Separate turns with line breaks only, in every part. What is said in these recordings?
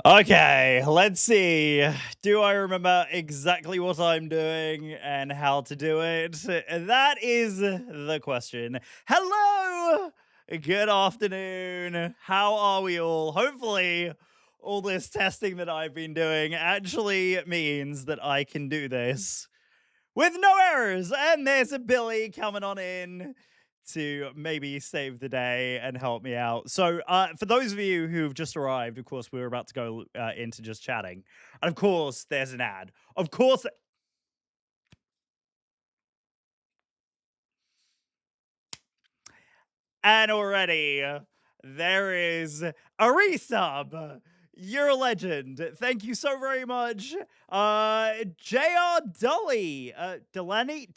Okay, let's see. Do I remember exactly what I'm doing and how to do it? That is the question. Hello! Good afternoon. How are we all? Hopefully, all this testing that I've been doing actually means that I can do this with no errors. And there's a Billy coming on in to maybe save the day and help me out. So, for those of you who've just arrived, of course, we were about to go into just chatting. And of course, there's an ad. Of course, and already there is a resub. You're a legend. Thank you so very much. JR Dolly. Delaney.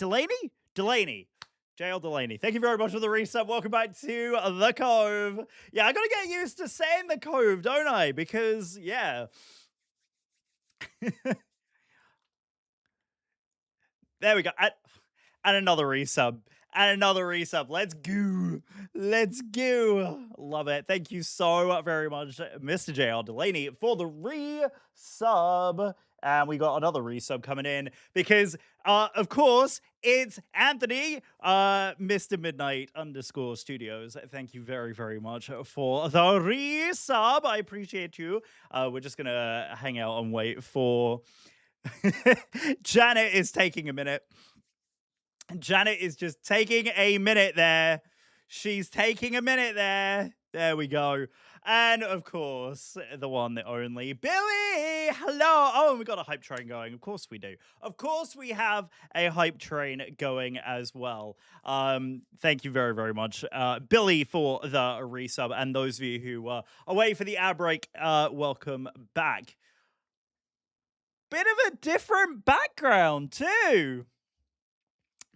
JL Delaney. Thank you very much for the resub. Welcome back to the Cove. Yeah, I gotta get used to saying the Cove, don't I? Because yeah. There we go. And another resub. And another resub. Let's go. Let's go. Love it. Thank you so very much, Mr. JR Delaney, for the resub. And we got another resub coming in because, of course, it's Anthony, Mr. Midnight underscore Studios. Thank you very, very much for the resub. I appreciate you. We're just going to hang out and wait for. Janet is taking a minute. Janet is just taking a minute there. She's taking a minute there. There we go. And of course, the one, the only Billy. Hello. Oh, we got a hype train going. Of course we do. Of course we have a hype train going as well. Thank you very, very much, Billy, for the resub. And those of you who are away for the ad break, welcome back. Bit of a different background too.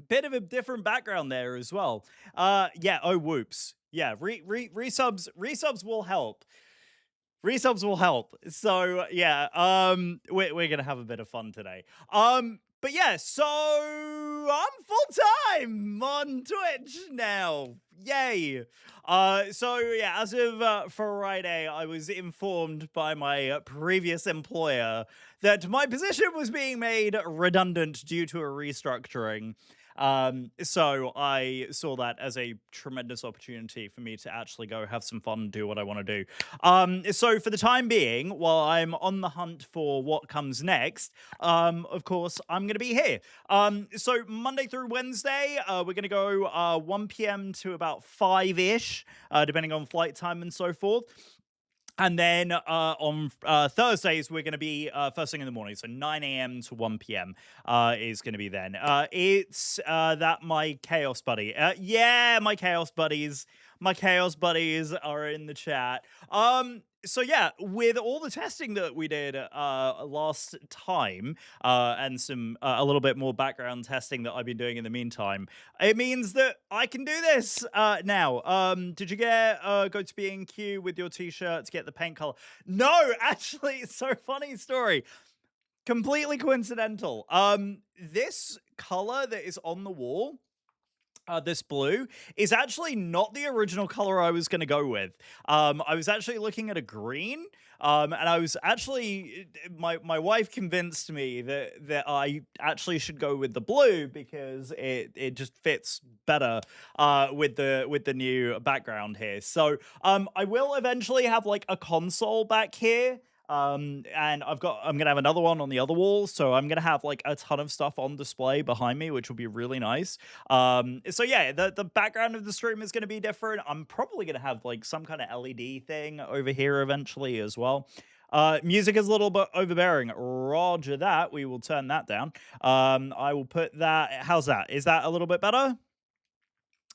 Bit of a different background there as well. Yeah, oh whoops. Yeah, resubs will help. Resubs will help. So yeah, we're gonna have a bit of fun today. But yeah, so I'm full time on Twitch now. Yay! So yeah, as of Friday, I was informed by my previous employer that my position was being made redundant due to a restructuring. So I saw that as a tremendous opportunity for me to actually go have some fun and do what I want to do. So for the time being, while I'm on the hunt for what comes next, of course, I'm going to be here. So Monday through Wednesday, we're going to go 1 p.m. to about 5-ish, depending on flight time and so forth. And then on Thursdays, we're going to be first thing in the morning. So 9 a.m. to 1 p.m. Is going to be then. It's that my Chaos buddy. Yeah, my Chaos buddies. My Chaos buddies are in the chat. So yeah, with all the testing that we did last time, and some a little bit more background testing that I've been doing in the meantime, it means that I can do this now. Did you get go to B&Q with your t-shirt to get the paint color? No, actually, it's so funny story. Completely coincidental. This color that is on the wall, this blue, is actually not the original color I was going to go with. I was actually looking at a green, and I was actually my wife convinced me that I actually should go with the blue because it just fits better with the new background here. So I will eventually have like a console back here. And I'm gonna have another one on the other wall, so I'm gonna have like a ton of stuff on display behind me, which will be really nice. So yeah, the background of the stream is gonna be different. I'm probably gonna have like some kind of LED thing over here eventually as well. Music is a little bit overbearing. Roger that. We will turn that down. I will put that. How's that? Is that a little bit better?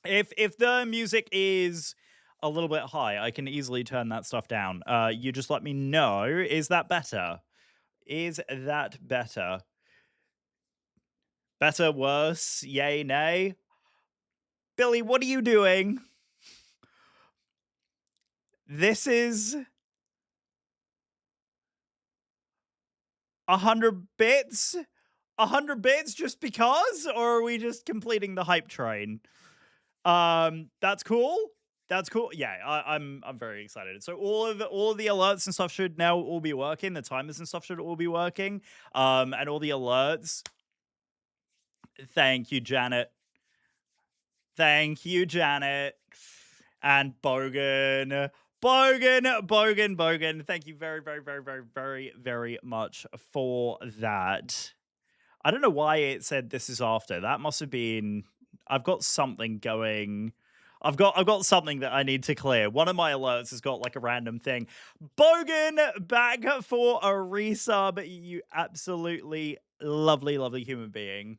If the music is a little bit high, I can easily turn that stuff down. You just let me know. Is that better? Is that better? Better, worse, yay, nay? Billy, what are you doing? This is 100 bits? 100 bits just because? Or are we just completing the hype train? That's cool. That's cool. Yeah, I'm very excited. So all of the alerts and stuff should now all be working. The timers and stuff should all be working. And all the alerts. Thank you, Janet. Thank you, Janet. And Bogan. Bogan. Thank you very, very, very, very, very, very much for that. I don't know why it said this is after. That must have been. I've got something going. I've got something that I need to clear. One of my alerts has got like a random thing. Bogan back for a resub. You absolutely lovely, lovely human being.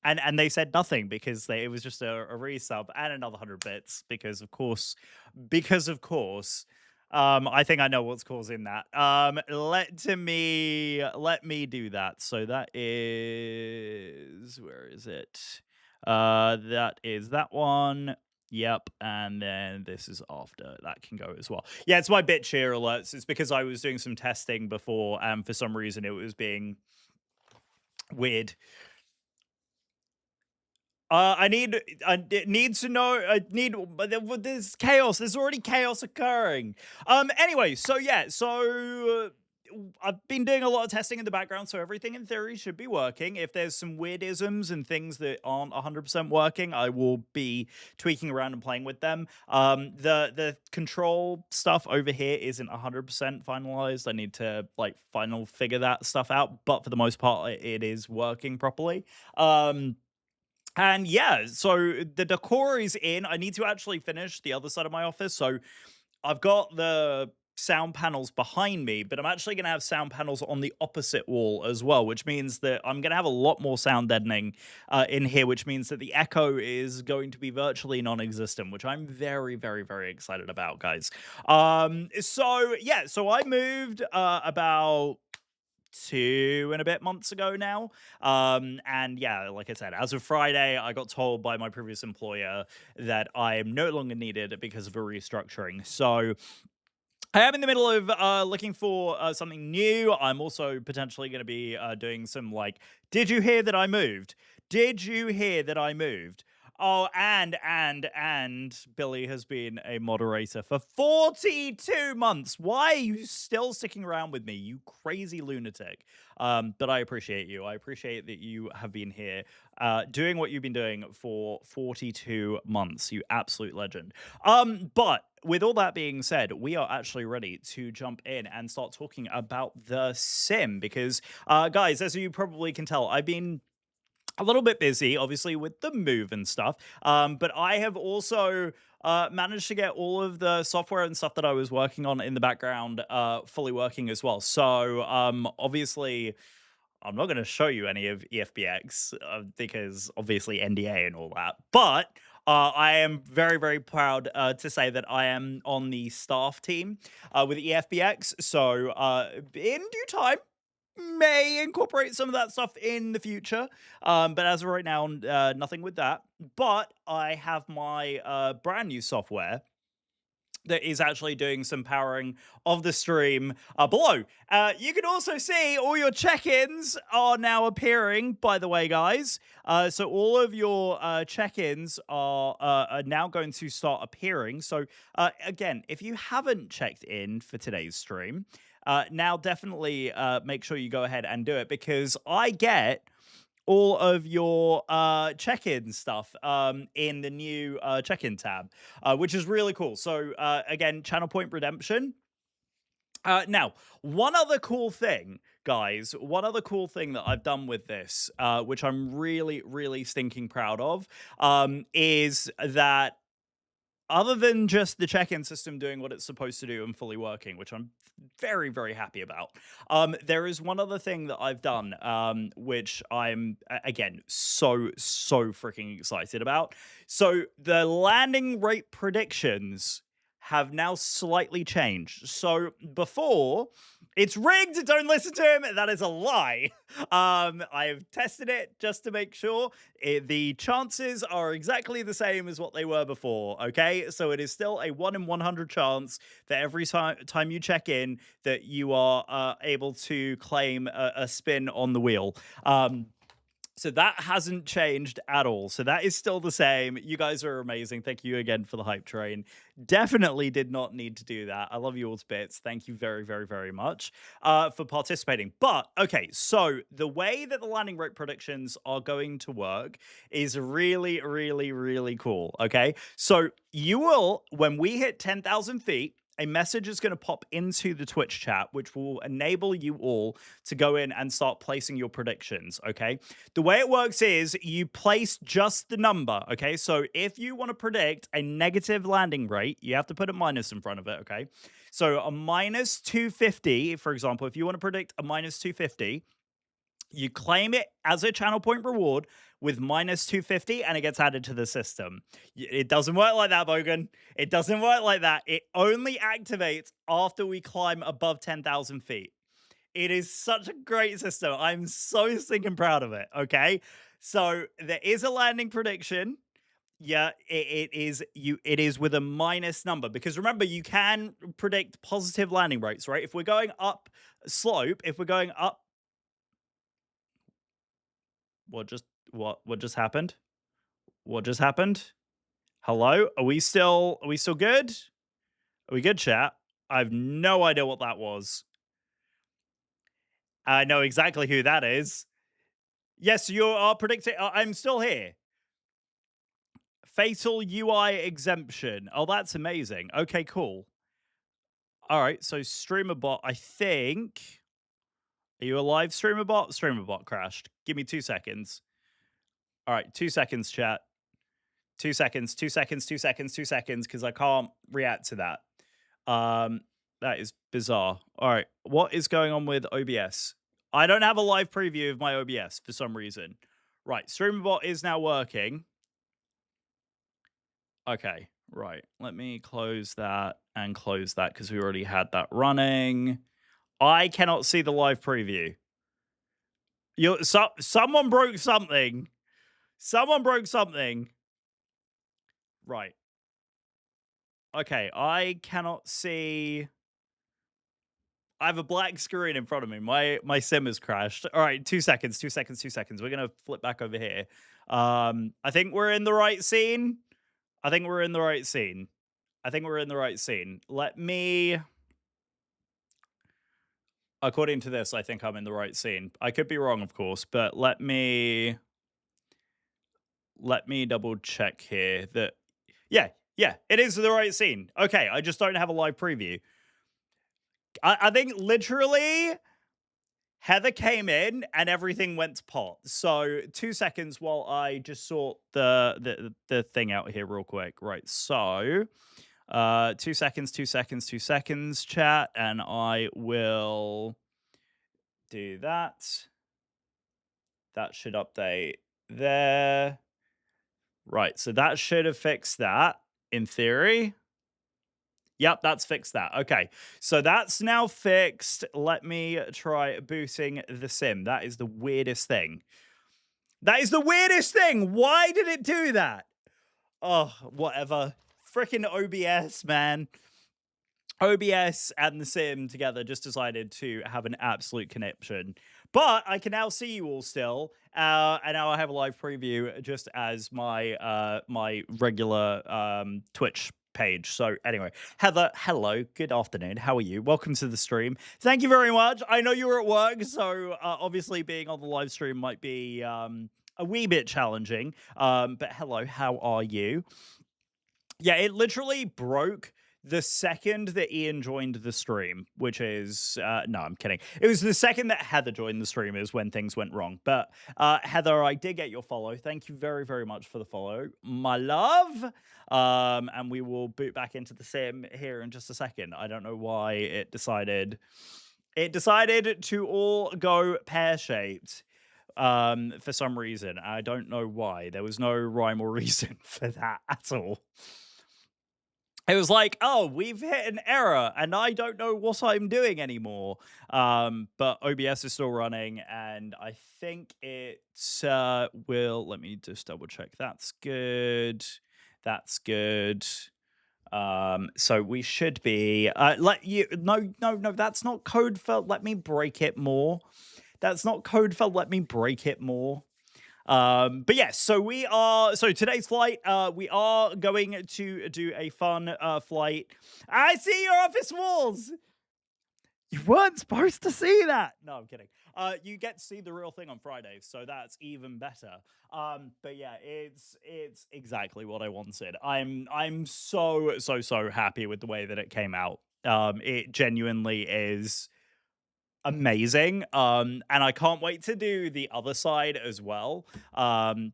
And they said nothing because it was just a resub and another 100 bits because of course I think I know what's causing that. Let me do that. So that is, where is it? That is that one. Yep, and then this is after. That can go as well. Yeah, it's my bit share alerts. It's because I was doing some testing before, and for some reason it was being weird. It needs to know. There's chaos. There's already chaos occurring. Anyway, so yeah, I've been doing a lot of testing in the background, so everything in theory should be working. If there's some weirdisms and things that aren't 100% working, I will be tweaking around and playing with them. The control stuff over here isn't 100% finalized. I need to final figure that stuff out, but for the most part, it is working properly. And yeah, so the decor is in. I need to actually finish the other side of my office. So I've got the sound panels behind me, but I'm actually going to have sound panels on the opposite wall as well, which means that I'm going to have a lot more sound deadening in here, which means that the echo is going to be virtually non-existent, which I'm very, very, very excited about, guys. So yeah, so I moved about 2 and a bit months ago now. And yeah, like I said, as of Friday, I got told by my previous employer that I am no longer needed because of a restructuring. So I am in the middle of looking for something new. I'm also potentially going to be doing some did you hear that I moved? Did you hear that I moved? Oh, and Billy has been a moderator for 42 months. Why are you still sticking around with me, you crazy lunatic? But I appreciate you. I appreciate that you have been here doing what you've been doing for 42 months. You absolute legend. But with all that being said, we are actually ready to jump in and start talking about the sim because, guys, as you probably can tell, I've been a little bit busy, obviously, with the move and stuff. But I have also managed to get all of the software and stuff that I was working on in the background fully working as well. So obviously, I'm not going to show you any of EFBX because obviously NDA and all that. But I am very, very proud to say that I am on the staff team with EFBX. So in due time, may incorporate some of that stuff in the future. But as of right now, nothing with that. But I have my brand new software that is actually doing some powering of the stream below. You can also see all your check-ins are now appearing, by the way, guys. So all of your check-ins are now going to start appearing. So again, if you haven't checked in for today's stream, now definitely make sure you go ahead and do it because I get all of your check-in stuff in the new check-in tab, which is really cool. So again, Channel Point Redemption. Now, one other cool thing, guys, one other cool thing that I've done with this, which I'm really, really stinking proud of, is that other than just the check-in system doing what it's supposed to do and fully working, which I'm very, very happy about, there is one other thing that I've done, which I'm, again, so freaking excited about. So the landing rate predictions have now slightly changed. So before, it's rigged, don't listen to him, that is a lie. I've tested it just to make sure. The chances are exactly the same as what they were before, okay? So it is still a 1 in 100 chance that every time you check in that you are able to claim a spin on the wheel. So that hasn't changed at all. So that is still the same. You guys are amazing. Thank you again for the hype train. Definitely did not need to do that. I love you all to bits. Thank you very, very, very much for participating. But okay, so the way that the landing rate predictions are going to work is really, really, really cool. Okay, so you will, when we hit 10,000 feet, a message is going to pop into the Twitch chat, which will enable you all to go in and start placing your predictions. Okay. The way it works is you place just the number. Okay. So if you want to predict a negative landing rate, you have to put a minus in front of it. Okay. So a minus 250, for example, if you want to predict a minus 250, you claim it as a channel point reward with minus 250 and it gets added to the system. It doesn't work like that, Bogan. It doesn't work like that. It only activates after we climb above 10,000 feet. It is such a great system. I'm so stinking proud of it. Okay. So there is a landing prediction. Yeah, it is with a minus number because remember you can predict positive landing rates, right? If we're going up slope, if we're going up, what just happened? What just happened? Hello? Are we still good? Are we good, chat? I have no idea what that was. I know exactly who that is. Yes, you are predicting. I'm still here. Fatal UI exemption. Oh, that's amazing. Okay, cool. All right, so streamer bot, I think. Are you a live streamer bot? Streamer bot crashed. Give me 2 seconds. All right, 2 seconds, chat. 2 seconds, 2 seconds, 2 seconds, 2 seconds, because I can't react to that. That is bizarre. All right, what is going on with OBS? I don't have a live preview of my OBS for some reason. Right, streamer bot is now working. Okay, right. Let me close that and close that because we already had that running. I cannot see the live preview. Someone broke something. Someone broke something. Right. Okay, I cannot see. I have a black screen in front of me. My sim has crashed. All right, 2 seconds, 2 seconds, 2 seconds. We're gonna flip back over here. I think we're in the right scene. I think we're in the right scene. I think we're in the right scene. Let me. According to this, I think I'm in the right scene. I could be wrong, of course, but let me double check here that yeah, it is the right scene. Okay, I just don't have a live preview. I think literally Heather came in and everything went to pot. So 2 seconds while I just sort the thing out here real quick. Right, so 2 seconds, 2 seconds, 2 seconds, chat, and I will do that. That should update there. Right, so that should have fixed that in theory. Yep, that's fixed that. Okay, so that's now fixed. Let me try booting the sim. That is the weirdest thing. That is the weirdest thing. Why did it do that? Oh, whatever. Freaking OBS, man. OBS and the sim together just decided to have an absolute conniption. But I can now see you all still, and now I have a live preview just as my my regular Twitch page. So anyway, Heather, hello, good afternoon. How are you? Welcome to the stream. Thank you very much. I know you're at work, so obviously being on the live stream might be a wee bit challenging. But hello, how are you? Yeah, it literally broke the second that Ian joined the stream, which is no, I'm kidding. It was the second that Heather joined the stream is when things went wrong. But Heather, I did get your follow. Thank you very, very much for the follow, my love. And we will boot back into the sim here in just a second. I don't know why it decided to all go pear-shaped for some reason. I don't know why. There was no rhyme or reason for that at all. It was like, oh, we've hit an error and I don't know what I'm doing anymore. But OBS is still running and I think it will, let me just double check. That's good. That's good. So we should be, no, that's not code for let me break it more. That's not code for let me break it more. But yes, so today's flight, we are going to do a fun flight. I see your office walls. You weren't supposed to see that. No, I'm kidding. You get to see the real thing on Friday, so that's even better. But yeah, it's exactly what I wanted. I'm so happy with the way that it came out. It genuinely is amazing. And I can't wait to do the other side as well.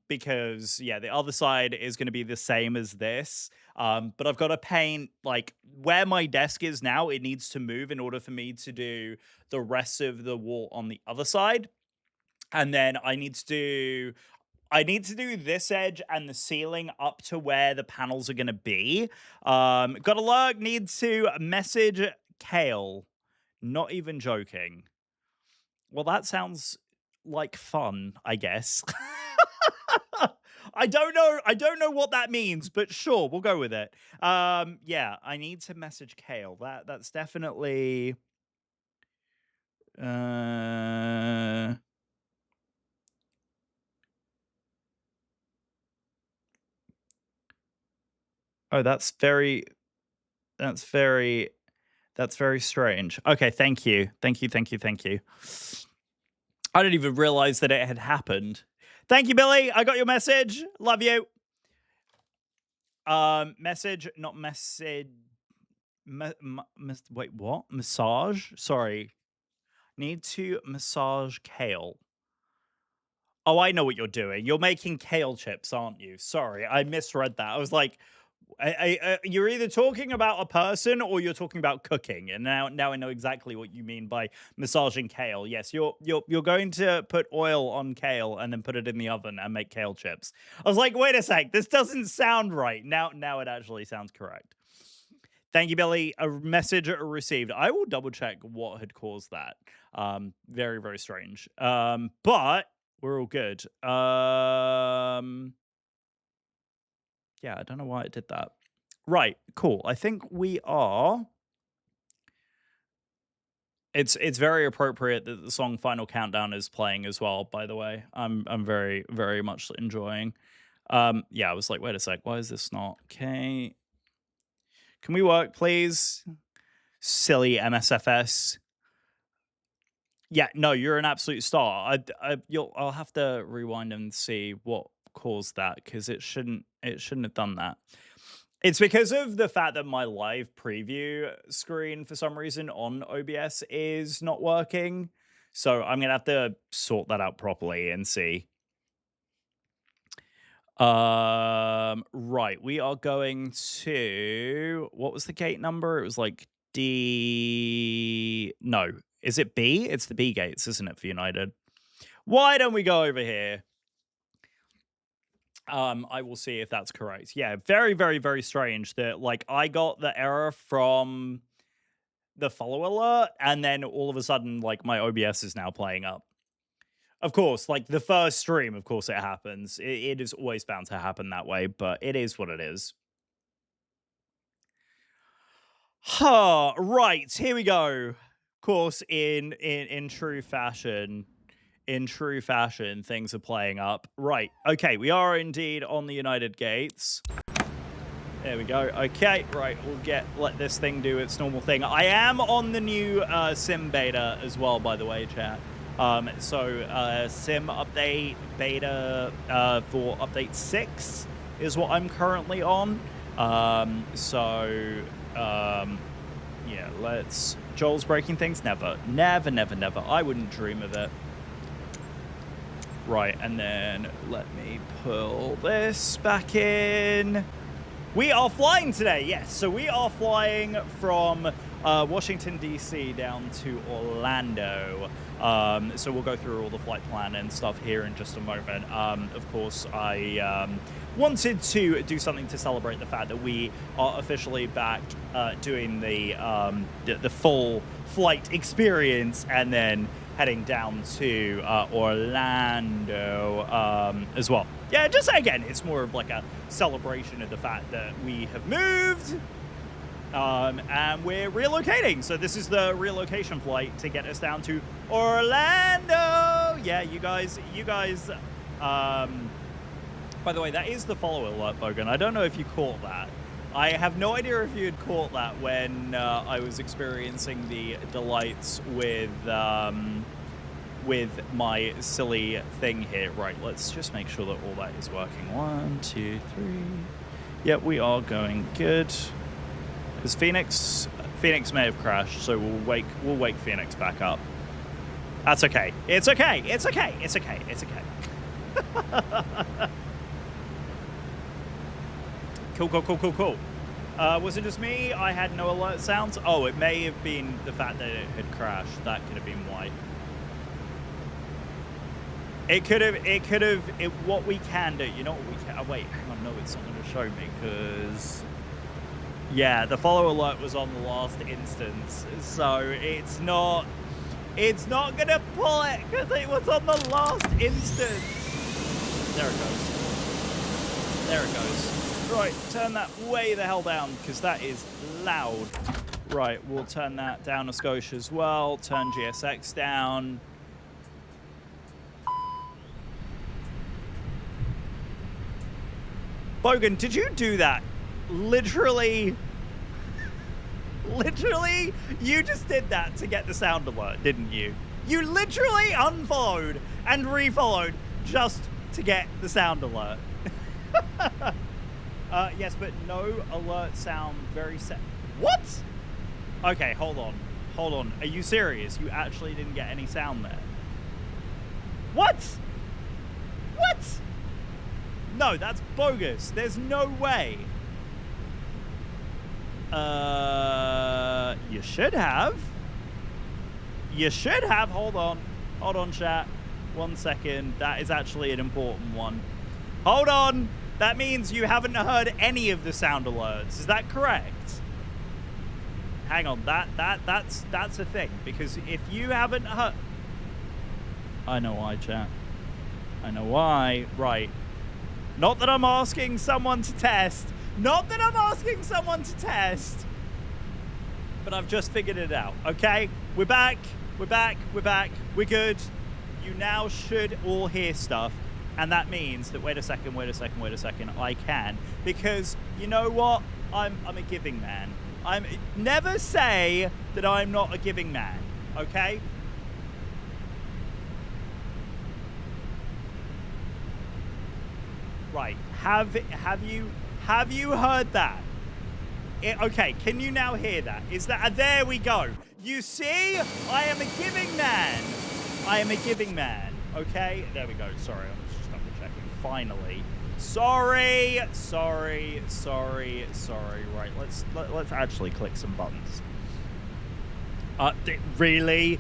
Because yeah, the other side is going to be the same as this. But I've got to paint like where my desk is now, it needs to move in order for me to do the rest of the wall on the other side. And then I need to do this edge and the ceiling up to where the panels are going to be. Gotta look, need to message Kale. Not even joking. Well, that sounds like fun, I guess. I don't know what that means, but sure, we'll go with it. Yeah, I need to message Kale. That's definitely uh Oh, that's very that's very strange. Okay, thank you. Thank you, thank you, thank you. I didn't even realize that it had happened. Thank you, Billy. I got your message. Love you. Message, not message. Wait, what? Massage? Sorry. Need to massage kale. Oh, I know what you're doing. You're making kale chips, aren't you? Sorry, I misread that. I was like, you're either talking about a person or you're talking about cooking. And now I know exactly what you mean by massaging kale. Yes, you're going to put oil on kale and then put it in the oven and make kale chips. I was like, wait a sec, this doesn't sound right. Now it actually sounds correct. Thank you, Billy. A message received. I will double check what had caused that. Very, very strange. But we're all good. Yeah, I don't know why it did that. Right, cool. I think we are. It's very appropriate that the song Final Countdown is playing as well, by the way. I'm very, very much enjoying. Yeah, I was like, wait a sec, why is this not okay? Can we work, please? Silly MSFS. Yeah, no, you're an absolute star. I'll have to rewind and see what caused that because it shouldn't have done that. It's because of the fact that my live preview screen for some reason on OBS is not working. So I'm gonna have to sort that out properly and see. Right, we are going to what was the gate number? It was like D. No, is it B? It's the B gates, isn't it, for United? Why don't we go over here? I will see if that's correct. Yeah, very, very, very strange that like I got the error from the follow alert, and then all of a sudden, like my OBS is now playing up. Of course, like the first stream, of course it happens. It is always bound to happen that way, but it is what it is. Huh, right, here we go. Of course, in true fashion. In true fashion, things are playing up. Right, okay, we are indeed on the United Gates. There we go. Okay, right, let this thing do its normal thing. I am on the new sim beta as well, by the way, chat. Sim update beta for update 6 is what I'm currently on. Yeah, let's... Joel's breaking things? Never. Never, never, never. I wouldn't dream of it. Right, and then let me pull this back in. We are flying today, yes. So we are flying from Washington, D.C. down to Orlando. So we'll go through all the flight plan and stuff here in just a moment. Of course, I wanted to do something to celebrate the fact that we are officially back doing the full flight experience and then heading down to Orlando as well. Yeah, just again, it's more of like a celebration of the fact that we have moved and we're relocating. So this is the relocation flight to get us down to Orlando. Yeah, you guys By the way, that is the follow alert, Bogan. I don't know if you caught that. I have no idea if you had caught that when I was experiencing the delights with my silly thing here. Right, let's just make sure that all that is working. 1, 2, 3. Yep, we are going good. Because Phoenix may have crashed, so we'll wake Phoenix back up. That's okay. It's okay. It's okay. It's okay. It's okay. Cool. Was it just me? I had no alert sounds. Oh, it may have been the fact that it had crashed. That could have been why. It could have. What we can do, you know what we can. Oh, wait, hang on. No, it's not going to show me because. Yeah, the follow alert was on the last instance, so it's not gonna pull it because it was on the last instance. There it goes. There it goes. Right, turn that way the hell down because that is loud. Right, we'll turn that down a skosh as well. Turn GSX down. Bogan, did you do that? Literally, you just did that to get the sound alert, didn't you? You literally unfollowed and refollowed just to get the sound alert. Yes, but no alert sound very set. What? Okay, hold on. Are you serious? You actually didn't get any sound there? What? No, that's bogus. There's no way. You should have. Hold on, chat. 1 second. That is actually an important one. Hold on. That means you haven't heard any of the sound alerts. Is that correct? Hang on. That's a thing because if you haven't heard, I know why, chat. I know why. Right. Not that I'm asking someone to test. But I've just figured it out, okay? We're back. We're good. You now should all hear stuff. And that means that, wait a second, I can. Because, you know what? I'm a giving man. Never say that I'm not a giving man, okay? Right, have you heard that? Okay, can you now hear that? Is that, there we go. You see, I am a giving man. Okay, there we go. Sorry, I'm just double checking. Finally, sorry. Right, let's actually click some buttons. Really,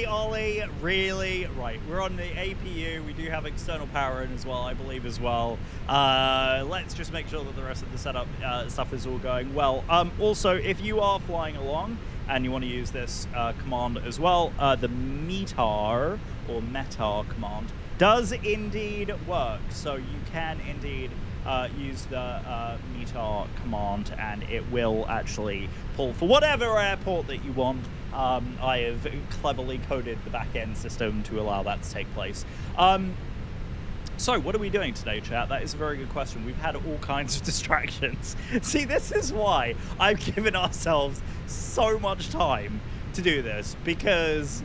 Ollie? Really? Right, we're on the APU. We do have external power in as well, I believe as well. Let's just make sure that the rest of the setup stuff is all going well. Also, if you are flying along and you want to use this command as well, the METAR or METAR command does indeed work. So you can indeed use the METAR command and it will actually pull for whatever airport that you want. I have cleverly coded the back-end system to allow that to take place. So what are we doing today, chat? That is a very good question. We've had all kinds of distractions. See, this is why I've given ourselves so much time to do this, because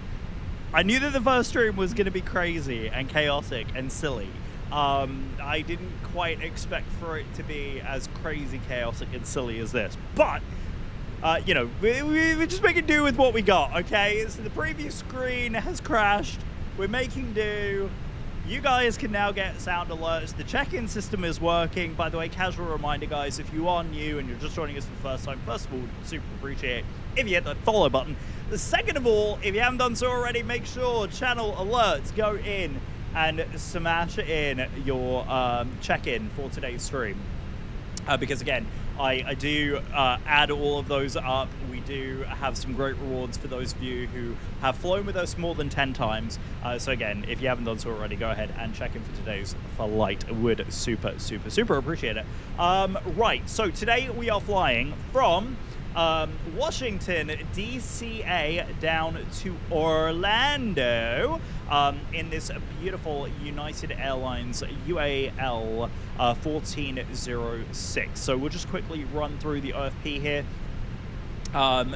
I knew that the first stream was going to be crazy and chaotic and silly. I didn't quite expect for it to be as crazy, chaotic, and silly as this, but you know, we're just making do with what we got, okay? So the preview screen has crashed. We're making do. You guys can now get sound alerts. The check-in system is working. By the way, casual reminder, guys, if you are new and you're just joining us for the first time, first of all, super appreciate if you hit that follow button. The second of all, if you haven't done so already, make sure channel alerts go in and smash in your check-in for today's stream. Because again, I do add all of those up. We do have some great rewards for those of you who have flown with us more than 10 times. So again, if you haven't done so already, go ahead and check in for today's flight. I would super appreciate it. Right, so today we are flying from Washington, DCA down to Orlando in this beautiful United Airlines UAL 1406. So we'll just quickly run through the OFP here.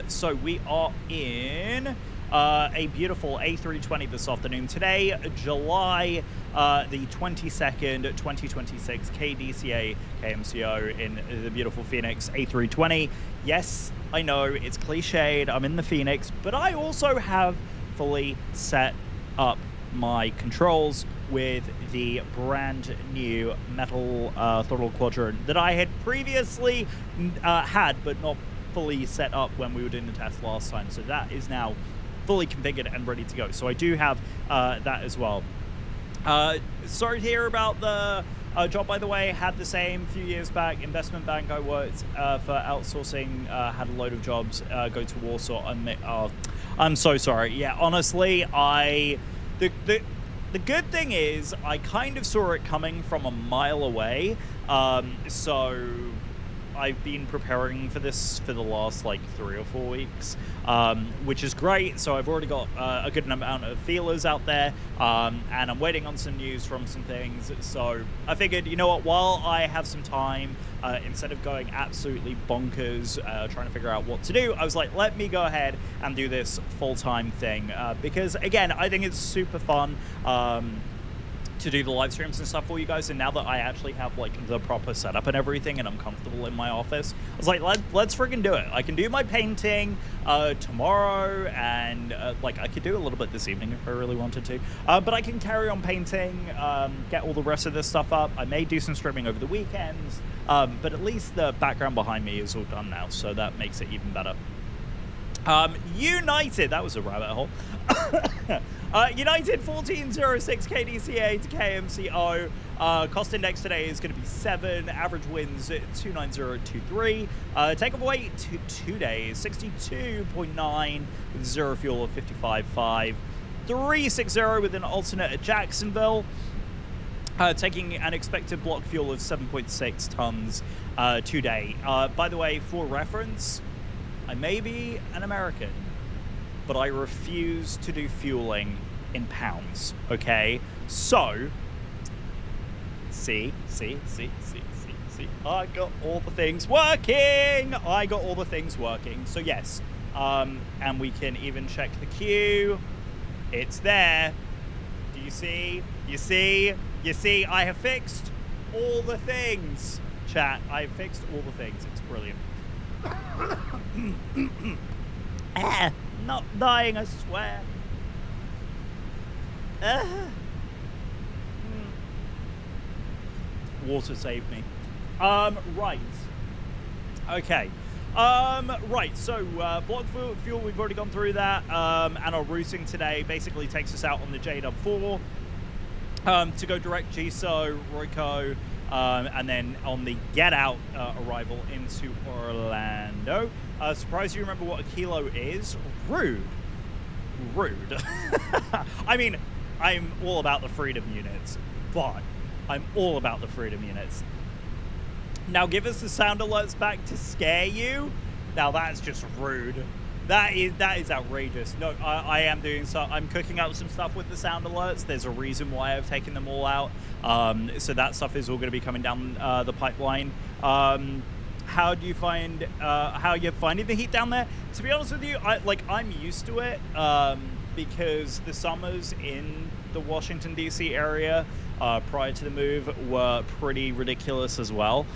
So we are in a beautiful A320 this afternoon. Today, July the 22nd, 2026, KDCA KMCO in the beautiful Phoenix A320. Yes, I know it's cliched, I'm in the Phoenix, but I also have fully set up my controls with the brand new metal throttle quadrant that I had previously had, but not fully set up when we were doing the test last time. So that is now fully configured and ready to go. So I do have that as well. Sorry to hear about the job, by the way. Had the same few years back. Investment bank I worked for outsourcing. Had a load of jobs go to Warsaw. I'm so sorry. Yeah, honestly, the good thing is I kind of saw it coming from a mile away. So I've been preparing for this for the last like 3 or 4 weeks, which is great. So I've already got a good amount of feelers out there, and I'm waiting on some news from some things. So I figured, you know what, while I have some time, instead of going absolutely bonkers trying to figure out what to do, I was like, let me go ahead and do this full-time thing, because again, I think it's super fun to do the live streams and stuff for you guys. And now that I actually have like the proper setup and everything and I'm comfortable in my office, I was like, let's freaking do it. I can do my painting tomorrow, and like I could do a little bit this evening if I really wanted to, but I can carry on painting, get all the rest of this stuff up. I may do some streaming over the weekends, but at least the background behind me is all done now, so that makes it even better. United, that was a rabbit hole. United 1406 KDCA to KMCO. Cost index today is going to be 7. Average wins 29023. Takeoff weight 2 days 62.9 with 0 fuel of 55.5. 360 with an alternate at Jacksonville. Taking an expected block fuel of 7.6 tons today. By the way, for reference, I may be an American, but I refuse to do fueling in pounds, okay? So, see, I got all the things working! So yes, and we can even check the queue. It's there. Do you see? You see? I have fixed all the things. Chat, I have fixed all the things. It's brilliant. Not dying, I swear. Water saved me. Right. Okay. Right, so block fuel, we've already gone through that, and our routing today basically takes us out on the JW4 to go direct GSO, Royco, and then on the get out arrival into Orlando. Surprised you remember what a kilo is? Rude. I mean, I'm all about the freedom units, but I'm all about the freedom units. Now give us the sound alerts back to scare you? Now that's just rude. That is outrageous. No, I am doing so. I'm cooking up some stuff with the sound alerts. There's a reason why I've taken them all out. So that stuff is all going to be coming down the pipeline. How do you find how you're finding the heat down there? To be honest with you, I'm used to it because the summers in the Washington DC area prior to the move were pretty ridiculous as well.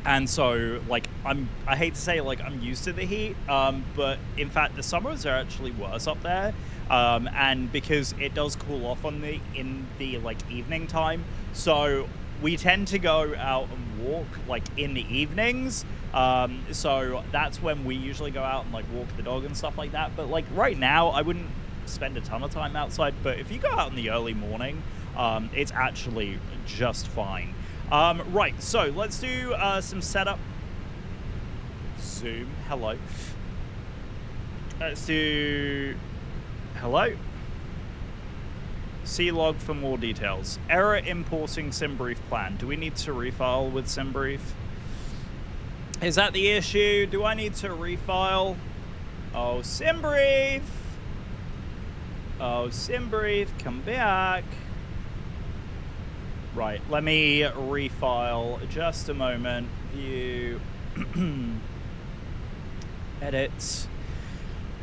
And so, like, I hate to say, like, I'm used to the heat, but in fact, the summers are actually worse up there. And because it does cool off in the like evening time, so we tend to go out and walk like in the evenings. So that's when we usually go out and like walk the dog and stuff like that. But like right now, I wouldn't spend a ton of time outside. But if you go out in the early morning, it's actually just fine. Right, so let's do some setup. Zoom, hello. Let's do, hello. See log for more details. Error importing SimBrief plan. Do we need to refile with SimBrief? Is that the issue? Do I need to refile? Oh, Simbrief! Oh, Simbrief, come back. Right, let me refile. Just a moment. View. Edit.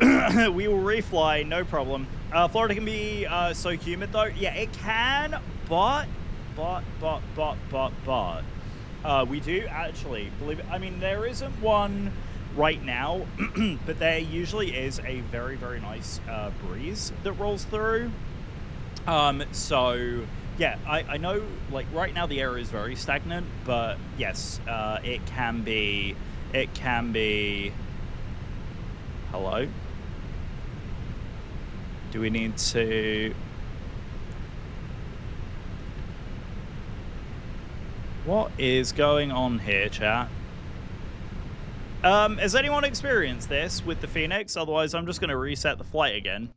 We will refly, no problem. Florida can be so humid though. Yeah, it can, but we do actually believe it. I mean, there isn't one right now, but there usually is a very, very nice breeze that rolls through. So yeah, I know like right now the air is very stagnant, but yes, it can be. Hello? Do we need to... What is going on here, chat? Has anyone experienced this with the Phoenix? Otherwise, I'm just going to reset the flight again.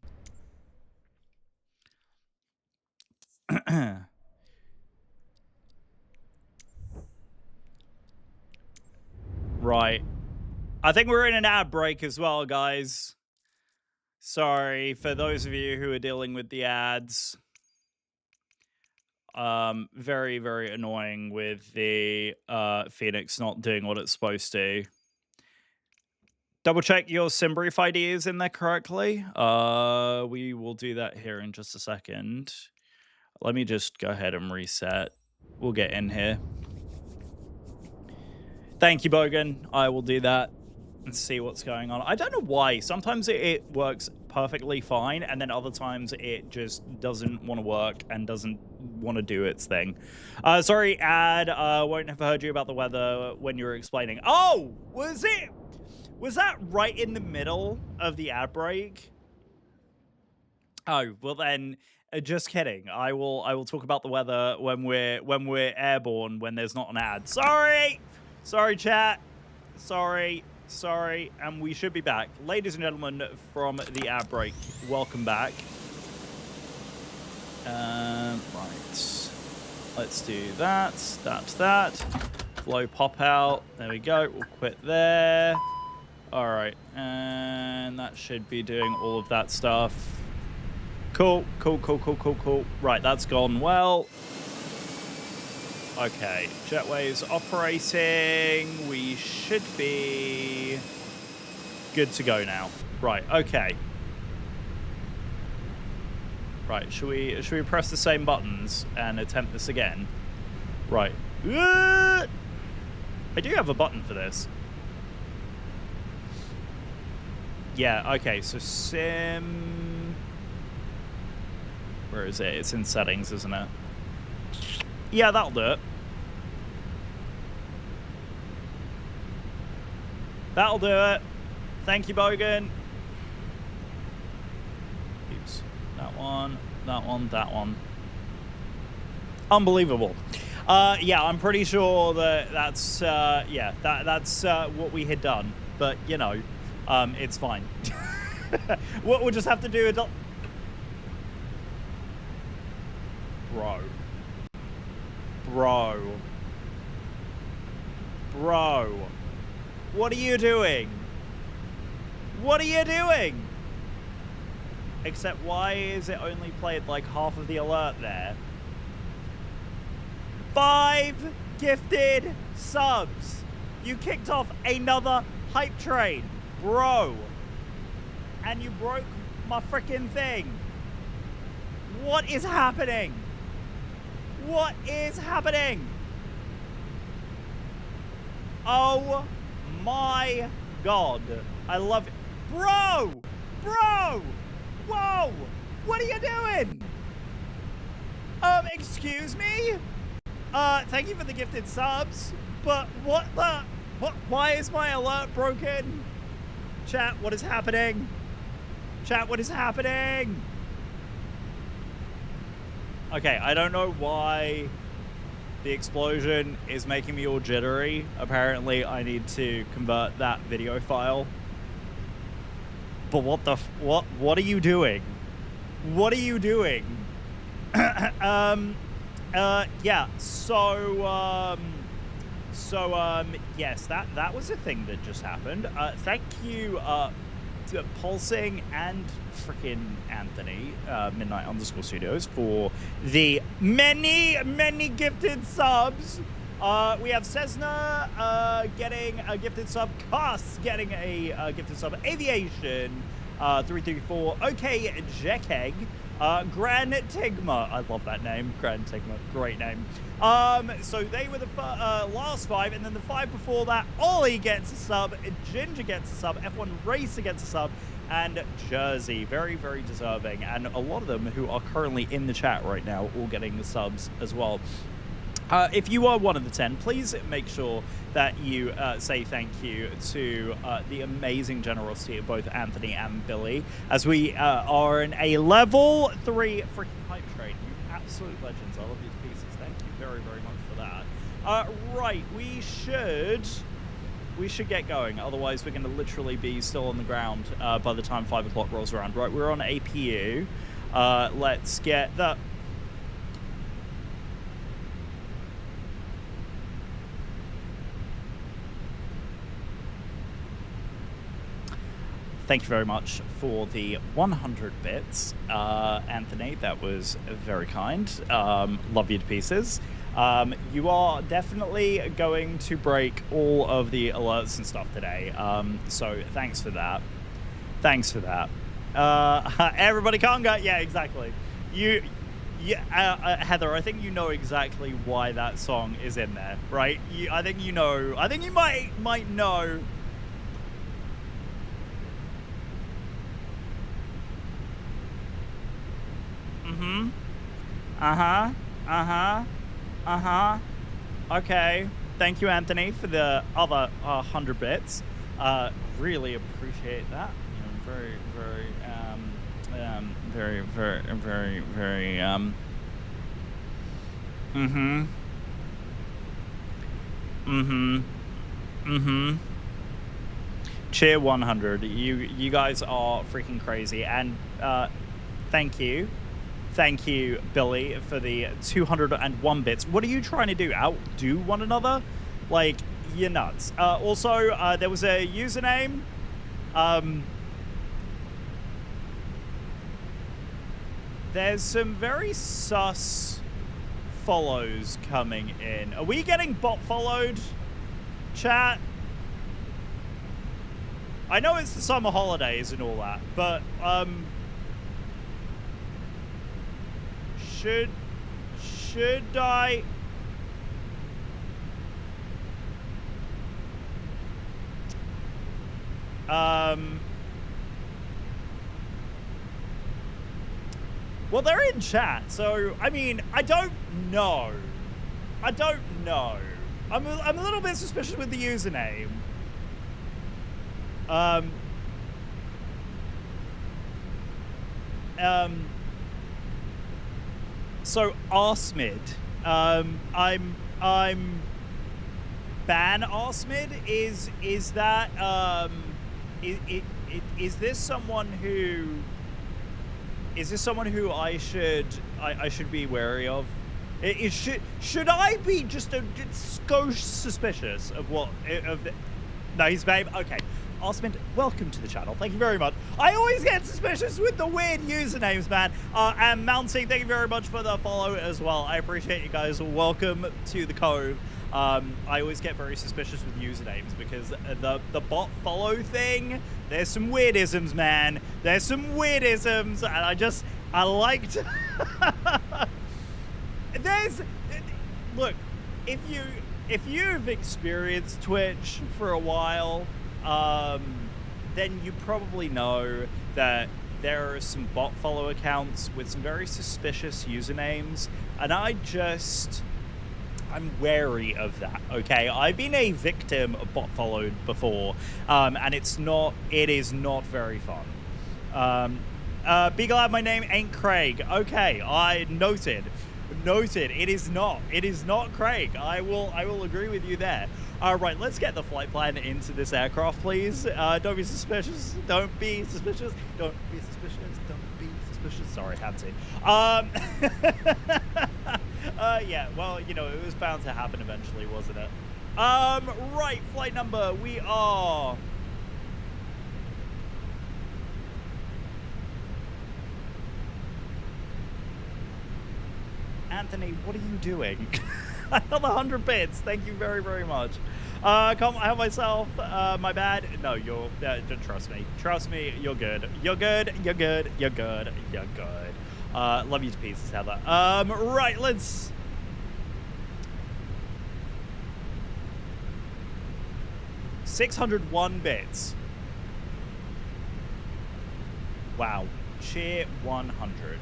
Right. I think we're in an ad break as well, guys. Sorry for those of you who are dealing with the ads. Very, very annoying with the Phoenix not doing what it's supposed to. Double check your SimBrief ID is in there correctly. We will do that here in just a second. Let me just go ahead and reset. We'll get in here. Thank you, Bogan. I will do that and see what's going on. I don't know why. Sometimes it works perfectly fine, and then other times it just doesn't want to work and doesn't want to do its thing. Sorry, ad. Won't have heard you about the weather when you were explaining. Oh, was that right in the middle of the ad break? Oh, well then, just kidding. I will talk about the weather when we're airborne, when there's not an ad. Sorry, chat. Sorry, and we should be back. Ladies and gentlemen, from the ad break, welcome back. Right, let's do that. Flow pop out. There we go. We'll quit there. All right, and that should be doing all of that stuff. Cool. Right, that's gone well. Okay, jetway's operating. We should be good to go now. Right, okay. Right, should we press the same buttons and attempt this again? Right. I do have a button for this. Yeah, okay, so sim... Where is it? It's in settings, isn't it? Yeah, that'll do it. That'll do it. Thank you, Bogan. Oops. That one. Unbelievable. Yeah, I'm pretty sure that's yeah, that's what we had done. But, you know, it's fine. We'll just have to do it. Bro. What are you doing? Except why is it only played like half of the alert there? 5 gifted subs. You kicked off another hype train, bro. And you broke my freaking thing. What is happening? Oh my god. I love it. Bro! Whoa! What are you doing? Excuse me? Thank you for the gifted subs, but why is my alert broken? Chat, what is happening? Okay, I don't know why the explosion is making me all jittery. Apparently, I need to convert that video file. But what are you doing? Yeah, so So yes, that was a thing that just happened. Thank you, to Pulsing and freaking Anthony, Midnight_Studios, for the many gifted subs. We have Cessna getting a gifted sub, Cuss getting a gifted sub, Aviation 334, OK Jekeg, Gran Tigma, I love that name, Gran Tigma, great name. So they were the last 5, and then the 5 before that, Ollie gets a sub, Ginger gets a sub, F1 Racer gets a sub, and Jersey, very deserving, and a lot of them who are currently in the chat right now all getting the subs as well. If you are one of the 10, please make sure that you say thank you to the amazing generosity of both Anthony and Billy, as we are in a level 3 freaking hype train. You absolute legends. I love these pieces. Thank you very much for that. Right, we should get going. Otherwise, we're going to literally be still on the ground by the time 5 o'clock rolls around. Right, we're on APU. Let's get the... Thank you very much for the 100 bits, Anthony. That was very kind. Love you to pieces. You are definitely going to break all of the alerts and stuff today. So thanks for that. Thanks for that. Everybody can't go. Yeah, exactly. Heather, I think you know exactly why that song is in there, right? I think you know. I think you might know. Okay. Thank you, Anthony, for the other 100 bits. Really appreciate that. You know, Cheer 100. You guys are freaking crazy, and thank you. Thank you, Billy, for the 201 bits. What are you trying to do? Outdo one another? Like, you're nuts. Also, there was a username. There's some very sus follows coming in. Are we getting bot followed, chat? I know it's the summer holidays and all that, but, should I? Well, they're in chat, so I mean, I don't know. I'm a little bit suspicious with the username. So Arsmid, I'm ban Arsmid. Is that is this someone who I should be wary of? Should I be just a skosh suspicious of what of the, no, he's babe. Okay. Osmond, welcome to the channel. Thank you very much. I always get suspicious with the weird usernames, man. And Mounting, thank you very much for the follow as well. I appreciate you guys. Welcome to the Cove. I always get very suspicious with usernames because the bot follow thing, there's some weirdisms, man. There's some weirdisms, and I like to... Look, if you've experienced Twitch for a while, then you probably know that there are some bot follow accounts with some very suspicious usernames, and I'm wary of that, okay? I've been a victim of bot followed before, and it is not very fun. Be glad my name ain't Craig. Okay, I noted. It is not Craig. I will agree with you there. Right, let's get the flight plan into this aircraft, please. Don't be suspicious. Don't be suspicious. Don't be suspicious. Don't be suspicious. Sorry, had to. Yeah, well, you know, it was bound to happen eventually, wasn't it? Right, flight number, we are... Anthony, what are you doing? Another 100 bits. Thank you very, very much. Can't help myself. My bad. No, you're. Trust me. Trust me. You're good. You're good. You're good. You're good. You're good. Love you to pieces, Heather. Right. Let's. $601 bits. Wow. Cheer 100.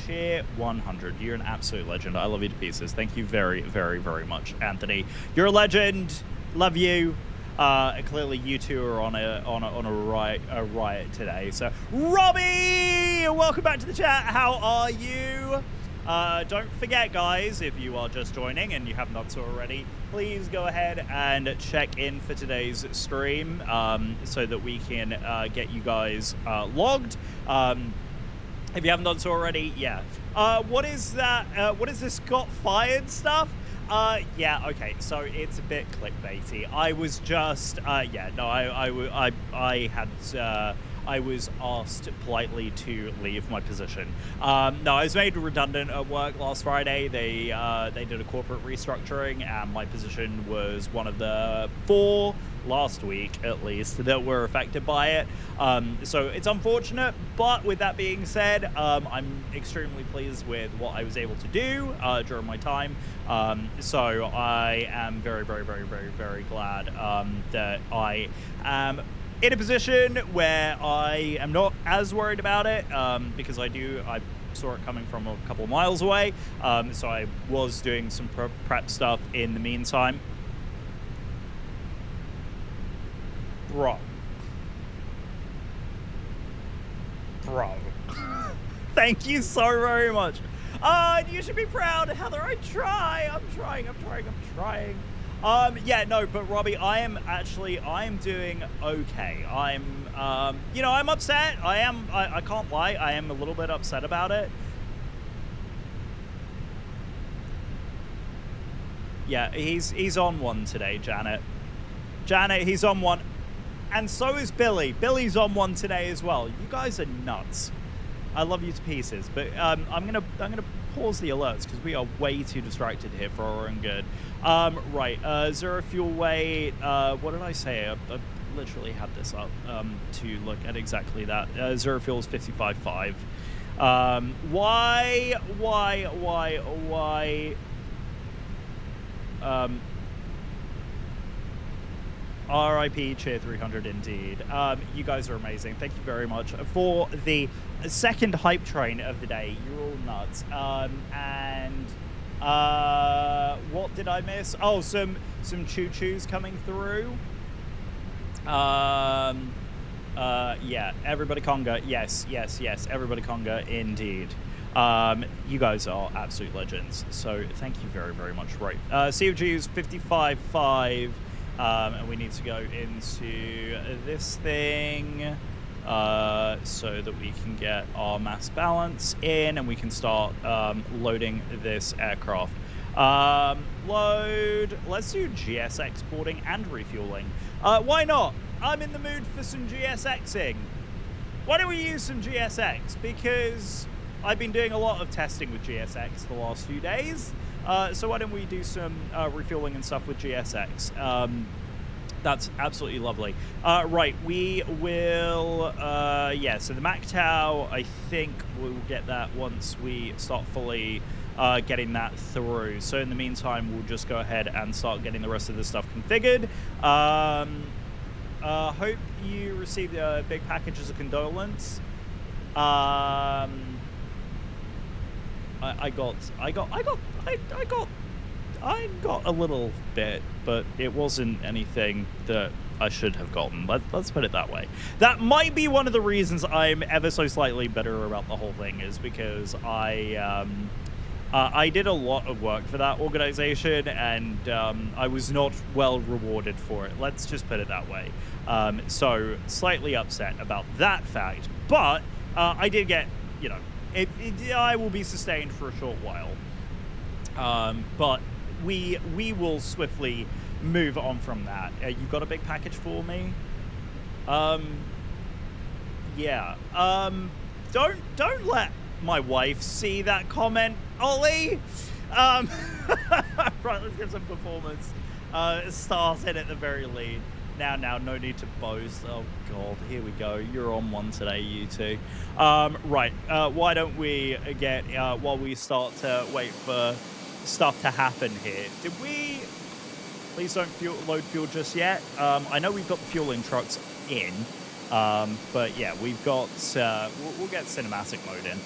Cheer 100. You're an absolute legend. I love you to pieces. Thank you very, very, very much, Anthony. You're a legend. Love you. Clearly, you two are on a riot today. So, Robbie, welcome back to the chat. How are you? Don't forget, guys, if you are just joining and you haven't done so already, please go ahead and check in for today's stream so that we can get you guys logged. If you haven't done so already, yeah. What is that? What is this got fired stuff? Yeah, okay, so it's a bit clickbaity. I was just, yeah, no, I was asked politely to leave my position. No, I was made redundant at work last Friday. They did a corporate restructuring, and my position was one of the 4 last week, at least, that were affected by it. So it's unfortunate, but with that being said, I'm extremely pleased with what I was able to do during my time. So I am very, very, very, very, very glad that I am in a position where I am not as worried about it, because I saw it coming from a couple of miles away. So I was doing some prep stuff in the meantime. Bro. Thank you so very much. You should be proud, Heather. I'm trying. Yeah, no, but Robbie, I'm doing okay. I'm upset. I can't lie. I am a little bit upset about it. Yeah, he's on one today, Janet. He's on one. And so is Billy. Billy's on one today as well. You guys are nuts. I love you to pieces, but I'm gonna pause the alerts because we are way too distracted here for our own good. Right, Zero Fuel Way. What did I say? I literally had this up to look at exactly that. Zero Fuel is 55.5. Why? RIP Cheer 300 indeed. You guys are amazing. Thank you very much for the second hype train of the day. You're all nuts. And what did I miss? Oh, some choo-choos coming through. Yeah, everybody conga. Yes, everybody conga indeed. You guys are absolute legends. So thank you very, very much. Right. COG is 55.5. And we need to go into this thing so that we can get our mass balance in and we can start loading this aircraft. Load. Let's do GS exporting and refueling. Why not? I'm in the mood for some GSXing. Why don't we use some GSX? Because I've been doing a lot of testing with GSX the last few days. So why don't we do some refueling and stuff with GSX? That's absolutely lovely. Right, we will, yeah, so the MacTow, I think we'll get that once we start fully getting that through. So in the meantime, we'll just go ahead and start getting the rest of this stuff configured. Hope you received a big package as a condolence. I got a little bit, but it wasn't anything that I should have gotten. Let's put it that way. That might be one of the reasons I'm ever so slightly bitter about the whole thing, is because I did a lot of work for that organization, and I was not well rewarded for it. Let's just put it that way. So slightly upset about that fact, but I did get, you know, I will be sustained for a short while. But we will swiftly move on from that. You got a big package for me? Yeah. Don't let my wife see that comment, Ollie. Right, let's get some performance. Started at the very lead. Now, no need to boast. Oh God, here we go. You're on one today, you two. Right. Why don't we get while we start to wait for stuff to happen here? Did we? Please don't load fuel just yet. I know we've got the fueling trucks in, but yeah, we've got. We'll get cinematic mode in.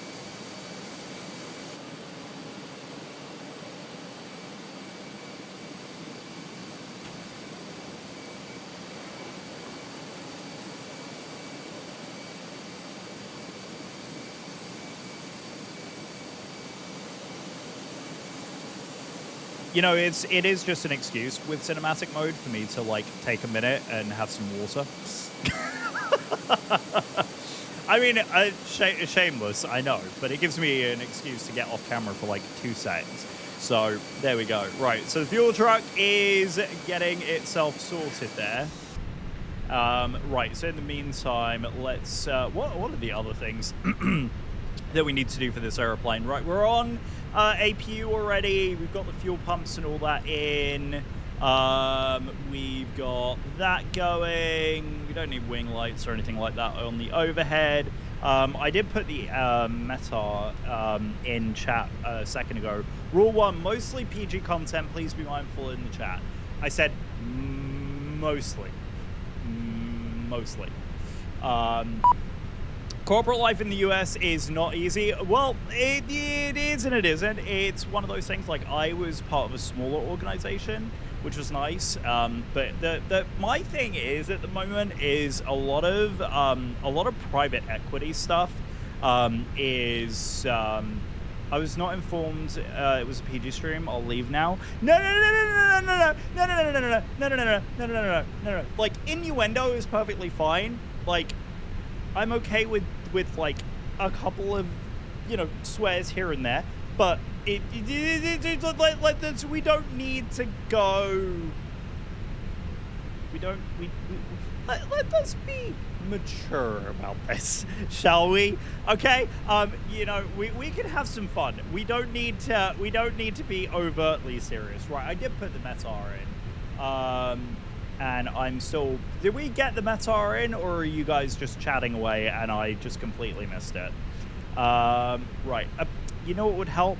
You know, it is just an excuse with cinematic mode for me to like take a minute and have some water. I mean, shameless, I know, but it gives me an excuse to get off camera for like 2 seconds. So there we go. Right, so the fuel truck is getting itself sorted there. Right, so in the meantime, let's what are the other things that we need to do for this aeroplane? Right, we're on APU already. We've got the fuel pumps and all that in. We've got that going. We don't need wing lights or anything like that on the overhead. I did put the meta in chat a second ago. Rule 1, mostly PG content. Please be mindful in the chat. I said mostly. Mostly. Corporate life in the US is not easy. Well, it is and it isn't. It's one of those things, like I was part of a smaller organization, which was nice. But my thing is at the moment is a lot of private equity stuff is I was not informed it was a PG stream. I'll leave now. No. Like innuendo is perfectly fine. Like I'm okay with like a couple of, you know, swears here and there, but we don't need to go. Let's be mature about this, shall we? Okay. You know, we can have some fun. We don't need to be overtly serious, right? I did put the METAR in. And I'm still... Did we get the METAR in, or are you guys just chatting away and I just completely missed it? Right. You know what would help?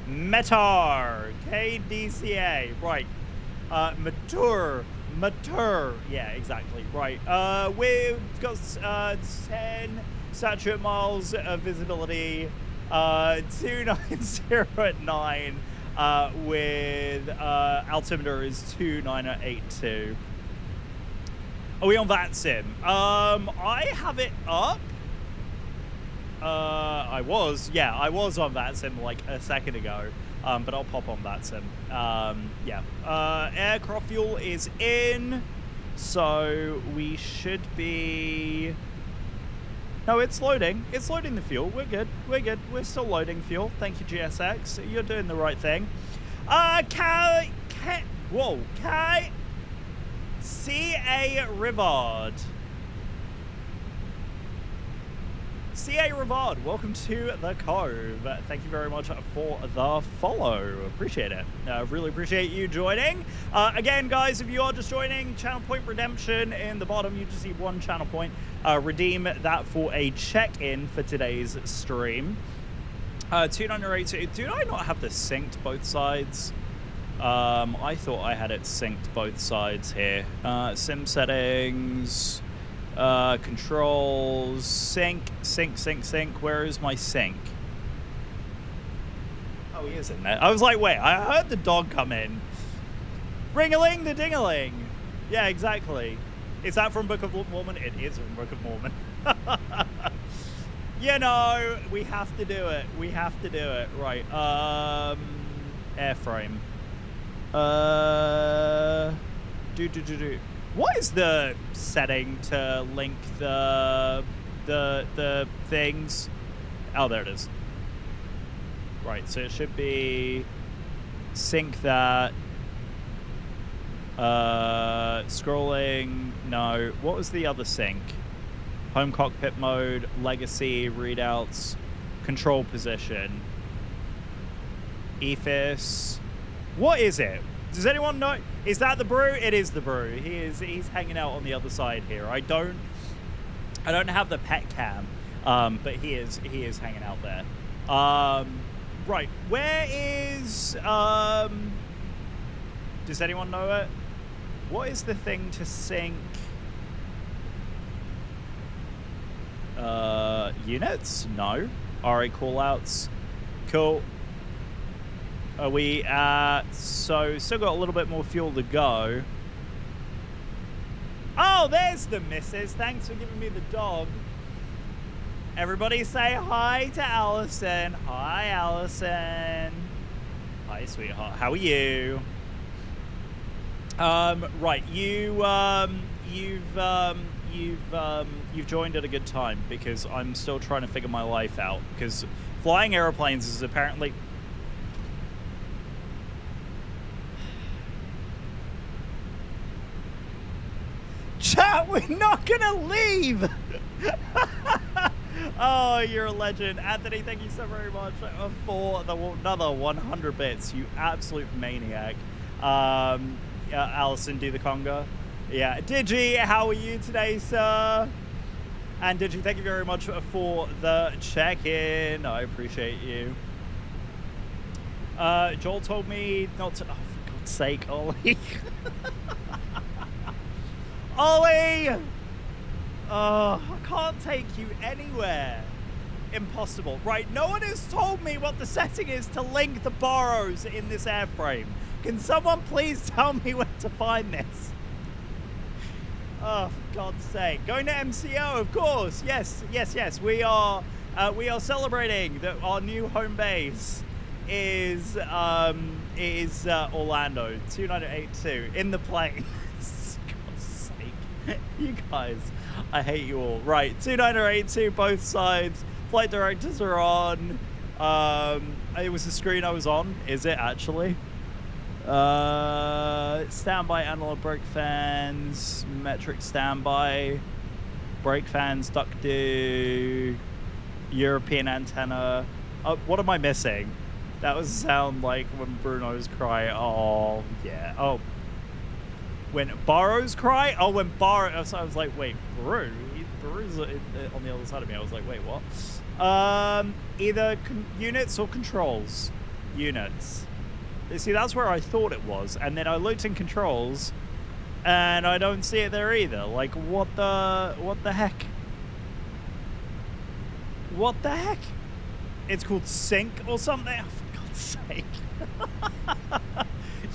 METAR. KDCA. Right. Mature. Yeah, exactly. Right. We've got 10 saturated miles of visibility. 2909 at 9. With altimeter is 2982. Are we on that sim? I have it up. I was on that sim like a second ago. But I'll pop on that sim. Yeah. Aircraft fuel is in, so we should be. No, it's loading. It's loading the fuel. We're good. We're still loading fuel. Thank you, GSX. You're doing the right thing. KCA Rivard. CA Rivard, welcome to the Cove. Thank you very much for the follow. Appreciate it. Really appreciate you joining. Again, guys, if you are just joining, channel point redemption in the bottom, you just need 1 channel point. Redeem that for a check-in for today's stream. 2982. Did I not have this synced both sides? I thought I had it synced both sides here. Sim settings. Controls, sync. Where is my sync? Oh, he is in there. I was like, wait, I heard the dog come in. Ring-a-ling the ding-a-ling. Yeah, exactly. Is that from Book of Mormon? It is from Book of Mormon. You know, we have to do it. Right. Airframe. Do. What is the setting to link the things? Oh, there it is. Right, so it should be sync that. Scrolling, no. What was the other sync? Home cockpit mode, legacy, readouts, control position, EFIS. What is it? Does anyone know? Is that the brew? It is the brew. He's hanging out on the other side here. I don't have the pet cam, but he is hanging out there. Right, where is does anyone know it? What is the thing to sync? Units? No. RA callouts. Cool. Are we at... So, still got a little bit more fuel to go. Oh, there's the missus. Thanks for giving me the dog. Everybody say hi to Allison. Hi, Allison. Hi, sweetheart. How are you? Right, you've joined at a good time because I'm still trying to figure my life out because flying airplanes is apparently... Chat, we're not gonna leave! Oh, you're a legend. Anthony, thank you so very much for another 100 bits. You absolute maniac. Allison, do the conga. Yeah. Digi, how are you today, sir? And Digi, thank you very much for the check-in. I appreciate you. Joel told me not to... Oh, for God's sake, Ollie. Ollie! Oh, I can't take you anywhere. Impossible. Right, no one has told me what the setting is to link the borrows in this airframe. Can someone please tell me where to find this? Oh, for God's sake. Going to MCO, of course. Yes. We are celebrating that our new home base is Orlando 2982 in the plane. God's sake. You guys, I hate you all. Right, 2982 both sides. Flight directors are on. It was the screen I was on. Is it actually? Standby analog brake fans, metric standby, brake fans, duck do, European antenna. What am I missing? That was sound like when Bruno's cry. Oh, yeah. Oh, when Barrow's cry? Oh, when Barrow. So I was like, wait, Bru's on the other side of me. I was like, wait, what? Either units or controls. Units. See, that's where I thought it was, and then I looked in controls, and I don't see it there either. Like, what the heck? What the heck? It's called sync or something? Oh, for God's sake.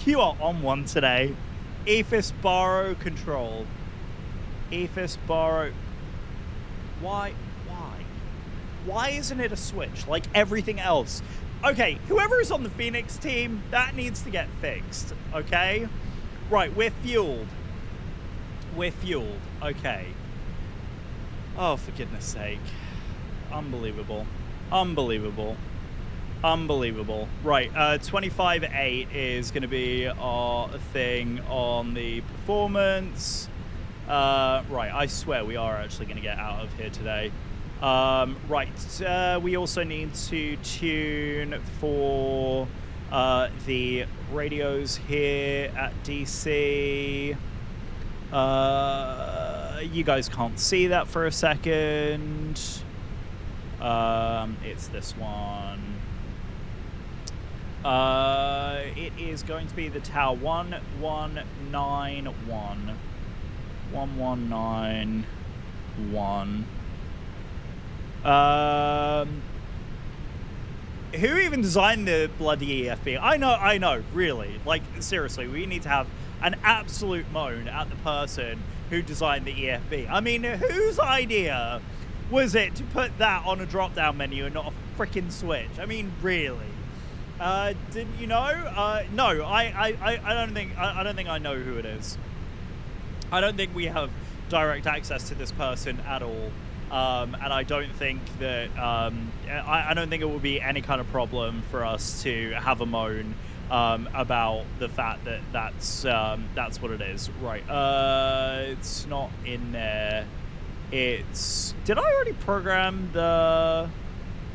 You are on one today. EFIS borrow control. EFIS borrow. Why isn't it a switch like everything else? Okay, whoever is on the Phoenix team, that needs to get fixed, okay? Right, we're fueled. Okay. Oh, for goodness sake. Unbelievable. Right, 25.8 is going to be our thing on the performance. Right, I swear we are actually going to get out of here today. Right, we also need to tune for the radios here at DC. You guys can't see that for a second. It's this one. It is going to be the tower 1191. 1191. Who even designed the bloody EFB? I know, really. Like, seriously, we need to have an absolute moan at the person who designed the EFB. I mean, whose idea was it to put that on a drop-down menu and not a freaking switch? I mean, really? Didn't you know? No, I don't think I know who it is. I don't think we have direct access to this person at all. And I don't think that I don't think it will be any kind of problem for us to have a moan about the fact that that's what it is. Right. It's not in there. It's... Did I already program the...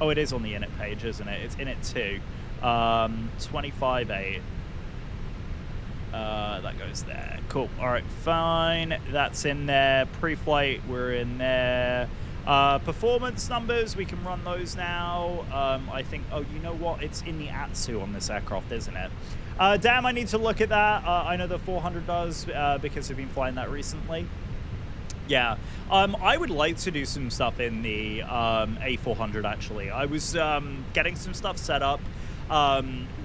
Oh, it is on the init page, isn't it? It's init 2. 25.8. That goes there. Cool. All right, fine. That's in there. Pre-flight, we're in there. Performance numbers, we can run those now. I think... Oh, you know what? It's in the ATSU on this aircraft, isn't it? Damn, I need to look at that. I know the 400 does because I've been flying that recently. Yeah, I would like to do some stuff in the A400, actually. I was getting some stuff set up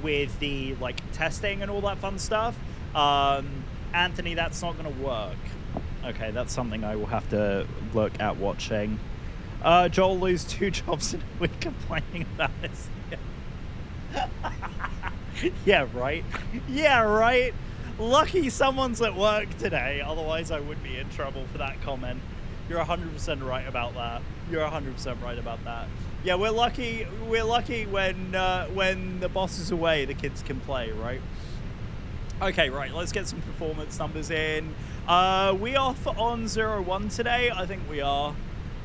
with the testing and all that fun stuff. Anthony, that's not going to work. Okay, that's something I will have to look at watching. Joel lose 2 jobs in a week complaining about this. Yeah, right. Yeah, right. Lucky someone's at work today, otherwise I would be in trouble for that comment. You're 100% right about that. You're 100% right about that. Yeah, we're lucky when the boss is away, the kids can play, right? Okay, right, let's get some performance numbers in. We off on 01 today? I think we are.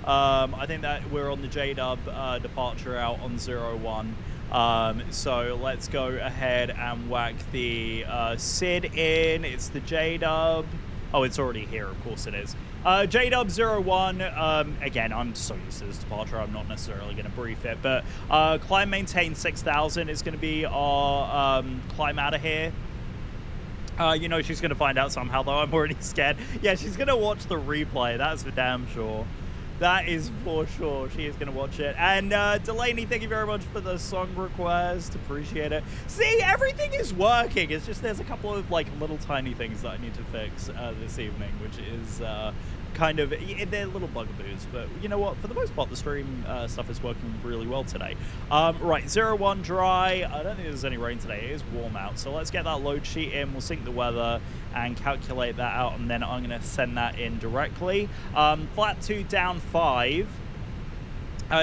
I think that we're on the JDub departure out on 01. So let's go ahead and whack the SID in. It's the JDub. Oh, it's already here. Of course it is. JDub 01. Again, I'm so used to this departure, I'm not necessarily going to brief it. But climb maintain 6,000 is going to be our climb out of here. You know, she's going to find out somehow, though. I'm already scared. Yeah, she's going to watch the replay. That's for damn sure. That is for sure. She is going to watch it. And Delaney, thank you very much for the song request. Appreciate it. See, everything is working. It's just there's a couple of little tiny things that I need to fix this evening, which is kind of... They're little bugaboos. But you know what? For the most part, the stream stuff is working really well today. Right, 01 dry. I don't think there's any rain today. It is warm out. So let's get that load sheet in. We'll sync the weather and calculate that out, and then I'm going to send that in directly. Flat 2 down 5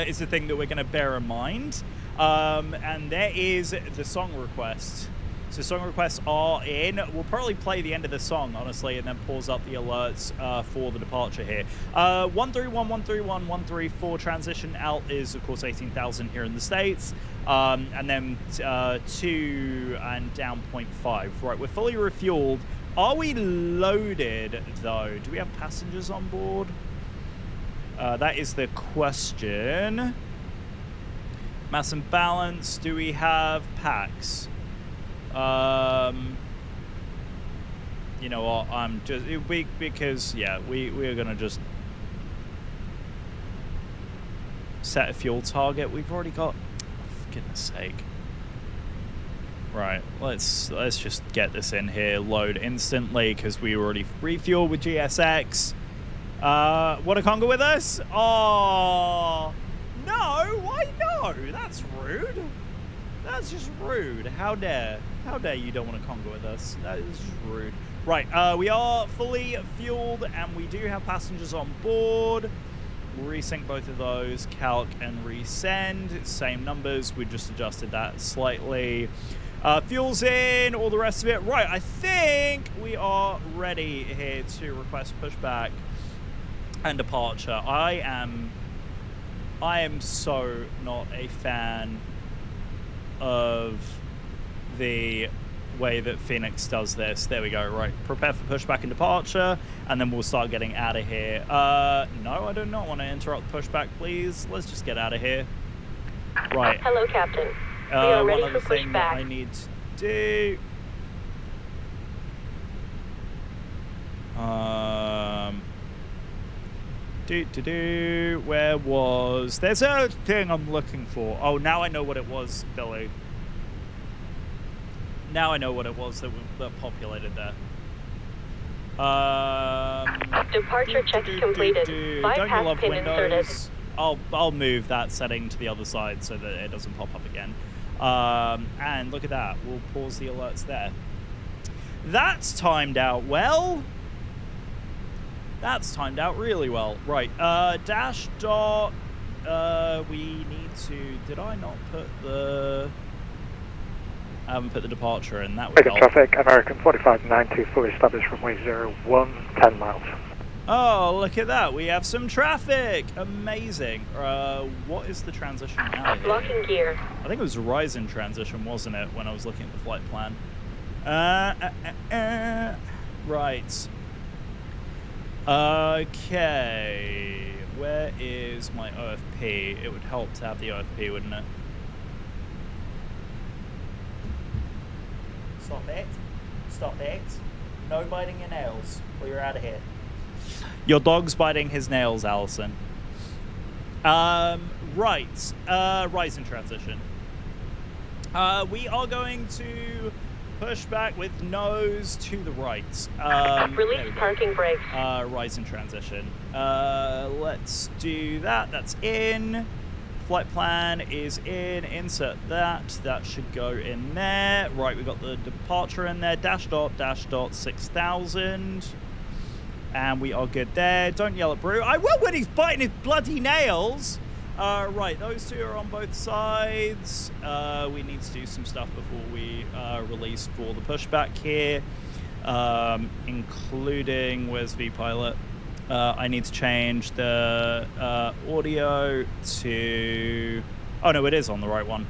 is the thing that we're going to bear in mind. And there is the song request. So song requests are in. We'll probably play the end of the song, honestly, and then pause up the alerts for the departure here. 131, 131, 134 transition out is, of course, 18,000 here in the States. And then 2 and down 0.5. Right, we're fully refueled. Are we loaded, though? Do we have passengers on board? That is the question. Mass and balance. Do we have packs? You know what? I'm just... because, yeah, we are going to just set a fuel target. We've already got... For goodness sake. Right, let's just get this in here, load instantly, because we already refueled with GSX. Want to conga with us? Oh, no, why no? That's rude. That's just rude. How dare you don't want to conga with us? That is just rude. Right, we are fully fueled, and we do have passengers on board. We'll resync both of those, calc and resend. Same numbers, we just adjusted that slightly. Fuel's in, all the rest of it. Right, I think we are ready here to request pushback and departure. I am so not a fan of the way that Phoenix does this. There we go. Right, prepare for pushback and departure, and then we'll start getting out of here. No, I do not want to interrupt pushback, please. Let's just get out of here. Right.
Hello, Captain. We are ready
one other
for
thing
pushback.
that I need to do. Where was... There's a thing I'm looking for. Oh, now I know what it was, Billy. Now I know what it was that populated there.
Departure check completed.
Don't you
Bypass
love
pin
Windows?
inserted.
I'll move that setting to the other side so that it doesn't pop up again. And look at that. We'll pause the alerts there. That's timed out well. That's timed out really well. Right. Dash dot. We need to... Did I not put the... I haven't put the departure in. That would
Taking
help.
traffic, American 4592, fully established runway 01, 10 miles.
Oh, look at that. We have some traffic. Amazing. What is the transition out of here?
Locking gear.
I think it was Horizon transition, wasn't it, when I was looking at the flight plan? Right. Okay. Where is my OFP? It would help to have the OFP, wouldn't it? Stop it. Stop it. No biting your nails, or you're out of here. Your dog's biting his nails, Allison. Right. Rising transition. We are going to push back with nose to the right.
Release parking brakes.
Rising transition. Let's do that. That's in. Flight plan is in. Insert that. That should go in there. Right, we got the departure in there. Dash dot 6000. And we are good there. Don't yell at Brew. I will when he's biting his bloody nails. Right, those two are on both sides. We need to do some stuff before we release for the pushback here, including, where's VPilot? I need to change the audio to, oh no, it is on the right one.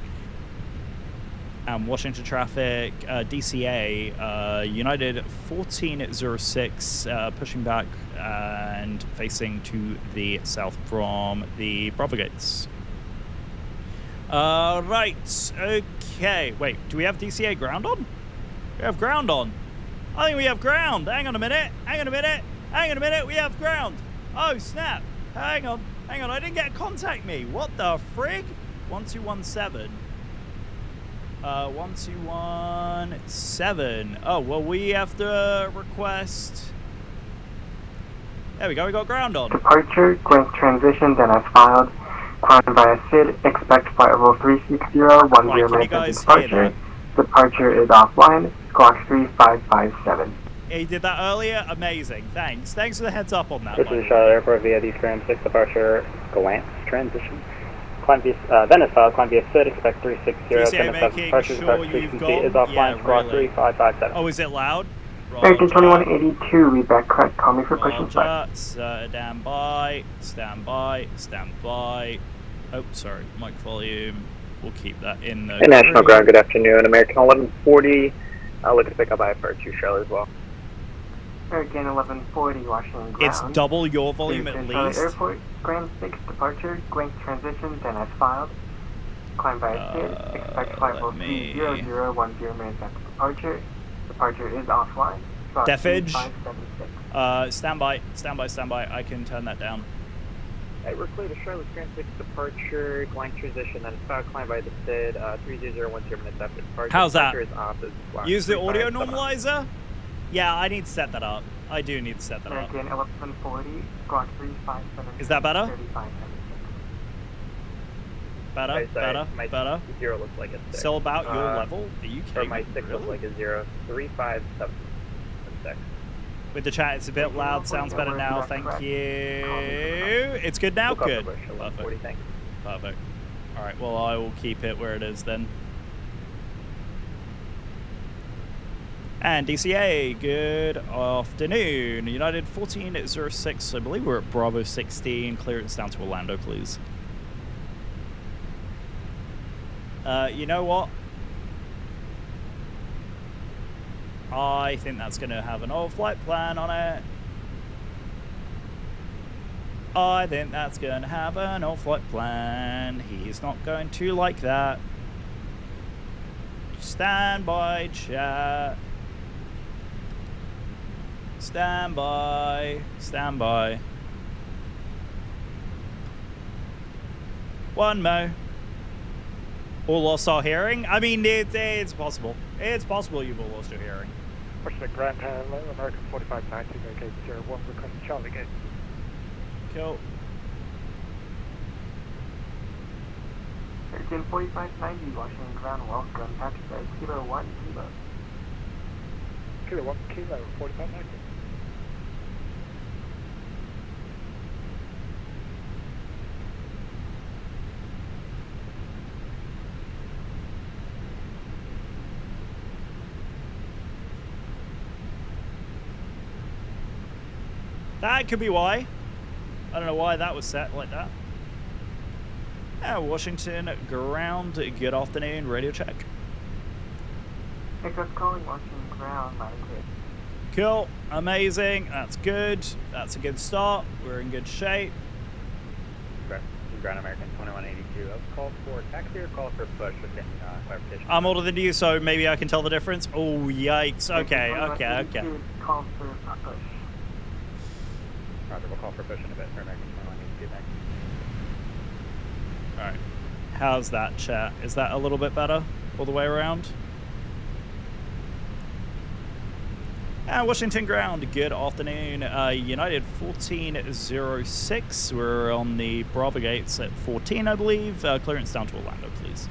Washington traffic, DCA, United 1406, pushing back and facing to the south from the Bravo gates. Right, okay. Wait, do we have DCA ground on? We have ground on. I think we have ground. Hang on a minute. Hang on a minute. Hang on a minute. We have ground. Oh, snap. Hang on. Hang on. I didn't get contact me. What the frig? 1217. 1217. Oh, well, we have to request. There we go. We got ground on.
Departure, Grank transition, then as filed. Climb via SID, expect flight level 360, 10 minutes departure. Departure is offline, clock 3557.
Yeah, you did that earlier? Amazing. Thanks. Thanks for the heads up on that.
This is Charlotte Airport via East Grand 6 departure, glance transition. Climb via, then is filed, climb via SID, expect 360, 10 departure,
sure you've gone.
is offline, clock 3557.
Oh, is it loud?
American 2182, read back correct, call me for pushing start.
Stand by, stand by, stand by. Oh, sorry, mic volume. We'll keep that in the
National Ground, good afternoon. American 1140, looking to pick up IFR2 Charlotte as well.
American 1140, Washington ground.
It's double your volume at least.
Airport, Grand 6 departure, Grank transition, then as filed. Climb via SID, expect flight level 30010 minutes after departure. Departure is offline.
Defage. Stand by. I can turn that down.
Right, we're clear to Charlotte Grand 6 departure, glide transition, then filed, climb by the SID, 30010 minutes after departure.
How's that?
Is off as
Use the audio normalizer? Yeah, I need to set that up. I do need to set that up.
American 1140, Glock 357.
Is that better?
3576.
Better?
My
Better?
0 looks like a 6.
Still about your level? Are you kidding
Or my
me?
6 looks like a 0. 3576.
With the chat, it's a bit loud. Sounds better now. Thank you. It's good now? Good. Perfect. Perfect. All right, well, I will keep it where it is then. And DCA, good afternoon. United 1406, I believe we're at Bravo 16. Clearance down to Orlando, please. You know what? I think that's going to have an old flight plan on it. I think that's going to have an old flight plan. He's not going to like that. Stand by, chat. Stand by. Stand by. One mo. All lost our hearing? I mean, it's possible. It's possible you've all lost your hearing.
Pushback Grand Hello, American 4590, okay, 01, request Charlie Gate.
Cool.
American 4590, Washington ground, welcome, taxiway, Kilo 1, Kilo.
Kilo 1, Kilo, 4590.
That could be why. I don't know why that was set like that. Washington ground, good afternoon, radio check.
Aircraft calling Washington ground, line clear.
Cool, amazing, that's good. That's a good start, we're in good shape.
Ground American 2182, call for taxi or call for push with any clarification?
I'm older than you, so maybe I can tell the difference. Oh, yikes, okay.
Call for push.
Roger, we'll call for push in a bit for American 2182, thanks.
Alright, how's that, chat? Is that a little bit better all the way around? Washington ground, good afternoon. United 1406. We're on the Bravo gates at 14, I believe. Clearance down to Orlando, please.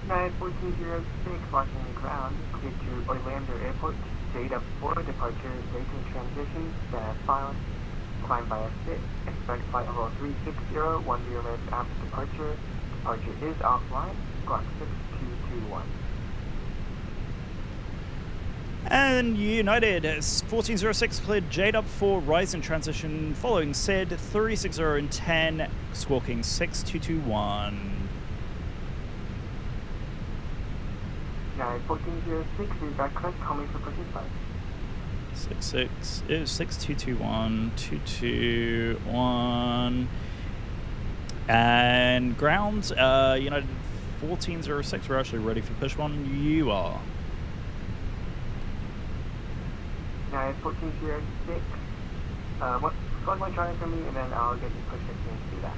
United 1406, Washington ground, clear to Orlando Airport. Data 4, departure, Dayton transition, status silent. Climb by a sit, expect flight level 360, 10 minutes after departure. Departure is offline. Squawk 6221.
And United 1406 cleared JDub for rise in transition following SID 360 and 10, squawking 6221.
United 1406, read back correct, call me for pushing flight.
6221, 221. And ground, United 1406, we're actually ready for push one. You are.
United 1406, flag one trying for me, and then I'll get you push 15 to do that.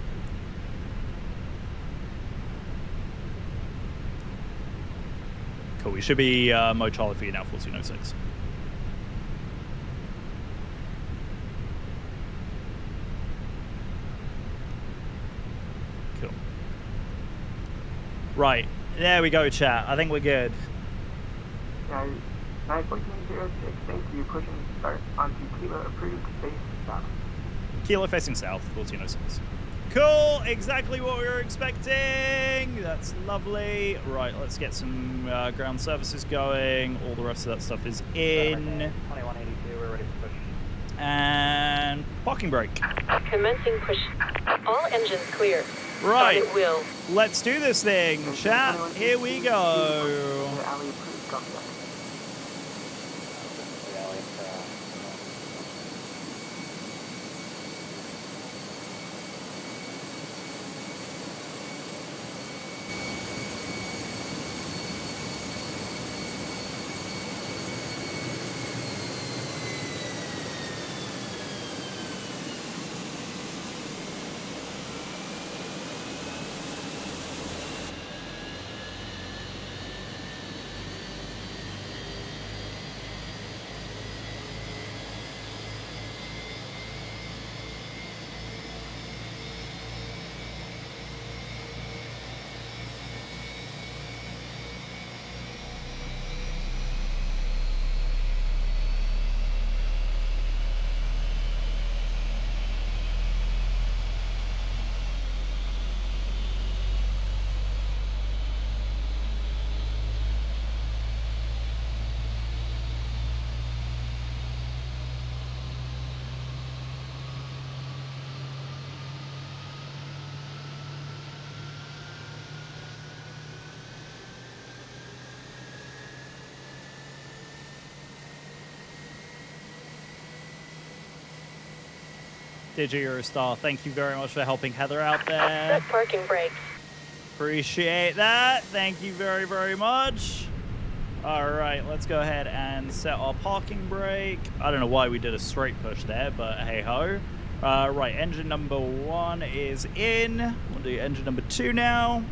Cool, we should be Mo Charlie for you now, 1406. Cool. Right, there we go, chat. I think we're good.
United 1406, thank you. Pushing start onto Kilo approved, face south.
Kilo facing south, 1406. Cool, exactly what we were expecting. That's lovely. Right, let's get some ground services going. All the rest of that stuff is in.
2182, we're ready for push.
And parking brake.
Commencing push. All engines clear.
Right,
Started wheel.
let's do this thing, chat. Here we go.
Alley approved, copy that.
Digi, you're a star. Thank you very much for helping Heather out there.
Set parking brakes.
Appreciate that. Thank you very, very much. All right, let's go ahead and set our parking brake. I don't know why we did a straight push there, but hey ho. Right, engine number 1 is in. We'll do engine number 2 now.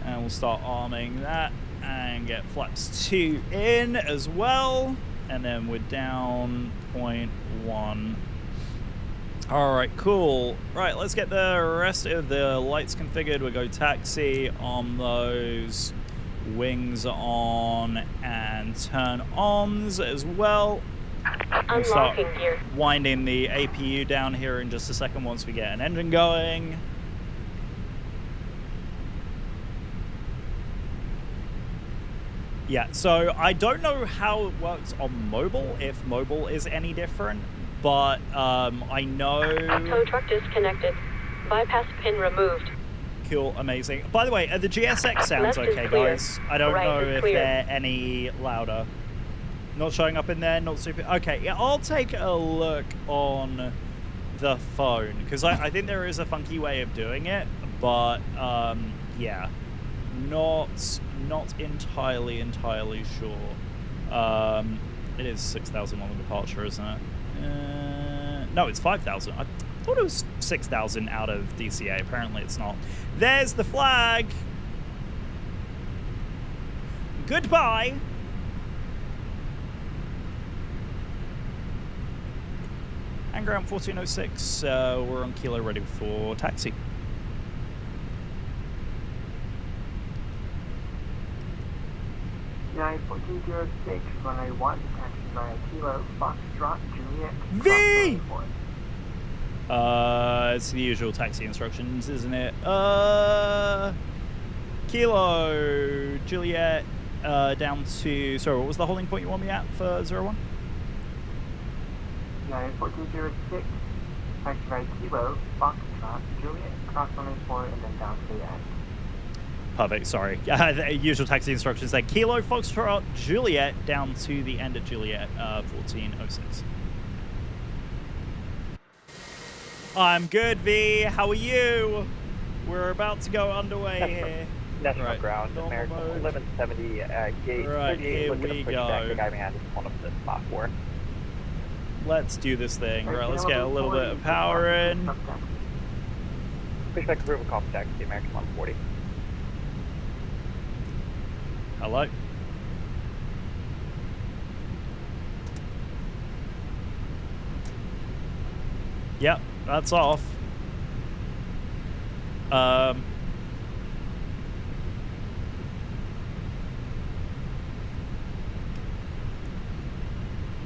And we'll start arming that and get flaps 2 in as well. And then we're down 0.1. All right, cool. Right, let's get the rest of the lights configured. We'll go taxi, arm those, wings on, and turn ons as well. We'll start
Unlocking gear.
winding the APU down here in just a second once we get an engine going. Yeah, so I don't know how it works on mobile, if mobile is any different, but I know...
Tow truck disconnected. Bypass pin removed.
Cool, amazing. By the way, are the GSX sounds
Left is
okay,
clear.
guys? I don't
Right
know
is
if
clear.
they're any louder. Not showing up in there, not super... Okay, yeah, I'll take a look on the phone, because I think there is a funky way of doing it, but, yeah. Not entirely sure. It is 6,000 on the departure, isn't it? No, it's 5,000. I thought it was 6,000 out of DCA. Apparently it's not. There's the flag. Goodbye. And ground 1406. We're on Kilo, ready for taxi.
United 1406, runway 1, taxi via Kilo, Foxtrot, Juliet,
V!
Cross 24.
It's the usual taxi instructions, isn't it? Kilo, Juliet, down to... Sorry, what was the holding point you want me at for 01?
United 1406, taxi via Kilo, Foxtrot, Juliet, cross 184, and then down to the end.
Perfect, sorry. The usual taxi instructions there. Kilo, Foxtrot, Juliet, down to the end of Juliet, 1406. I'm good, V. How are you? We're about to go underway here.
National
Right.
ground,
Normal
American
mode.
1170, gate
Right,
38,
here
looking
we
to push back
go.
the guy behind us, one of the spot 4.
Let's do this thing. Right, let's get a little bit of power in.
Push back approval, copy taxi, American 140.
Hello? Yep, that's off.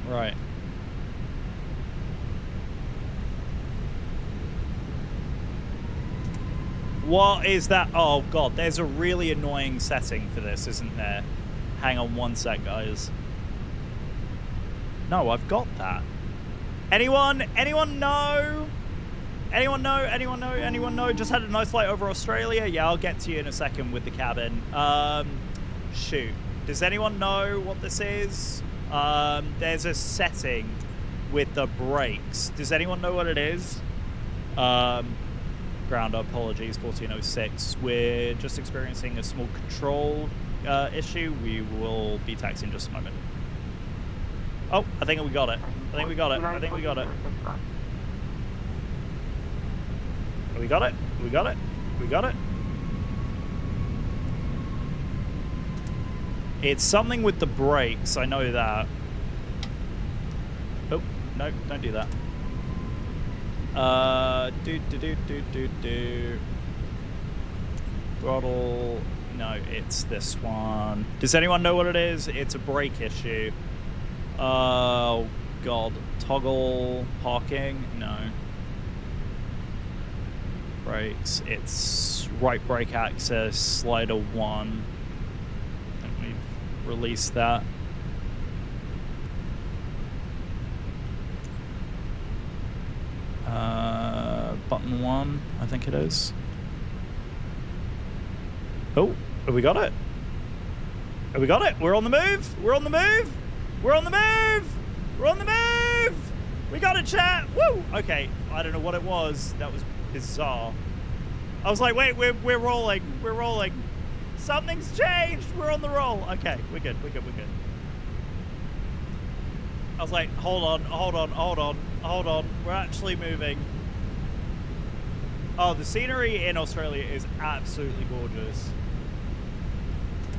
Right. What is that? Oh god, there's a really annoying setting for this, isn't there? Hang on one sec, guys. No, I've got that. Anyone know? Anyone know? Anyone know? Just had a nice flight over Australia. Yeah, I'll get to you in a second with the cabin. Shoot. Does anyone know what this is? There's a setting with the brakes. Does anyone know what it is? Ground, apologies, 1406. We're just experiencing a small control issue. We will be taxiing in just a moment. Oh, I think we got it. I think we got it. We got it. It's something with the brakes, I know that. Oh, no, don't do that. Throttle. No, it's this one. Does anyone know what it is? It's a brake issue. Oh, God. Toggle parking? No. Brakes. It's right brake access, slider 1. I think we've released that. Button 1, I think it is. Oh, have we got it? Have we got it? We're on the move. We're on the move. We're on the move. We're on the move. We got it, chat. Woo. Okay. I don't know what it was. That was bizarre. I was like, wait, we're rolling. We're rolling. Something's changed. We're on the roll. Okay. We're good. We're good. We're good. I was like, hold on. We're actually moving. Oh, the scenery in Australia is absolutely gorgeous.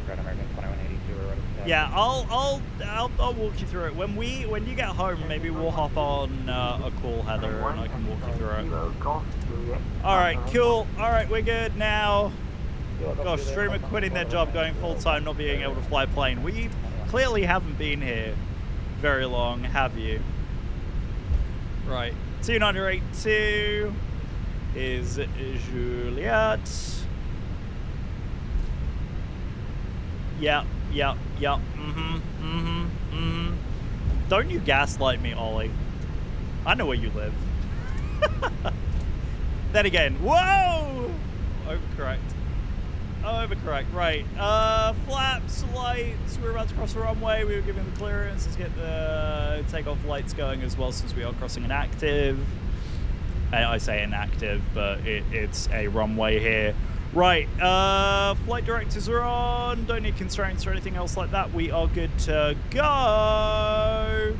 Red American 2182, we're ready to go.
Yeah, I'll walk you through it. When you get home, maybe we'll hop on a call, Heather, and I can walk you through it. All right, cool. All right, we're good now. Gosh, streamer quitting their job, going full time, not being able to fly a plane. We clearly haven't been here very long, have you? Right, 2982 is Juliet. Yeah, Don't you gaslight me, Ollie. I know where you live. Then again, whoa! Overcorrect, right. Flaps, lights, we're about to cross the runway. We were given the clearance. Let's get the takeoff lights going as well, since we are crossing an active. I say inactive, but it's a runway here. Right, flight directives are on. Don't need constraints or anything else like that. We are good to go.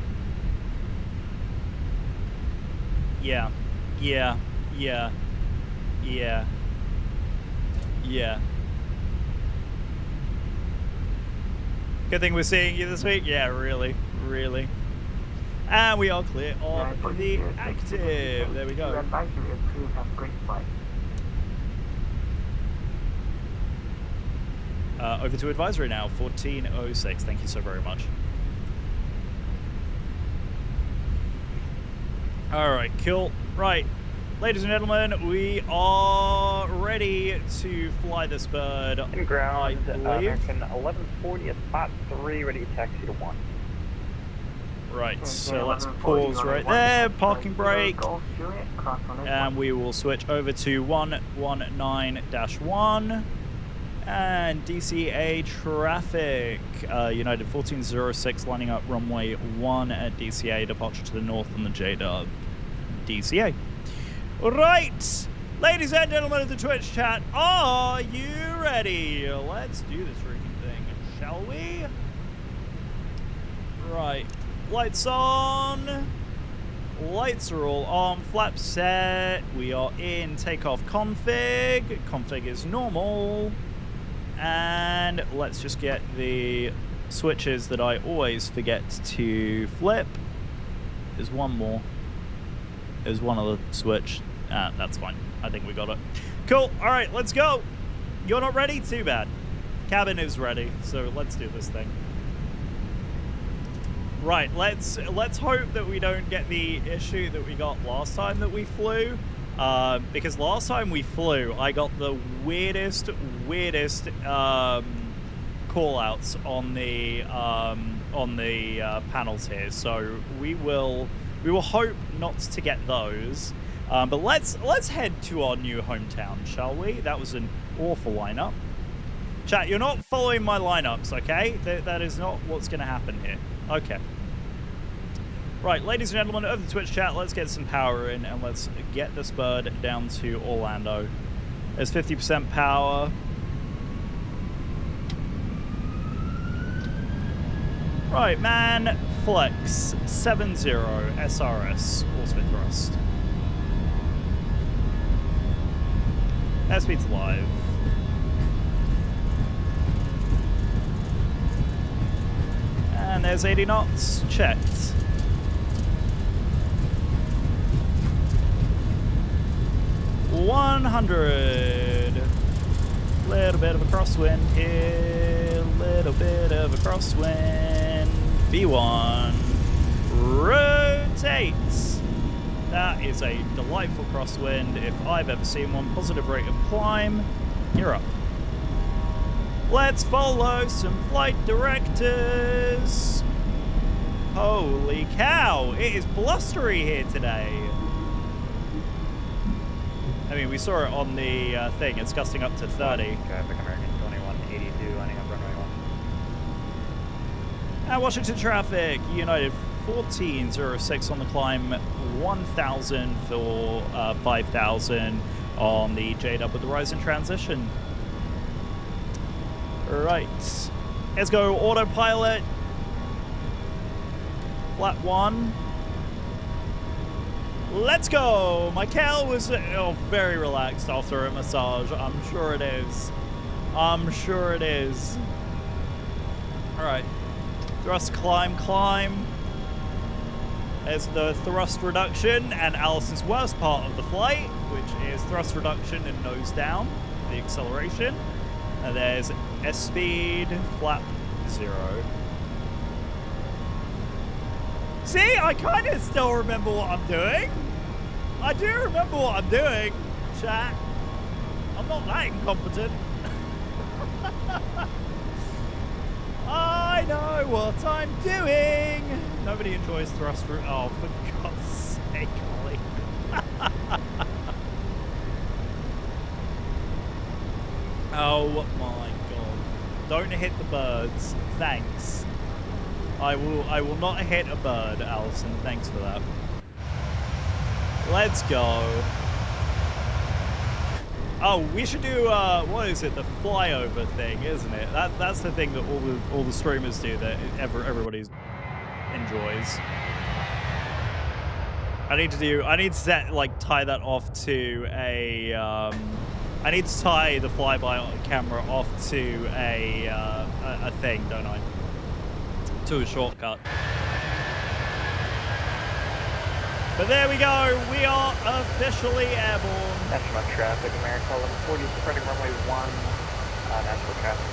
Yeah. Good thing we're seeing you this week. Yeah, really. And we are clear of the active. There we go.
Advisory approved. Have a great flight.
Over to advisory now, 1406. Thank you so very much. All right, cool. Right, ladies and gentlemen, we are ready to fly this bird.
In ground,
I believe.
American 1140 at spot 3, ready to taxi to 1.
Right, so let's pause right there, parking brake, and we will switch over to 119-1 and DCA traffic. United 1406 lining up runway 1 at DCA, departure to the north on the JW DCA. Right, ladies and gentlemen of the Twitch chat, are you ready? Let's do this freaking thing, shall we? Right. Lights on. Lights are all on. Flaps set. We are in takeoff config. Config is normal. And let's just get the switches that I always forget to flip. There's one more. There's one other switch. That's fine. I think we got it. Cool. All right, let's go. You're not ready? Too bad. Cabin is ready, so let's do this thing. Right, let's hope that we don't get the issue that we got last time that we flew, because last time we flew, I got the weirdest call-outs on the panels here. So we will hope not to get those. But let's head to our new hometown, shall we? That was an awful lineup. Chat, you're not following my lineups, okay? That is not what's going to happen here. Okay. Right, ladies and gentlemen of the Twitch chat, let's get some power in and let's get this bird down to Orlando. There's 50% power. Right, man, flex 70 SRS auto thrust. Airspeed's live. And there's 80 knots, checked. 100. Little bit of a crosswind here. Little bit of a crosswind. V1. Rotates. That is a delightful crosswind if I've ever seen one. Positive rate of climb. You're up. Let's follow some flight directives. Holy cow, it is blustery here today. I mean, we saw it on the thing. It's gusting up to 30.
Traffic, American 2182, lining up runway 1.
And Washington traffic, United 1406 on the climb, 1000 for 5000 on the JW with the rise in transition. Right, let's go autopilot. Flat 1. Let's go! Michael was very relaxed after a massage. I'm sure it is. I'm sure it is. Alright. Thrust, climb, climb. There's the thrust reduction and Alice's worst part of the flight, which is thrust reduction and nose down, the acceleration. And there's S-speed, flap 0. See, I kind of still remember what I'm doing. I do remember what I'm doing, chat. I'm not that incompetent. I know what I'm doing. Nobody enjoys thrust root. Oh, for God's sake, Ollie. Oh my God. Don't hit the birds. Thanks. I will not hit a bird, Allison. Thanks for that. Let's go. Oh, we should do what is it? The flyover thing, isn't it? That's the thing that all the streamers do that everybody enjoys. I need to set tie that off to a I need to tie the flyby camera off to a thing, don't I? To a shortcut. But there we go, we are officially airborne.
National traffic, America 1140, spreading runway 1, national traffic.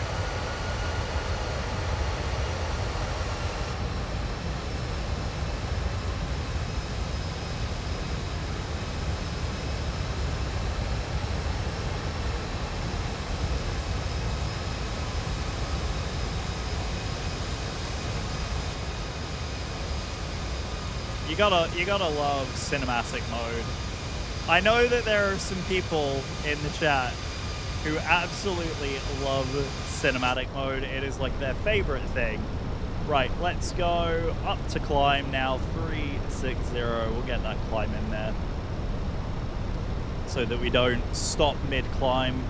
You gotta love cinematic mode. I know that there are some people in the chat who absolutely love cinematic mode. It is like their favorite thing. Right, let's go up to climb now. 360. We'll get that climb in there so that we don't stop mid-climb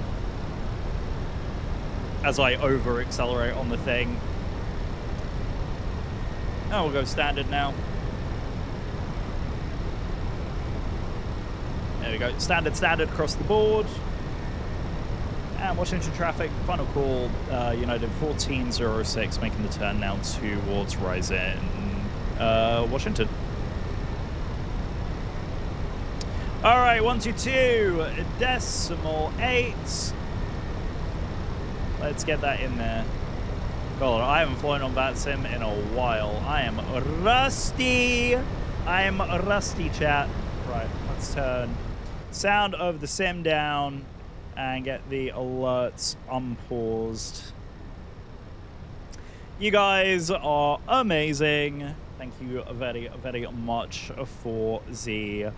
as I over-accelerate on the thing. Now we'll go standard now. There we go, standard across the board. And Washington traffic, final call, United 1406, making the turn now towards Ryzen, Washington. All right, 122.8. Let's get that in there. God, I haven't flown on VATSIM in a while. I am rusty. Chat. Right, let's turn sound of the sim down and get the alerts unpaused. You guys are amazing. Thank you very, very much for the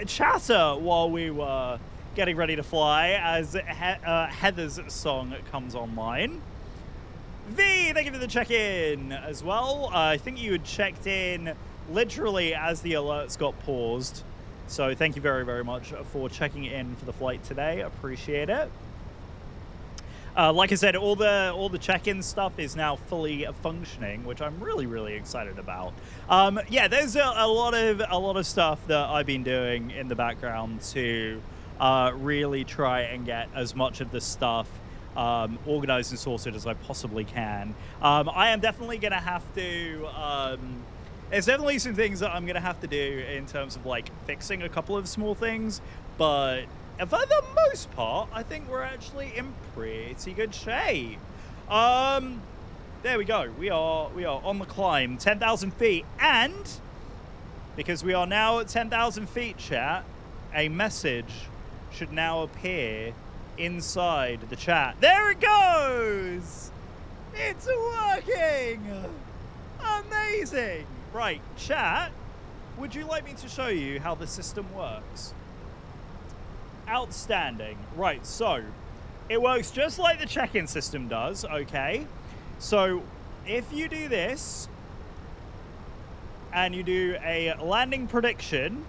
chatter while we were getting ready to fly as Heather's song comes online. V, thank you for the check-in as well. I think you had checked in literally as the alerts got paused. So thank you very, very much for checking in for the flight today. Appreciate it. Like I said, all the check-in stuff is now fully functioning, which I'm really, really excited about. Yeah, there's a lot of stuff that I've been doing in the background to really try and get as much of this stuff organized and sorted as I possibly can. I am definitely gonna have to. There's definitely some things that I'm going to have to do in terms of, like, fixing a couple of small things, but for the most part, I think we're actually in pretty good shape. There we go. We are on the climb, 10,000 feet, and because we are now at 10,000 feet, chat, a message should now appear inside the chat. There it goes! It's working! Amazing! Right, chat, would you like me to show you how the system works? Outstanding. Right, so it works just like the check-in system does, okay? So if you do this and you do a landing prediction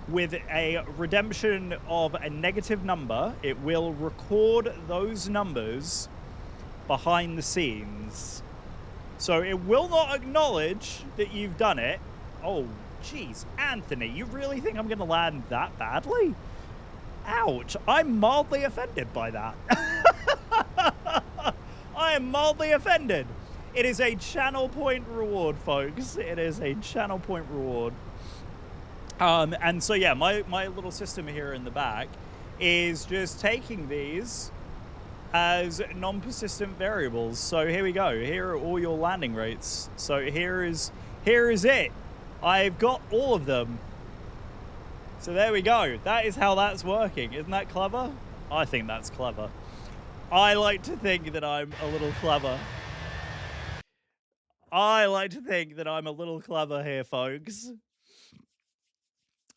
with a redemption of a negative number, it will record those numbers behind the scenes. So it will not acknowledge that you've done it. Oh, geez, Anthony, you really think I'm going to land that badly? Ouch, I'm mildly offended by that. I am mildly offended. It is a channel point reward, folks. It is a channel point reward. And so, yeah, my little system here in the back is just taking these as non-persistent variables. So here we go. Here are all your landing rates. So here is it. I've got all of them. So there we go. That is how that's working. Isn't that clever? I think that's clever. I like to think that I'm a little clever. I like to think that I'm a little clever here, folks.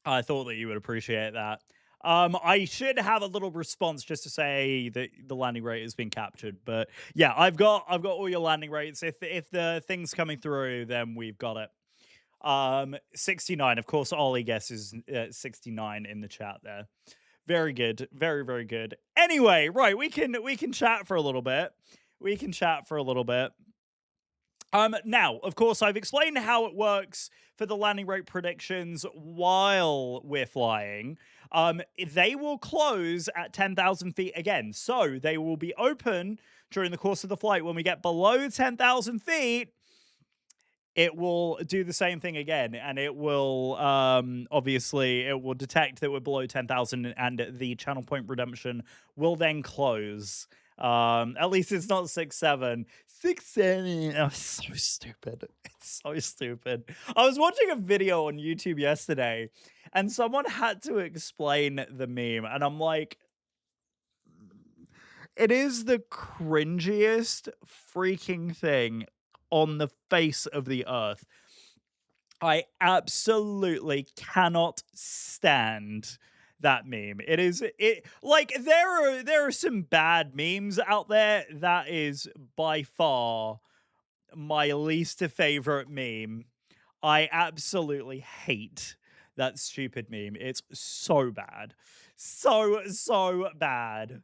I thought that you would appreciate that. I should have a little response just to say that the landing rate has been captured, but yeah, I've got all your landing rates. If the thing's coming through, then we've got it. 69. Of course, Ollie guesses 69 in the chat there. Very good, very very good. Anyway, right, we can chat for a little bit. We can chat for a little bit. Now, of course, I've explained how it works for the landing rate predictions while we're flying. They will close at 10,000 feet again. So they will be open during the course of the flight. When we get below 10,000 feet, it will do the same thing again, and it will obviously it will detect that we're below 10,000, and the channel point redemption will then close. At least it's not 6-7. 6-7. Oh, so stupid. It's so stupid. I was watching a video on YouTube yesterday, and someone had to explain the meme, and I'm like, it is the cringiest freaking thing on the face of the earth. I absolutely cannot stand that meme. It like there are some bad memes out there. That is by far my least favorite meme. I absolutely hate that stupid meme. It's so bad. So bad.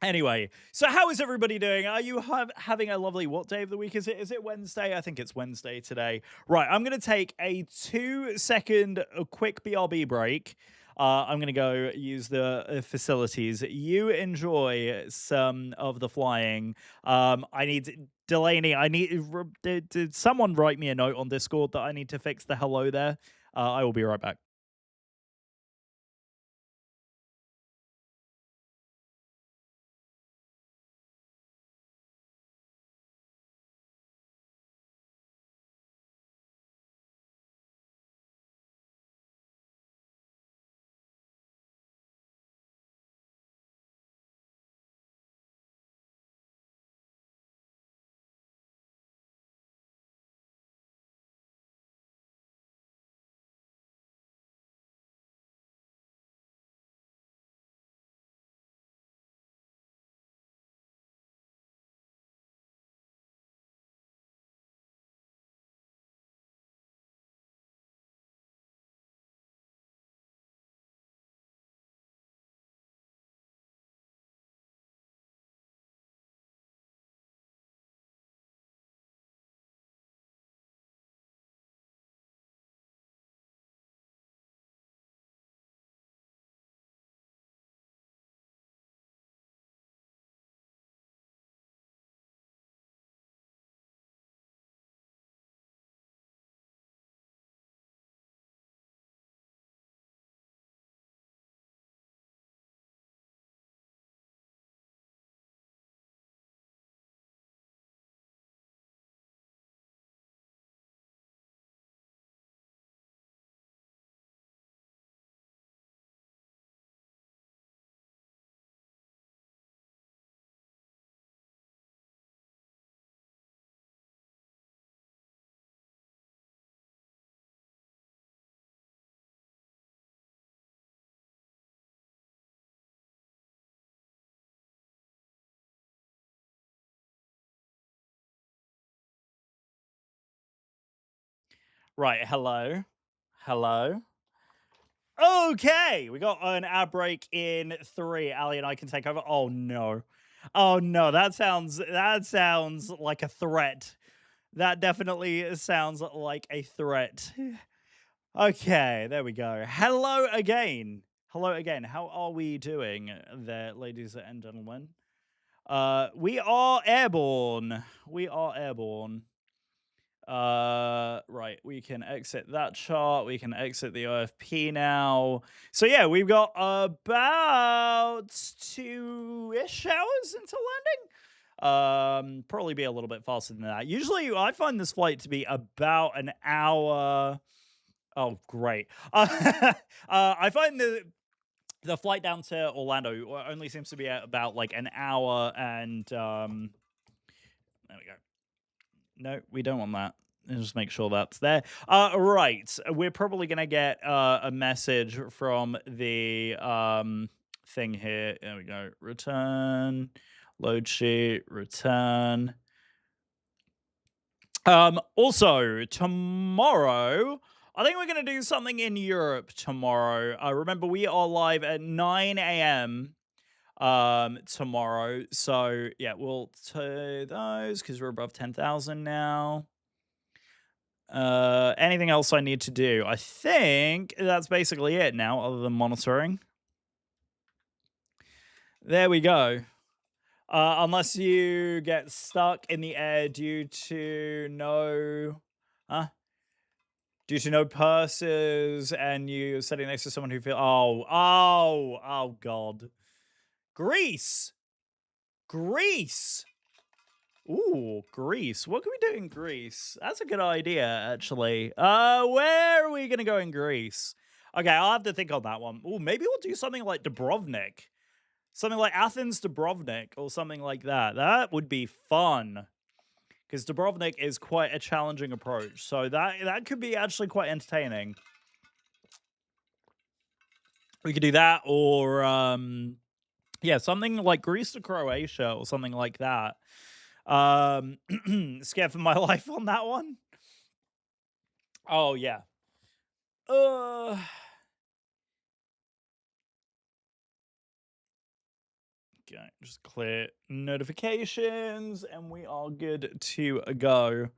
Anyway, so how is everybody doing? Are you having a lovely, what day of the week is it? Is it Wednesday? I think it's Wednesday today. Right, I'm going to take a 2-second quick BRB break. I'm going to go use the facilities. You enjoy some of the flying. I need Delaney. Did someone write me a note on Discord that I need to fix the hello there? I will be right back. Right, hello. Hello. Okay, we got an ad break in 3. Ali and I can take over. Oh no. Oh no, that sounds like a threat. That definitely sounds like a threat. Okay, there we go. Hello again. Hello again. How are we doing there, ladies and gentlemen? We are airborne. We are airborne. Right, we can exit that chart. We can exit the OFP now. So yeah, we've got about 2-ish hours until landing. Probably be a little bit faster than that. Usually I find this flight to be about an hour. Oh, great. I find the flight down to Orlando only seems to be at about like an hour and there we go. No, we don't want that. Let's just make sure that's there. Right. We're probably gonna get a message from the thing here. There we go. Return, load sheet, return. Also tomorrow, I think we're gonna do something in Europe tomorrow. Remember, we are live at 9 a.m. Tomorrow. So yeah, we'll do those because we're above 10,000 now. Anything else I need to do? I think that's basically it now, other than monitoring. There we go. Unless you get stuck in the air due to no purses and you sitting next to someone who feel oh god. Greece. Ooh, Greece. What can we do in Greece? That's a good idea, actually. Where are we gonna go in Greece? Okay, I'll have to think on that one. Ooh, maybe we'll do something like Dubrovnik. Something like Athens, Dubrovnik, or something like that. That would be fun. Because Dubrovnik is quite a challenging approach. So that could be actually quite entertaining. We could do that, or yeah, something like Greece to Croatia or something like that. Scared for my life on that one. Oh yeah. Okay, just clear notifications and we are good to go.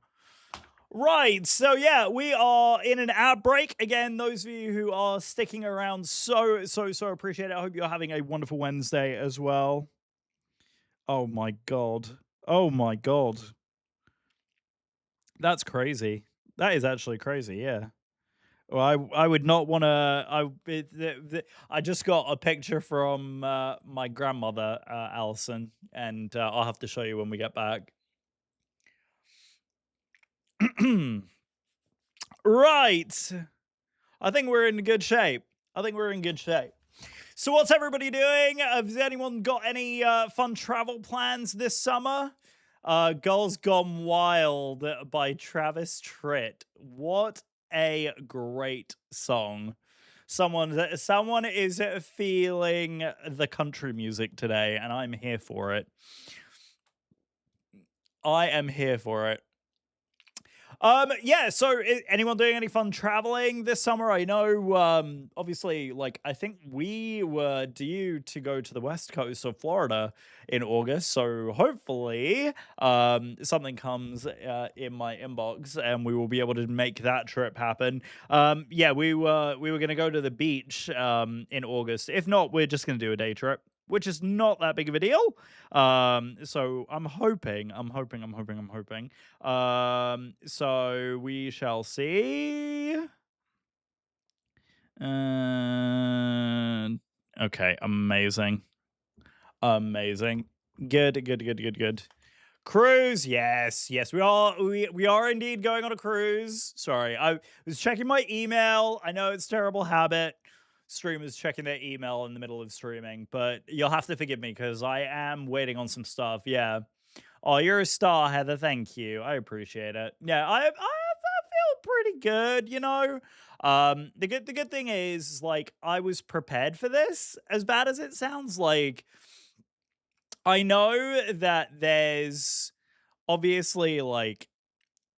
Right, so yeah, we are in an ad break. Again, those of you who are sticking around, so appreciate it. I hope you're having a wonderful Wednesday as well. Oh my god. Oh my god. That's crazy. That is actually crazy, yeah. Well, I would not want to. I just got a picture from my grandmother, Alison, and I'll have to show you when we get back. Right. I think we're in good shape. So what's everybody doing? Has anyone got any fun travel plans this summer? Girls Gone Wild by Travis Tritt. What a great song. Someone is feeling the country music today, and I'm here for it. I am here for it. Yeah, so anyone doing any fun traveling this summer? I know, obviously, like, I think we were due to go to the west coast of Florida in August, so hopefully, something comes in my inbox and we will be able to make that trip happen. Yeah, we were gonna go to the beach in August. If not, we're just gonna do a day trip, which is not that big of a deal. So I'm hoping. So we shall see. Okay, amazing. Good. Cruise, yes, we are indeed going on a cruise. Sorry, I was checking my email. I know it's a terrible habit. Streamers checking their email in the middle of streaming, but you'll have to forgive me because I am waiting on some stuff. Yeah. Oh, you're a star, Heather. Thank you. I appreciate it. Yeah, I feel pretty good, you know. The good thing is, like, I was prepared for this. As bad as it sounds, like, I know that there's obviously, like,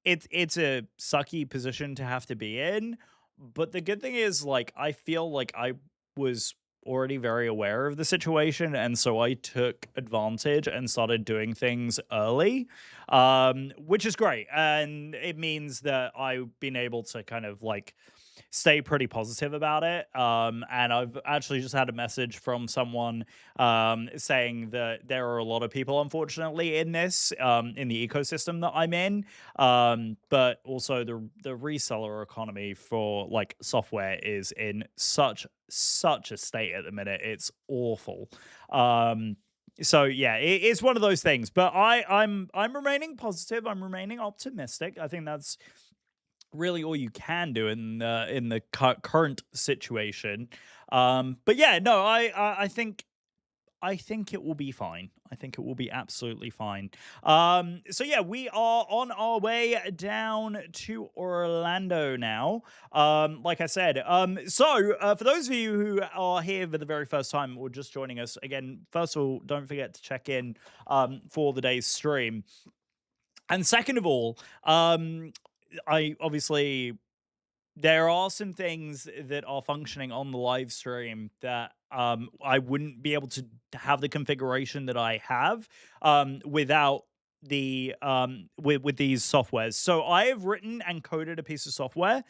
it's a sucky position to have to be in, but the good thing is, like, I feel like I was already very aware of the situation, and so I took advantage and started doing things early, which is great, and it means that I've been able to kind of, like, stay pretty positive about it. And I've actually just had a message from someone saying that there are a lot of people, unfortunately, in this, in the ecosystem that I'm in. But also the reseller economy for, like, software is in such a state at the minute. It's awful. So yeah, it's one of those things. But I'm remaining positive. I'm remaining optimistic. I think that's really all you can do in the current situation. But yeah, no, I think I think it will be fine. I think it will be absolutely fine. So yeah, we are on our way down to Orlando now. Like I said, for those of you who are here for the very first time or just joining us, again, first of all, don't forget to check in for the day's stream. And second of all, I obviously there are some things that are functioning on the live stream that I wouldn't be able to have the configuration that I have without with these softwares. So I have written and coded a piece of software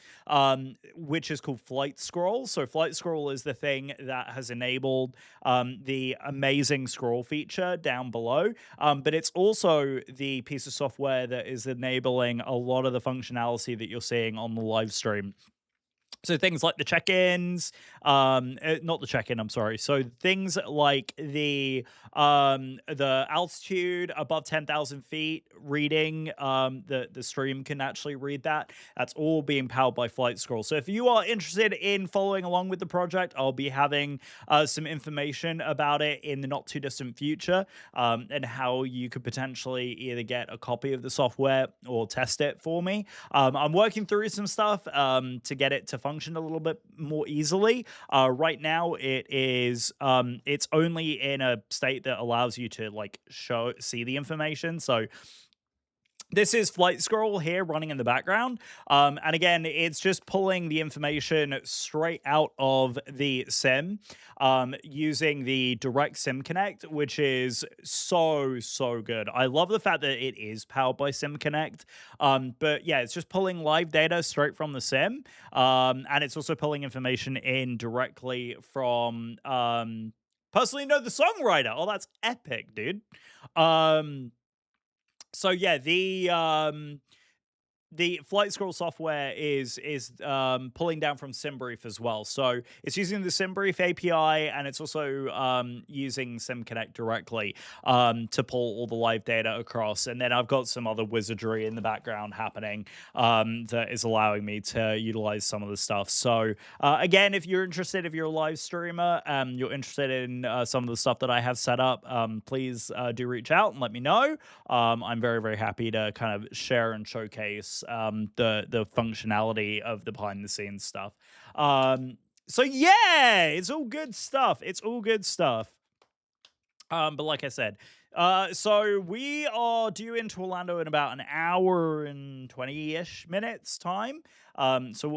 which is called Flight Scroll. So Flight Scroll is the thing that has enabled the amazing scroll feature down below, but it's also the piece of software that is enabling a lot of the functionality that you're seeing on the live stream. So things like the check-ins, not the check-in, I'm sorry. So things like the altitude above 10,000 feet reading, the stream can actually read that. That's all being powered by Flight Scroll. So if you are interested in following along with the project, I'll be having some information about it in the not too distant future, and how you could potentially either get a copy of the software or test it for me. I'm working through some stuff to get it to function a little bit more easily. Right now, it's only in a state that allows you to like see the information. So this is Flight Scroll here running in the background. And again, it's just pulling the information straight out of the sim using the direct sim connect, which is so good. I love the fact that it is powered by sim connect. But yeah, it's just pulling live data straight from the sim. And it's also pulling information in directly from personally know the songwriter. Oh, that's epic, dude. So yeah, the Flight Scroll software is pulling down from SimBrief as well. So it's using the SimBrief API, and it's also using SimConnect directly to pull all the live data across. And then I've got some other wizardry in the background happening that is allowing me to utilize some of the stuff. So again, if you're interested, if you're a live streamer, you're interested in some of the stuff that I have set up, please do reach out and let me know. I'm very happy to kind of share and showcase the functionality of the behind the scenes stuff. So yeah, it's all good stuff. It's all good stuff. But like I said, so we are due into Orlando in about an hour and 20-ish minutes time. So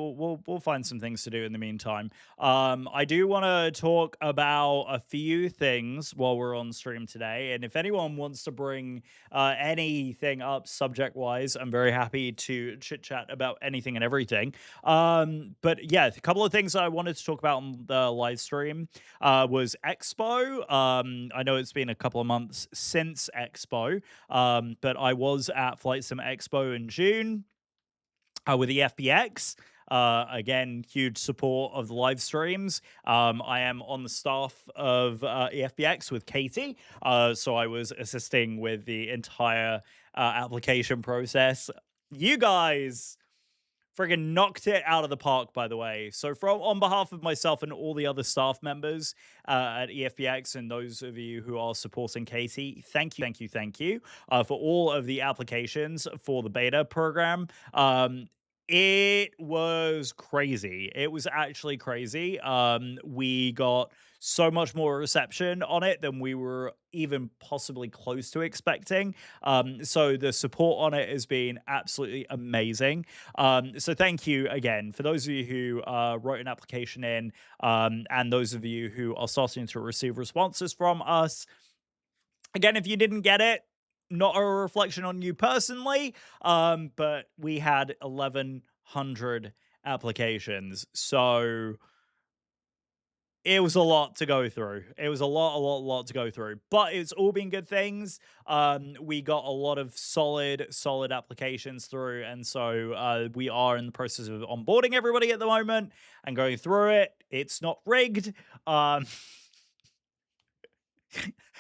we'll find some things to do in the meantime. I do want to talk about a few things while we're on stream today, and if anyone wants to bring anything up subject wise, I'm very happy to chit chat about anything and everything. But yeah, a couple of things I wanted to talk about on the live stream was Expo. I know it's been a couple of months since Expo, but I was at Flight Sim Expo in June with the FBX. Again, huge support of the live streams. I am on the staff of EFBX with Katie, so I was assisting with the entire application process. You guys friggin' knocked it out of the park, by the way. So on behalf of myself and all the other staff members at EFBX and those of you who are supporting Katie, thank you for all of the applications for the beta program. It was crazy. It was actually crazy. We got so much more reception on it than we were even possibly close to expecting. So the support on it has been absolutely amazing. So thank you again for those of you who wrote an application in, and those of you who are starting to receive responses from us. Again, if you didn't get it, not a reflection on you personally, but we had 1,100 applications. So it was a lot to go through. It was a lot to go through, but it's all been good things. We got a lot of solid applications through, and so we are in the process of onboarding everybody at the moment and going through it. It's not rigged.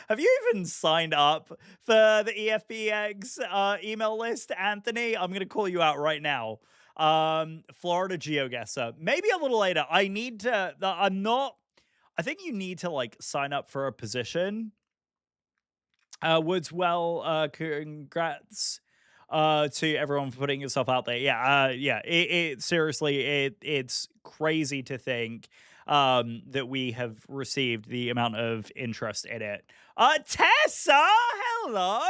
Have you even signed up for the EFBX email list, Anthony? I'm going to call you out right now. Florida GeoGuessr. Maybe a little later. I need to... I think you need to like sign up for a position. Woodswell, congrats to everyone for putting yourself out there. Yeah, it seriously, it's crazy to think that we have received the amount of interest in it. Tessa, hello.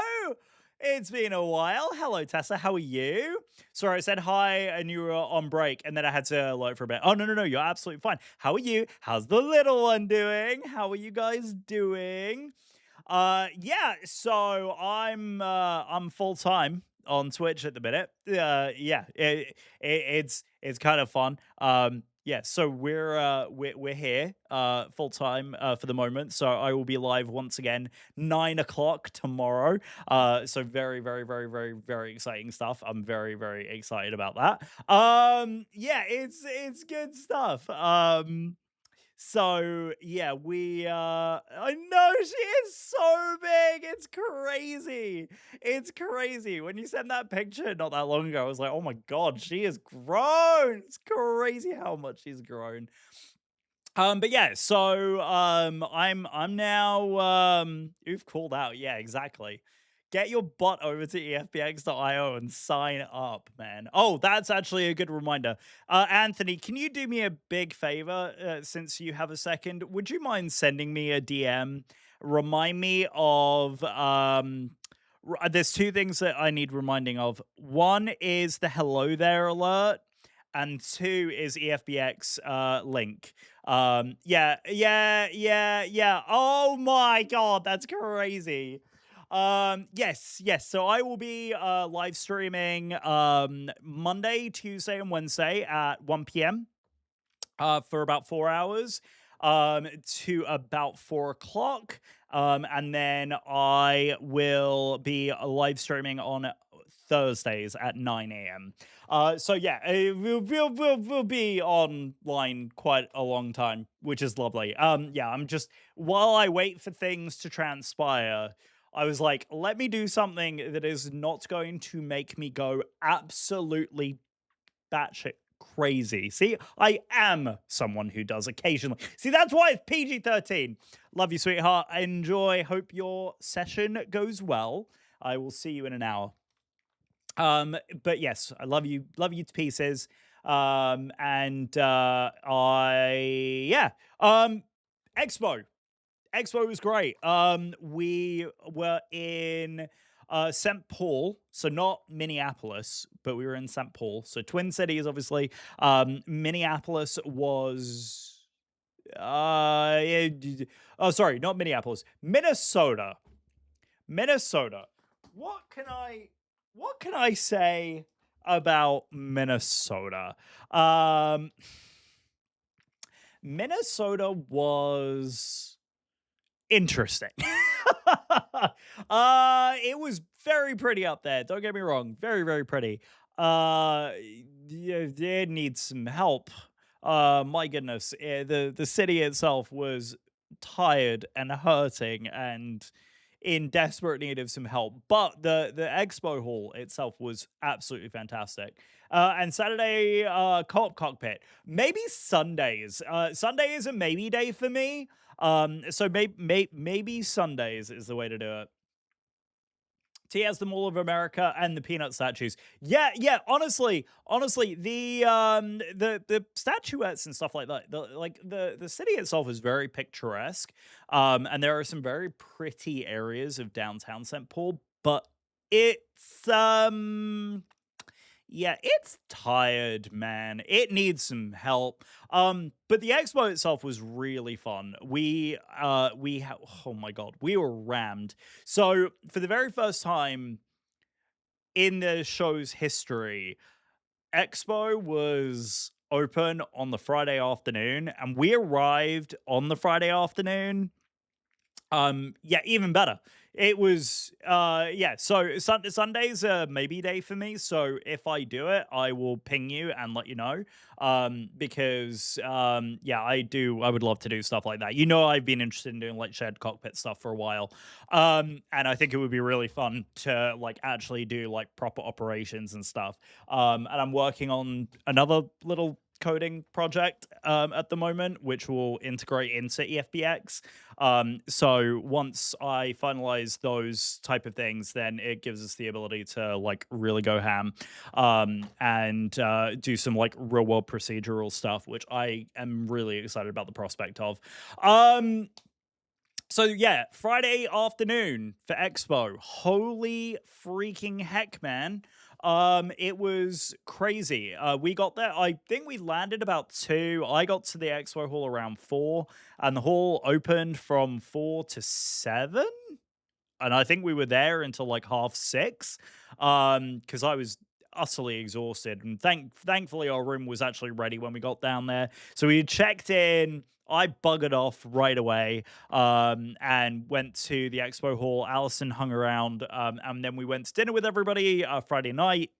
It's been a while. Hello, Tessa. How are you? Sorry, I said hi and you were on break, and then I had to alert for a bit. Oh, no. You're absolutely fine. How are you? How's the little one doing? How are you guys doing? Yeah, so I'm full time on Twitch at the minute. Yeah, it's kind of fun. Yeah, so we're here full time for the moment. So I will be live once again 9 o'clock tomorrow. So very exciting stuff. I'm very excited about that. Yeah, it's good stuff. So yeah, I know she is so big. It's crazy. It's crazy. When you sent that picture not that long ago, I was like, oh my god, she has grown. It's crazy how much she's grown. But yeah, so I'm now you've called out. Yeah, exactly. Get your butt over to efpx.io and sign up, man. Oh, that's actually a good reminder. Anthony, can you do me a big favor since you have a second? Would you mind sending me a DM? Remind me of there's two things that I need reminding of. One is the hello there alert, and two is EFBX link. Yeah. Oh my god, that's crazy. Yes. So I will be live streaming Monday, Tuesday, and Wednesday at 1 p.m. For about 4 hours to about 4 o'clock. And then I will be live streaming on Thursdays at 9 a.m. So yeah, we'll be online quite a long time, which is lovely. Yeah, I'm just, while I wait for things to transpire, I was like, let me do something that is not going to make me go absolutely batshit crazy. See, I am someone who does occasionally. See, that's why it's PG-13. Love you, sweetheart. Enjoy. Hope your session goes well. I will see you in an hour. But yes, I love you to pieces. Expo was great. We were in St. Paul, so not Minneapolis, but we were in St. Paul. So Twin Cities, obviously. Minneapolis was sorry, not Minneapolis. Minnesota. What can I say about Minnesota? Minnesota was interesting. It was very pretty up there. Don't get me wrong. Very pretty. It needs some help. My goodness. The city itself was tired and hurting and in desperate need of some help. But the expo hall itself was absolutely fantastic. And Saturday, co-op cockpit. Maybe Sundays. Sunday is a maybe day for me. So maybe Sundays is the way to do it. T has the Mall of America and the peanut statues. Yeah. Honestly, the statuettes and stuff like that. The city itself is very picturesque. And there are some very pretty areas of downtown St. Paul, but it's yeah, it's tired, man. It needs some help. But the expo itself was really fun. Oh my god, we were rammed. So for the very first time in the show's history, expo was open on the Friday afternoon, and we arrived on the Friday afternoon. Yeah, even better. It was so Sunday's a maybe day for me, so if I do it I will ping you and let you know, because yeah, I would love to do stuff like that. I've been interested in doing like shared cockpit stuff for a while, and I think it would be really fun to like actually do like proper operations and stuff, and I'm working on another little coding project at the moment, which will integrate into EFBX. So once I finalize those type of things, then it gives us the ability to like really go ham and do some like real world procedural stuff, which I am really excited about the prospect of. So yeah, Friday afternoon for Expo. Holy freaking heck, man. It was crazy. We got there, I think we landed about 2. I got to the Expo hall around 4, and the hall opened from 4 to 7. And I think we were there until like 6:30, because I was utterly exhausted. And thankfully, our room was actually ready when we got down there. So we checked in. I buggered off right away and went to the expo hall. Allison hung around, and then we went to dinner with everybody Friday night.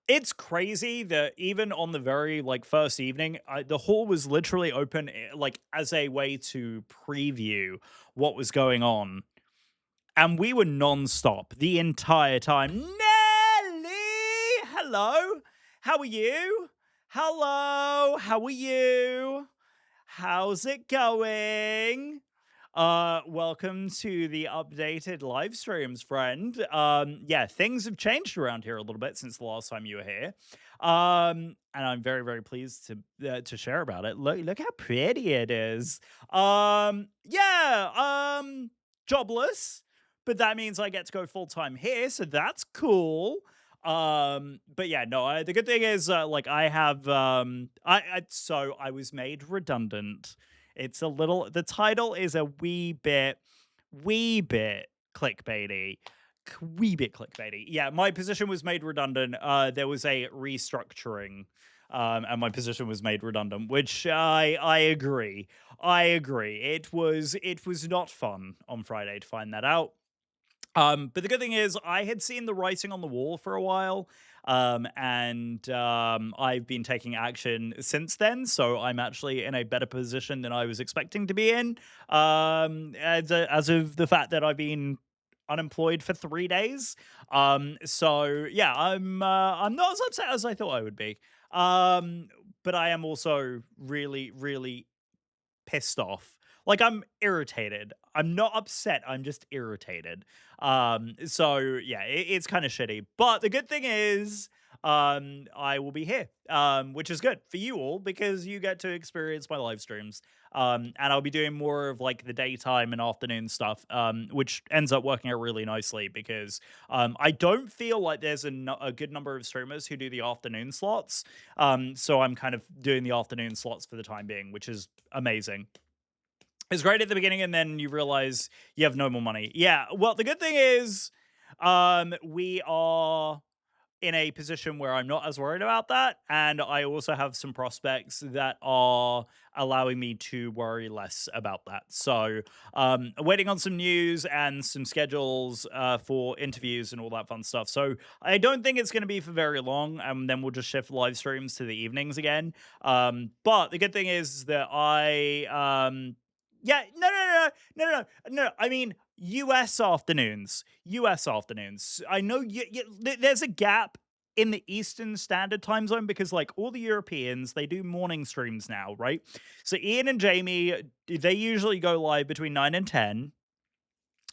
It's crazy that even on the very like first evening, the hall was literally open like as a way to preview what was going on. And we were non-stop the entire time. Nelly! Hello? How are you? Hello? How are you? How's it going? Welcome to the updated live streams, friend. Yeah, things have changed around here a little bit since the last time you were here. And I'm very, very pleased to share about it. Look how pretty it is. Yeah, jobless, but that means I get to go full time here, so that's cool. But yeah, no, the good thing is like I have so I was made redundant. It's a little, the title is a wee bit clickbaity. Wee bit clickbaity. Yeah, my position was made redundant. There was a restructuring, and my position was made redundant, which I agree. I agree. It was not fun on Friday to find that out. But the good thing is I had seen the writing on the wall for a while, and I've been taking action since then, so I'm actually in a better position than I was expecting to be in, as of the fact that I've been unemployed for 3 days. So yeah, I'm not as upset as I thought I would be. But I am also really, really pissed off. Like, I'm irritated. I'm not upset. I'm just irritated. So yeah, it's kind of shitty. But the good thing is, I will be here, which is good for you all because you get to experience my live streams. And I'll be doing more of like the daytime and afternoon stuff, which ends up working out really nicely because I don't feel like there's a good number of streamers who do the afternoon slots. So I'm kind of doing the afternoon slots for the time being, which is amazing. It's great at the beginning, and then you realize you have no more money. Yeah, well, the good thing is we are in a position where I'm not as worried about that, and I also have some prospects that are allowing me to worry less about that. So waiting on some news and some schedules for interviews and all that fun stuff. So I don't think it's going to be for very long, and then we'll just shift live streams to the evenings again. But the good thing is that yeah, no. I mean, U.S. afternoons. I know there's a gap in the Eastern Standard Time Zone because, like, all the Europeans, they do morning streams now, right? So Ian and Jamie, they usually go live between 9 and 10,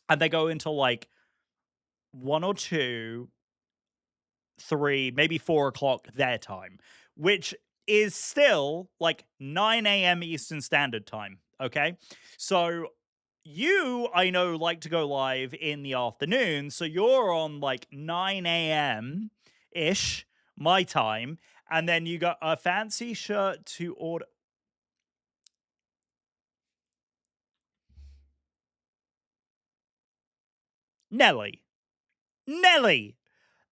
and they go until, like, 1 or 2, 3, maybe 4 o'clock their time, which is still, like, 9 a.m. Eastern Standard Time, okay? So you, I know, like to go live in the afternoon, so you're on like 9 a.m. ish, my time, and then you got a fancy shirt to order. Nelly,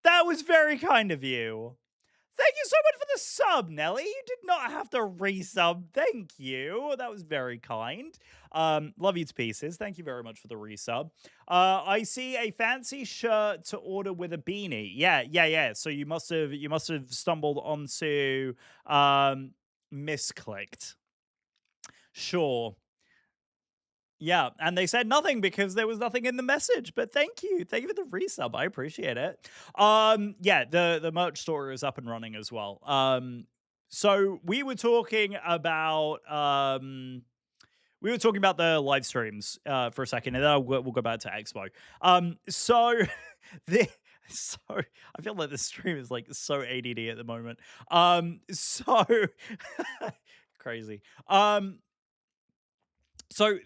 that was very kind of you. Thank you so much for the sub, Nelly. You did not have to resub. Thank you. That was very kind. Love you to pieces. Thank you very much for the resub. I see a fancy shirt to order with a beanie. Yeah. So you must have stumbled onto misclicked. Sure. Yeah, and they said nothing because there was nothing in the message. But thank you for the resub. I appreciate it. Yeah, the merch store is up and running as well. So we were talking about the live streams for a second, and then we'll go back to Expo. So the so I feel like the stream is like so ADD at the moment. So crazy. So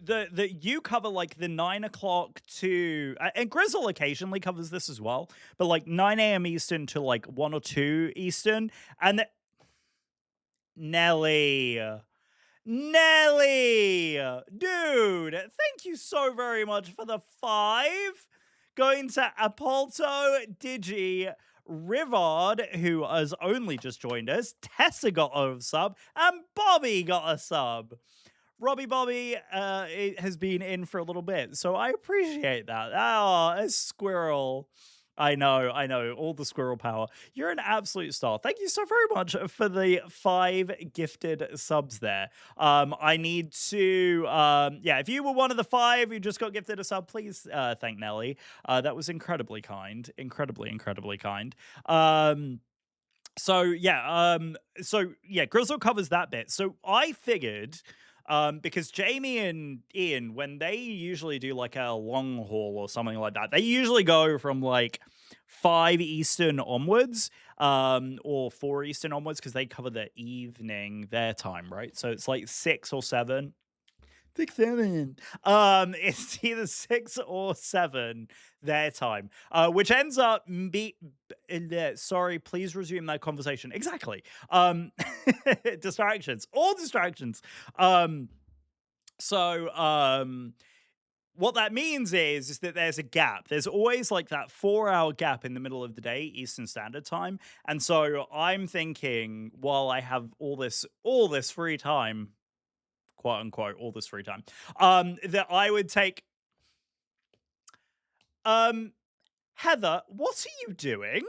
the you cover like the 9 o'clock to and Grizzle occasionally covers this as well, but like 9 a.m. Eastern to like 1 or 2 Eastern, and Nelly. Nelly, dude, thank you so very much for the 5. Going to Apolto, Digi, Rivard, who has only just joined us. Tessa got a sub, and Bobby got a sub. Robbie Bobby has been in for a little bit, so I appreciate that. Oh, a squirrel. I know, all the squirrel power. You're an absolute star. Thank you so very much for the 5 gifted subs there. I need to, yeah, if you were one of the 5 who just got gifted a sub, please thank Nelly. That was incredibly kind. Incredibly kind. So yeah, Grizzle covers that bit. So I figured, because Jamie and Ian, when they usually do like a long haul or something like that, they usually go from like 5 Eastern onwards, or 4 Eastern onwards, because they cover the evening their time, right? So it's like 6 or 7. 6, 7. It's either 6 or 7 their time, which ends up sorry, please resume that conversation. Exactly. Distractions, all distractions. What that means is that there's a gap. There's always like that 4-hour gap in the middle of the day, Eastern Standard Time. And so I'm thinking, while I have all this free time, quote unquote, all this free time, that I would take. Heather, what are you doing?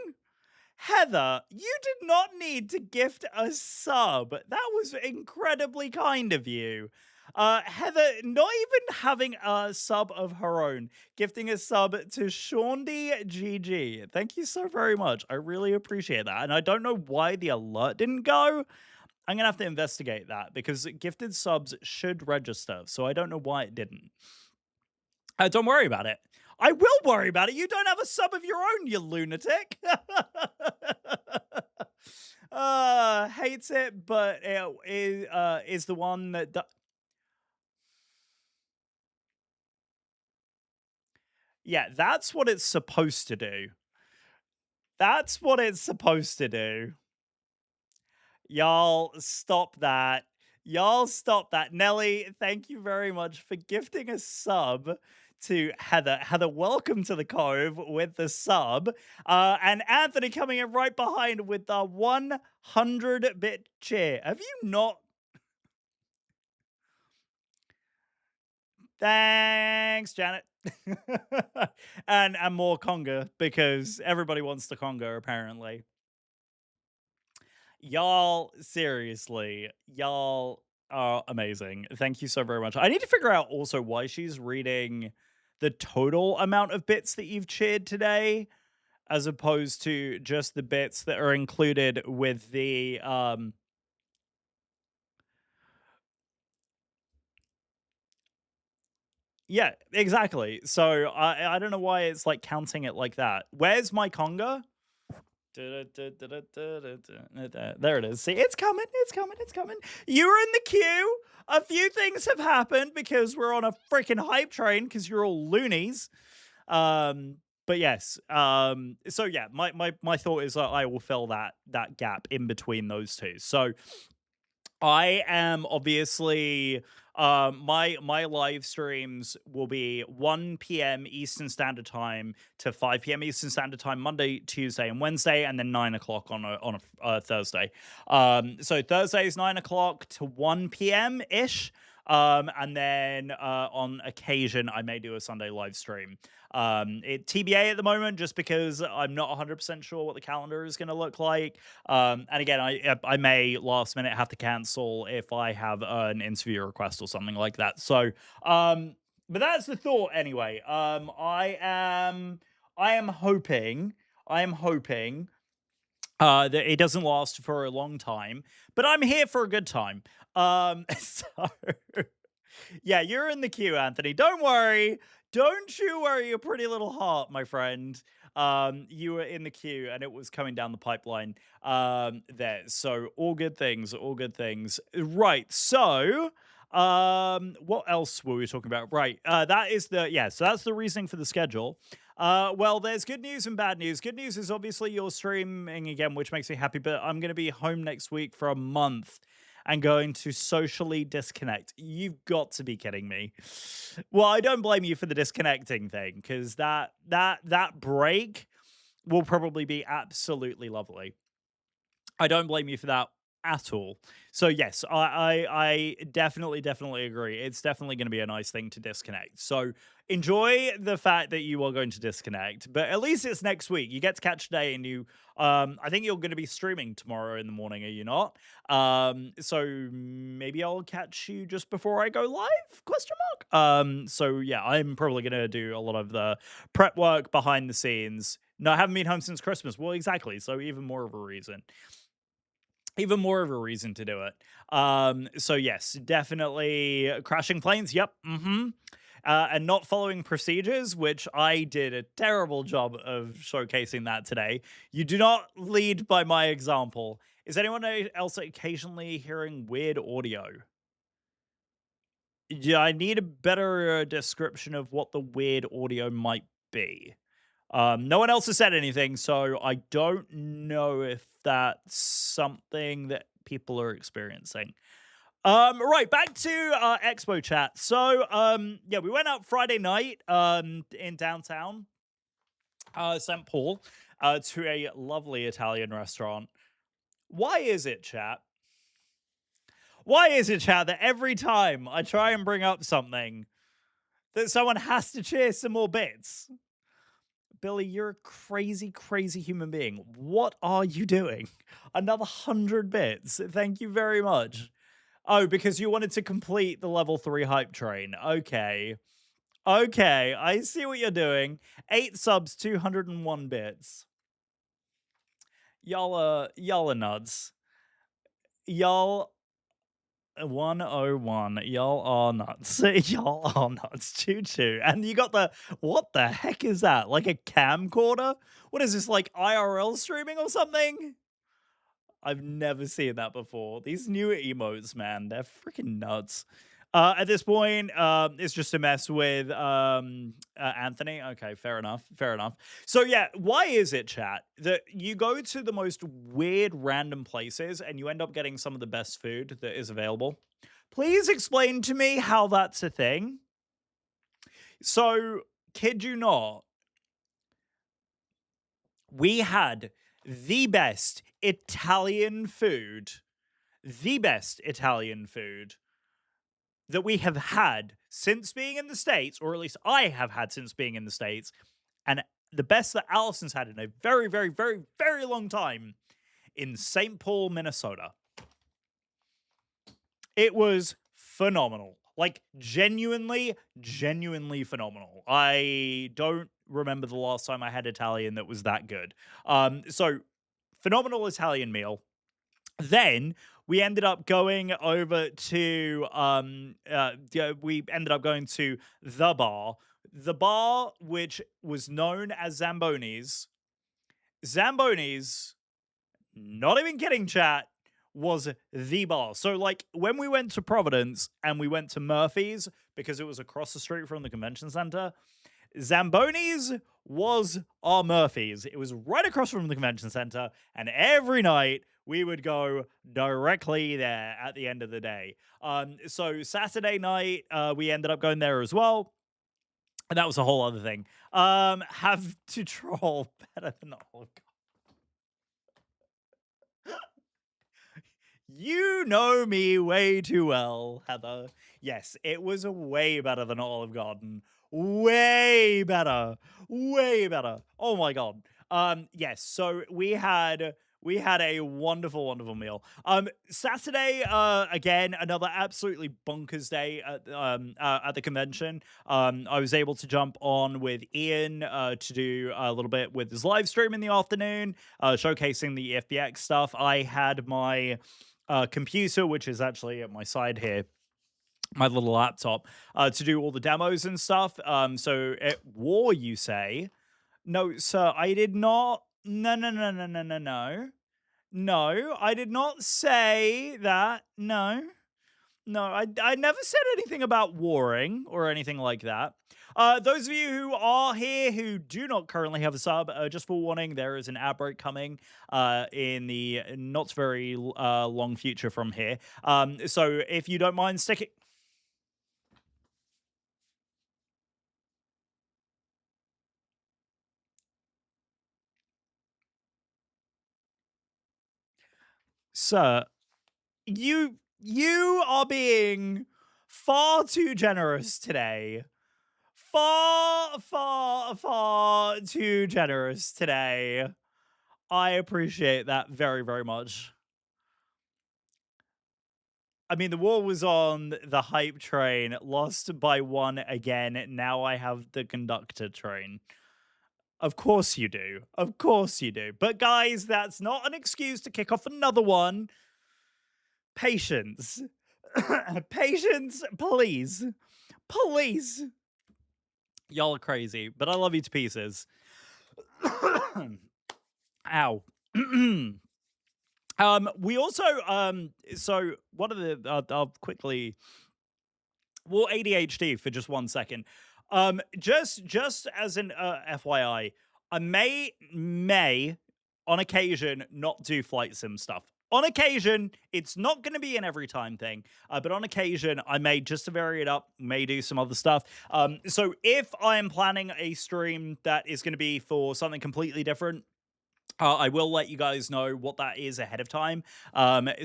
Heather, you did not need to gift a sub. That was incredibly kind of you. Heather, not even having a sub of her own, gifting a sub to Shaundy GG. Thank you so very much. I really appreciate that. And I don't know why the alert didn't go. I'm going to have to investigate that, because gifted subs should register. So I don't know why it didn't. Don't worry about it. I will worry about it. You don't have a sub of your own, you lunatic. Hates it, but is the one that... Yeah, that's what it's supposed to do. That's what it's supposed to do. Y'all stop that. Y'all stop that. Nelly, thank you very much for gifting a sub to Heather. Heather, welcome to the Cove with the sub. And Anthony coming in right behind with the 100-bit cheer. Have you not... Thanks, Janet. and more conga, because everybody wants to conga, apparently. Y'all, seriously, y'all are amazing. Thank you so very much. I need to figure out also why she's reading the total amount of bits that you've cheered today, as opposed to just the bits that are included with the yeah, exactly. So I don't know why it's like counting it like that. Where's my conga? There it is. See, it's coming. You were in the queue. A few things have happened because we're on a freaking hype train, because you're all loonies. But yes. So yeah, my thought is that I will fill that gap in between those two. So I am obviously my live streams will be 1 p.m. Eastern Standard Time to 5 p.m. Eastern Standard Time, Monday, Tuesday, and Wednesday, and then 9 o'clock on a Thursday. So Thursday is 9 o'clock to 1 p.m. ish. And then on occasion, I may do a Sunday live stream. It TBA at the moment, just because I'm not 100% sure what the calendar is going to look like. And again, I may last minute have to cancel if I have an interview request or something like that. So, but that's the thought anyway. I am hoping It doesn't last for a long time, but I'm here for a good time. So yeah, you're in the queue, Anthony. Don't worry. Don't you worry your pretty little heart, my friend. You were in the queue and it was coming down the pipeline there. So all good things, all good things. Right. So what else were we talking about? Right. That is so that's the reasoning for the schedule. Well, there's good news and bad news. Good news is obviously you're streaming again, which makes me happy, but I'm going to be home next week for a month and going to socially disconnect. You've got to be kidding me. Well, I don't blame you for the disconnecting thing, because that break will probably be absolutely lovely. I don't blame you for that at all. So yes, I definitely agree. It's definitely going to be a nice thing to disconnect. So enjoy the fact that you are going to disconnect, but at least it's next week. You get to catch today, and you I think you're going to be streaming tomorrow in the morning, are you not? So maybe I'll catch you just before I go live? Question mark. So yeah, I'm probably going to do a lot of the prep work behind the scenes. No, I haven't been home since Christmas. Well, exactly. So even more of a reason to do it. So yes, definitely crashing planes. Yep. And not following procedures, which I did a terrible job of showcasing that today. You do not lead by my example. Is anyone else occasionally hearing weird audio? Yeah, I need a better description of what the weird audio might be. No one else has said anything, so I don't know if that's something that people are experiencing. Right, back to Expo chat. So, yeah, we went out Friday night in downtown St. Paul to a lovely Italian restaurant. Why is it, chat? Why is it, chat, that every time I try and bring up something, that someone has to cheer some more bits? Billy, you're a crazy, crazy human being. What are you doing? Another 100 bits. Thank you very much. Oh, because you wanted to complete the level 3 hype train. Okay. Okay, I see what you're doing. 8 subs, 201 bits. Y'all are nuts. Y'all 101. Y'all are nuts. Y'all are nuts. Choo. And you got what the heck is that? Like a camcorder? What is this, like IRL streaming or something? I've never seen that before. These new emotes, man, they're freaking nuts. At this point, it's just a mess with Anthony. Okay, fair enough. So yeah, why is it, chat, that you go to the most weird random places and you end up getting some of the best food that is available? Please explain to me how that's a thing. So, kid you not, we had the best Italian food that we have had since being in the States, or at least I have had since being in the States, and the best that Allison's had in a very, very, very, very long time in St. Paul, Minnesota. It was phenomenal. Like, genuinely phenomenal. I don't remember the last time I had Italian that was that good. So, phenomenal Italian meal. Then we ended up going over to the bar which was known as Zamboni's, not even kidding, chat, was the bar. So like when we went to Providence and we went to Murphy's because it was across the street from the convention center, Zamboni's was our Murphy's. It was right across from the convention center, and every night we would go directly there at the end of the day. So Saturday night, we ended up going there as well. And that was a whole other thing. Have to troll better than Olive Garden. You know me way too well, Heather. Yes, it was way better than Olive Garden. Way better. Oh my god. Yes, so we had We had a wonderful, wonderful meal. Saturday, again, another absolutely bonkers day at the convention. I was able to jump on with Ian to do a little bit with his live stream in the afternoon, showcasing the FBX stuff. I had my computer, which is actually at my side here, my little laptop, to do all the demos and stuff. So at war, you say? No, sir, I did not. No, no, no, no, no, no, no. No, I did not say that. No. No, I never said anything about warring or anything like that. Those of you who are here who do not currently have a sub, just for warning, there is an outbreak coming in the not very long future from here. So if you don't mind sticking... Sir, you are being far too generous today. Far, far, far too generous today. I appreciate that very, very much. I mean, the war was on the hype train, lost by one again. Now I have the conductor train. Of course you do. Of course you do. But guys, that's not an excuse to kick off another one. Patience. Patience, please. Please. Y'all are crazy, but I love you to pieces. Ow. We also, so one of the, I'll quickly, well, ADHD for just 1 second. Just as an FYI, I may on occasion not do flight sim stuff. On occasion, it's not going to be an every time thing, but on occasion, I may, just to vary it up, may do some other stuff. So if I am planning a stream that is going to be for something completely different, I will let you guys know what that is ahead of time.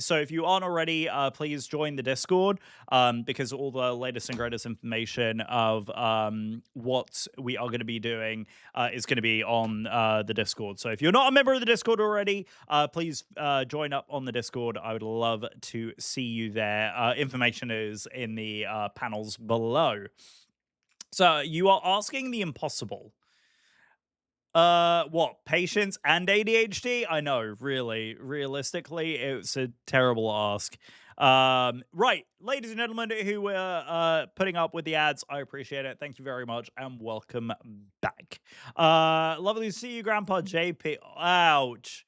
So if you aren't already, please join the Discord, because all the latest and greatest information of what we are going to be doing is going to be on the Discord. So if you're not a member of the Discord already, please join up on the Discord. I would love to see you there. Information is in the panels below. So you are asking the impossible. What? Patience and ADHD? I know, really. Realistically, it's a terrible ask. Right, ladies and gentlemen who were putting up with the ads, I appreciate it. Thank you very much, and welcome back. Lovely to see you, Grandpa JP. Ouch.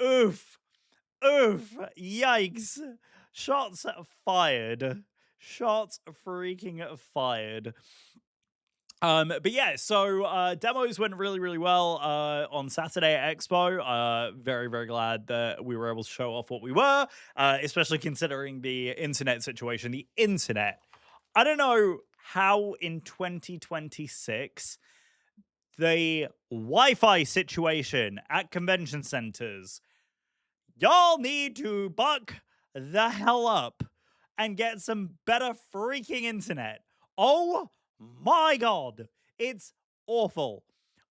Oof. Oof. Yikes. Shots fired. Shots freaking fired. But yeah, so demos went really, really well on Saturday at Expo. Very, very glad that we were able to show off what we were, especially considering the internet situation. The internet. I don't know how in 2026 the Wi-Fi situation at convention centers, y'all need to buck the hell up and get some better freaking internet. Oh my God, it's awful.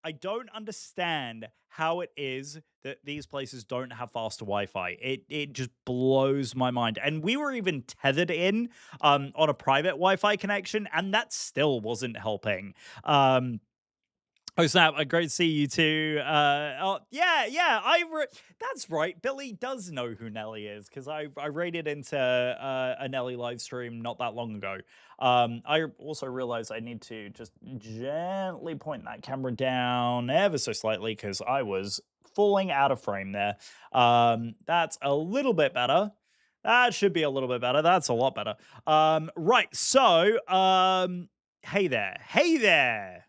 I don't understand how it is that these places don't have faster Wi-Fi. It just blows my mind. And we were even tethered in on a private Wi-Fi connection, and that still wasn't helping. Oh snap! Great to see you too. Oh yeah, that's right. Billy does know who Nelly is because I raided into a Nelly live stream not that long ago. I also realized I need to just gently point that camera down ever so slightly because I was falling out of frame there. That's a little bit better. That should be a little bit better. That's a lot better. Right. So, hey there. Hey there.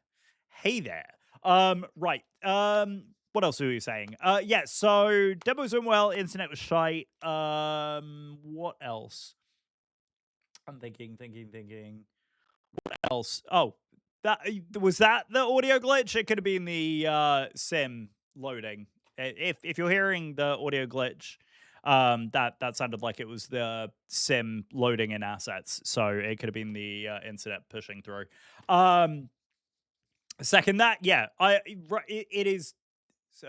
Hey there. Right. What else were we saying? Yeah, so demos went well, internet was shite. What else? I'm thinking. What else? Oh, that was that the audio glitch? It could have been the sim loading. If you're hearing the audio glitch, that sounded like it was the sim loading in assets. So it could have been the internet pushing through. Second that, yeah, it is. So,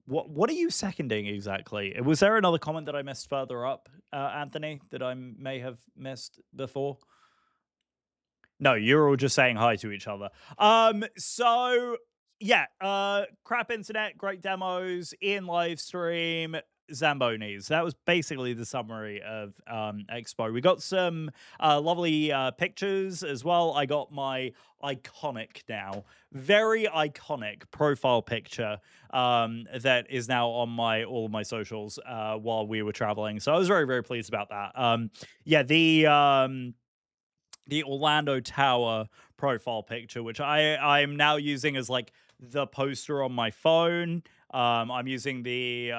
What are you seconding exactly? Was there another comment that I missed further up, Anthony, that I may have missed before? No, you're all just saying hi to each other. So yeah, crap internet, great demos, in live stream, Zambonis. That was basically the summary of Expo. We got some lovely pictures as well. I got my iconic now, very iconic profile picture that is now on all of my socials while we were traveling. So I was very, very pleased about that. Yeah, the Orlando Tower profile picture, which I'm now using as like the poster on my phone. I'm using the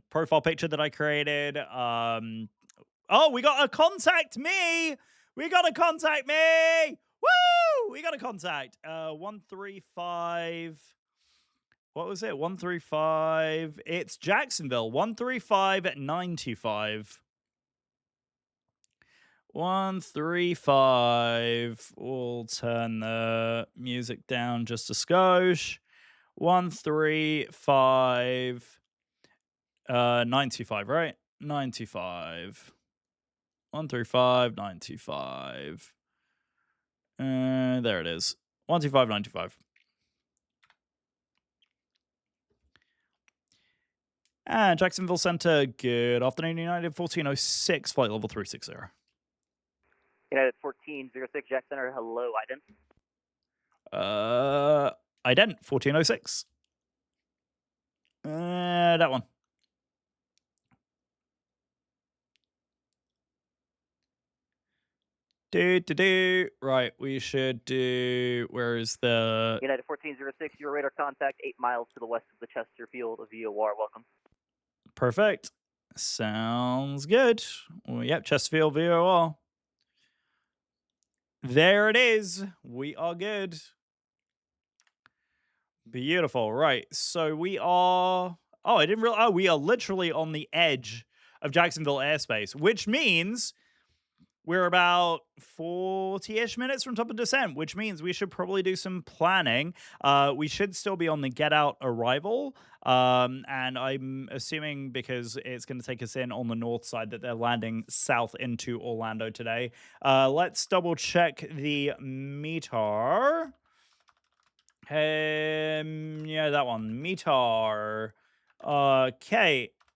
profile picture that I created. Oh, we got a contact me. We got a contact me. Woo! We got a contact. 135. What was it? 135. It's Jacksonville. 135 at 95. 135. We'll turn the music down just a skosh. 135. 95, right? 95. 135, 95. There it is. 125, 95. And Jacksonville Center, good afternoon, United 1406, flight level 360.
United 1406, Jack Center, hello, ident.
Ident 1406. That one. Right, we should do. Where is the
United 1406? Your radar contact 8 miles to the west of the Chesterfield VOR. Welcome.
Perfect. Sounds good. Well, yep, Chesterfield VOR. There it is. We are good. Beautiful. Right. So we are. Oh, I didn't realize. Oh, we are literally on the edge of Jacksonville airspace, which means we're about 40-ish minutes from top of descent, which means we should probably do some planning. We should still be on the get out arrival. And I'm assuming because it's going to take us in on the north side that they're landing south into Orlando today. Let's double check the meter. Yeah, that one. Meter.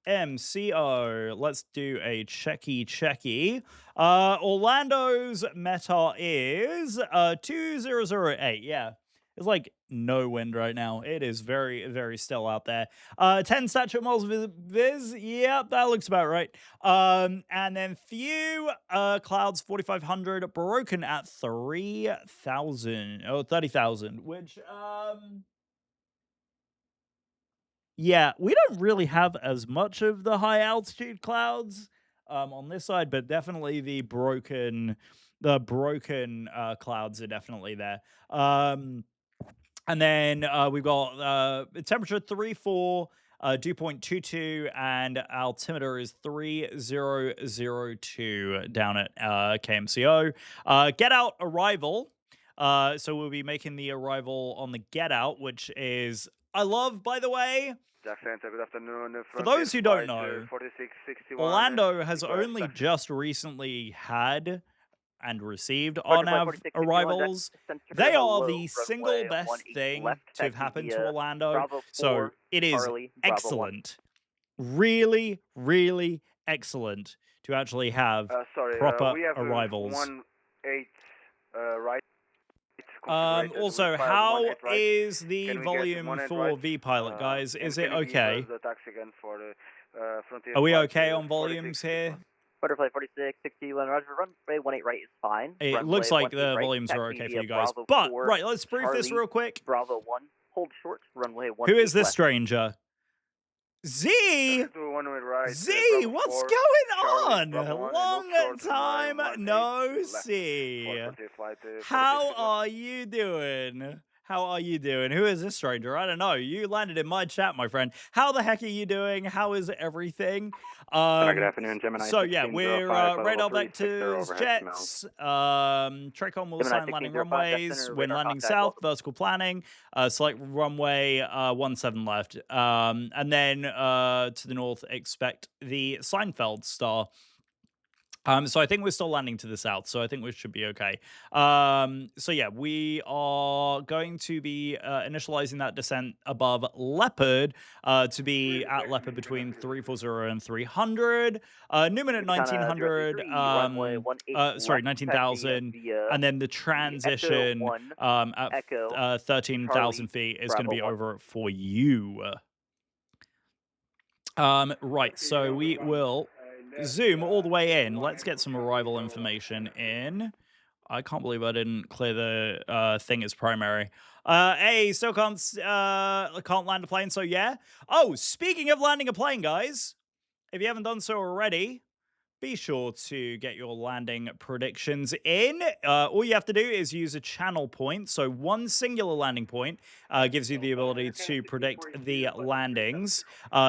KMCO. Let's do a checky. Orlando's meta is 2008. Yeah. It's like no wind right now. It is very, very still out there. 10 statute miles viz. Yep, that looks about right. And then few clouds 4,500 broken at 3,000 or 30,000, which yeah, we don't really have as much of the high altitude clouds on this side, but definitely the broken clouds are definitely there. And then we've got temperature 34, dew point 22, and altimeter is 3002 down at KMCO. Get out arrival. So we'll be making the arrival on the get out, which is I love, by the way.
Jack Center, good afternoon.
For those who don't know,
4661.
Orlando has only just recently had and received on-av arrivals. They are the single best thing to have happened to Orlando. So it is excellent. Really, really excellent to actually have proper
we have
arrivals.
18 right.
Also, how is the volume for V-Pilot, guys? Is it okay? Are we okay on volumes here?
Butterfly 46, 61, Roger, runway 18 right is fine.
It looks like the volumes are okay for you guys. But, right, let's brief this real quick.
Bravo 1, hold short, runway 1.
Who is this stranger? Z! Z, what's going on? Long time no see. How are you doing? How are you doing? Who is this stranger? I don't know. You landed in my chat, my friend. How the heck are you doing? How is everything?
Good afternoon, Gemini
So yeah, we're
1605,
radar
level 360
vectors,
overhead commands.
jets, Tracon will
Gemini
assign landing
1605,
runways
Center,
when
radar
landing
contact,
south,
welcome.
vertical planning, select runway 17 left. And then to the north, expect the Seinfeld star. So I think we're still landing to the south, so I think we should be okay. So yeah, we are going to be initializing that descent above Leopard to be at Leopard between 340 and 300. New minute
China
1900,
033, runway 18
sorry,
left, taxi
19,000,
via
and then the
Echo
transition
1,
at
Echo,
13,000
Charlie,
feet is going to
Bravo
be
1.
over for you. Right, so we will zoom all the way in. Let's get some arrival information in. I can't believe I didn't clear the thing as primary. Hey, still can't land a plane, so yeah. Oh, speaking of landing a plane, guys, if you haven't done so already, be sure to get your landing predictions in. All you have to do is use a channel point. So one singular landing point gives you the ability to predict the landings.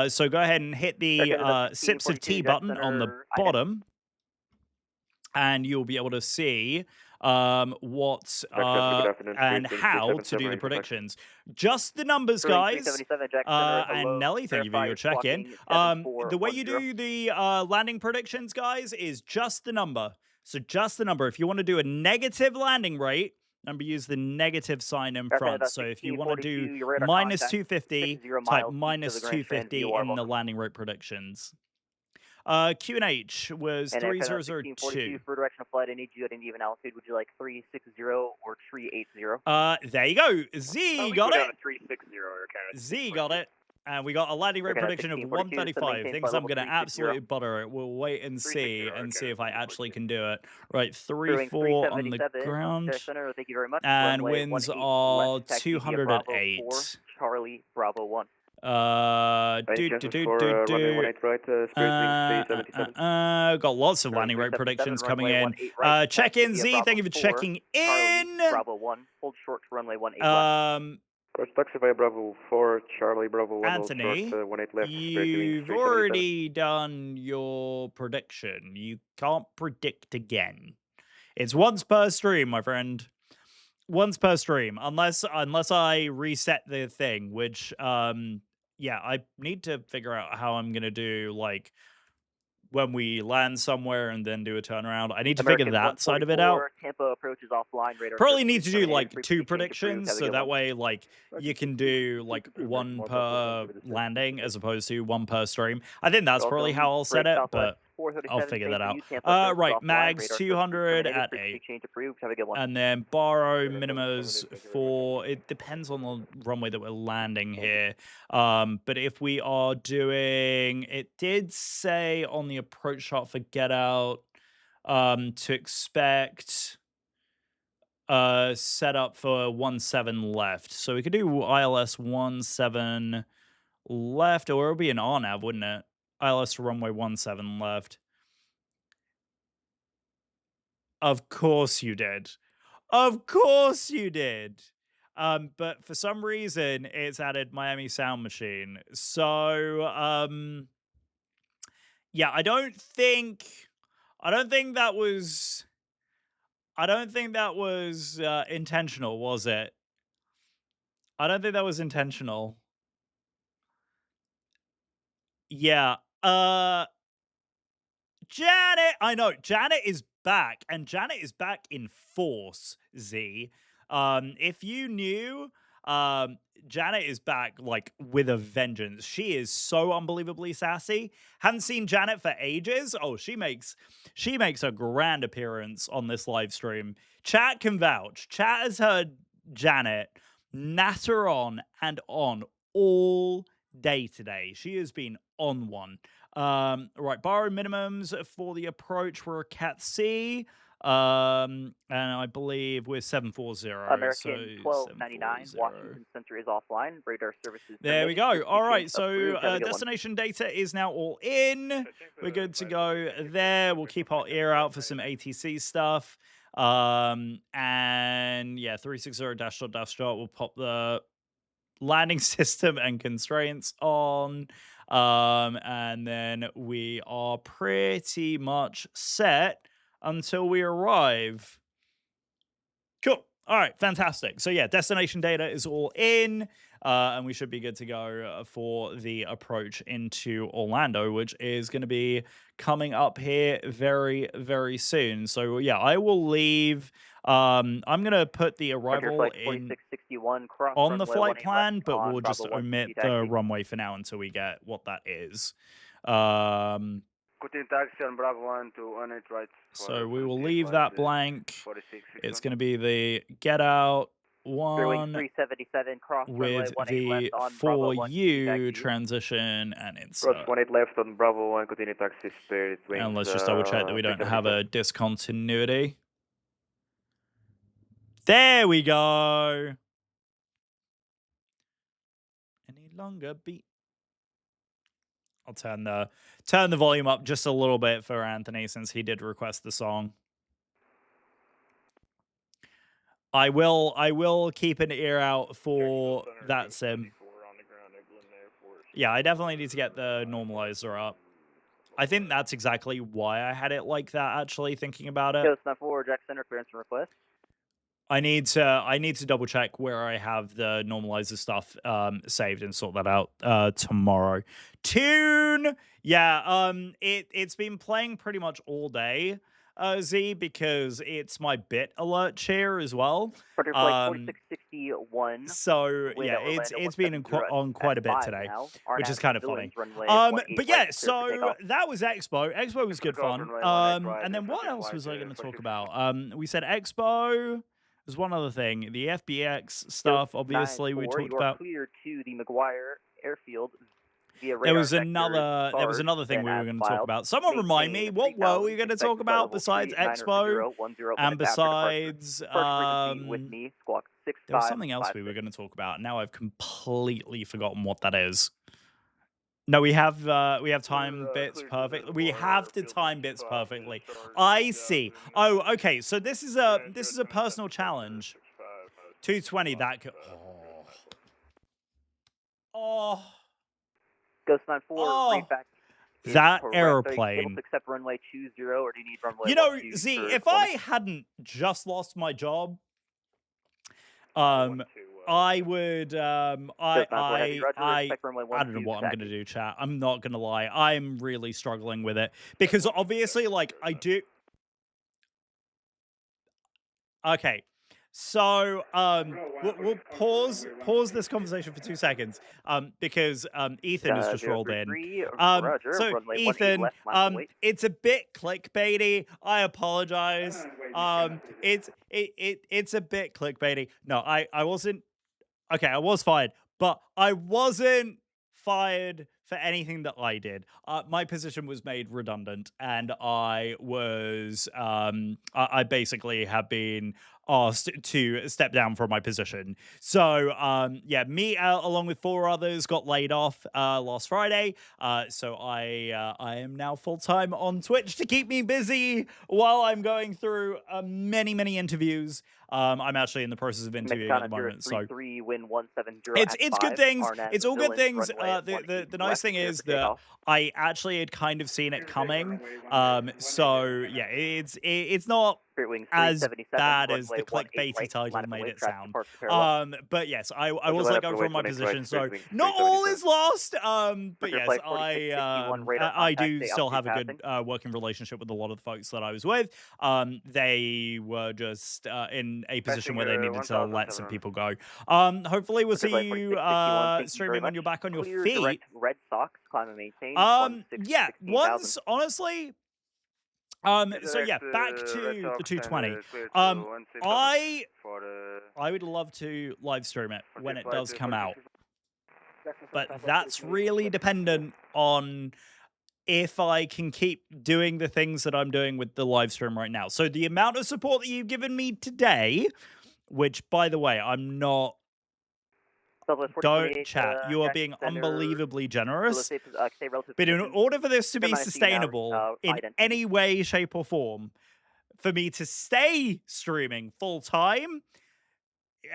So go ahead and hit the Sips of Tea button on the bottom, and you'll be able to see what and how to do the predictions. Just the numbers, guys.
377 Jack Center, hello.
And Nelly, thank you for
Verify
your check-in.
squawking
The way you
7410.
do the landing predictions, guys, is just the number. So just the number. If you want to do a negative landing rate, remember, use the negative sign in front. So if you want to do minus 250, type minus 250 in the landing rate predictions. QNH was
And
3002.
for direction of flight, I need you at an even altitude. Would you like 360 or 380?
There you go. Z got it.
360 or
Z got it. And we got a landing rate prediction of 135. Thinks I'm going to absolutely butter it. We'll wait and see if I actually can do it. Right, 3-4 on the ground.
Center, thank you very much.
And
Runway
winds
18
are
left, taxi via Bravo
208.
4, Charlie, Bravo 1.
Got lots of landing rate predictions coming in. Check in, Z. Thank you for checking in.
Bravo 1, hold short to runway 18 left.
Taxi via Bravo 4, Charlie, Bravo 1,
Anthony,
short, 18 left.
you've already done your prediction. You can't predict again. It's once per stream, my friend. Once per stream, unless I reset the thing, which yeah, I need to figure out how I'm gonna do, like, when we land somewhere and then do a turnaround. I need to figure that side of it out.
Tampa approaches offline. Radar
Probably need to do like 2 predictions, so that way, like, you can do like 1 per landing as opposed to 1 per stream. I think that's probably how I'll set it, but I'll figure that out. Right, mags 200 at 8. And then borrow minimas for, it depends on the runway that we're landing here. But if we are doing, it did say on the approach shot for get out to expect setup for 17 left. So we could do ILS 17 left, or it would be an RNAV, wouldn't it? ILS runway 17 left. Of course you did. Of course you did. But for some reason, it's added Miami Sound Machine. So, yeah, I don't think that was intentional, was it? I don't think that was intentional. Yeah. Janet, I know Janet is back, and Janet is back in force, Z. If you knew, Janet is back, like, with a vengeance. She is so unbelievably sassy. Hadn't seen Janet for ages. Oh, she makes a grand appearance on this live stream. Chat can vouch. Chat has heard Janet natter on and on all day today. She has been on one. Right, borrow minimums for the approach. We're a Cat C. And I believe we're 740.
American 1299, Washington Center is offline. Radar services.
There we go. All right, so destination data is now all in. We're good to go there. We'll keep our ear out for some ATC stuff. And yeah, 360 dash dot will pop the landing system and constraints on. And then we are pretty much set until we arrive. Cool. All right, fantastic. So yeah, destination data is all in, and we should be good to go for the approach into Orlando, which is going to be coming up here very, very soon. So yeah, I will leave. I'm going to put the
Departure
arrival
flight
in
4661, cross
on the
runway
flight
18
plan,
left
but
on
we'll just
Bravo 1
omit the
taxi.
runway for now until we get what that is. Um,
Continue taxi on Bravo 1 to 18 right.
so we will leave that blank.
4661.
It's going to be the get out
Clear wing
one
377, cross runway
with
18
the
left on Bravo
for
1
you
taxi.
transition, and it's
Approach 18 left on Bravo 1, continue taxi spirit wings.
and let's just double check that we don't have a discontinuity. There we go. Any longer beat. I'll turn the volume up just a little bit for Anthony since he did request the song. I will keep an ear out for that sim. Yeah, I definitely need to get the normalizer up. I think that's exactly why I had it like that, actually, thinking about it.
Coast 94, Jack Center, clearance and request.
I need to double check where I have the normalizer stuff saved and sort that out tomorrow. Tune, yeah, it's been playing pretty much all day, Z, because it's my bit alert chair as well.
Departure flight 4661.
So yeah, it's been on quite a bit today, which is kind of funny. But yeah, so that was Expo. Expo was good fun. And then what else was I going to talk about? We said Expo. There's one other thing. The FBX stuff, obviously, we talked about.
Clear to the McGuire airfield via
There was another thing we were going to talk about. Someone remind me, what were we going to talk about besides Expo? And besides, there was something else we were going to talk about. Now I've completely forgotten what that is. No, we have time bits perfect. We have to time bits perfectly. I see. Oh, okay. So this is a personal challenge. 220. That could. Oh.
Ghost 94. Read back.
That airplane.
Able to accept runway 20, or do you need runway?
You know, Z, if I hadn't just lost my job, I would, I don't know what I'm going to do, chat. I'm not going to lie. I'm really struggling with it because obviously, like, I do. Okay. So, we'll pause this conversation for 2 seconds, because, Ethan has just rolled in. So Ethan, it's a bit clickbaity. I apologize. It's a bit clickbaity. No, I wasn't. Okay, I was fired, but I wasn't fired for anything that I did. My position was made redundant, and I was, I basically have been asked to step down from my position. So, yeah, me along with 4 others got laid off last Friday. So I am now full-time on Twitch to keep me busy while I'm going through many interviews. I'm actually in the process of interviewing at the moment, so it's good things. It's all good things. The nice thing is that I actually had kind of seen it coming. So yeah, it's not as bad as the clickbaity title made it sound. But yes, I was let go from my position, so not all is lost. But yes, I do still have a good working relationship with a lot of the folks that I was with. They were just in a position where they needed to let some people go. Hopefully we'll see you streaming when you're back on your feet.
Red Sox, climb and maintain.
Yeah, once honestly. So yeah, back to the 220. I would love to live stream it when it does come out, but that's really dependent on if I can keep doing the things that I'm doing with the live stream right now. So the amount of support that you've given me today, which by the way, I'm not. Don't chat. You are being unbelievably generous. But in order for this to be sustainable in any way, shape, or form, for me to stay streaming full time,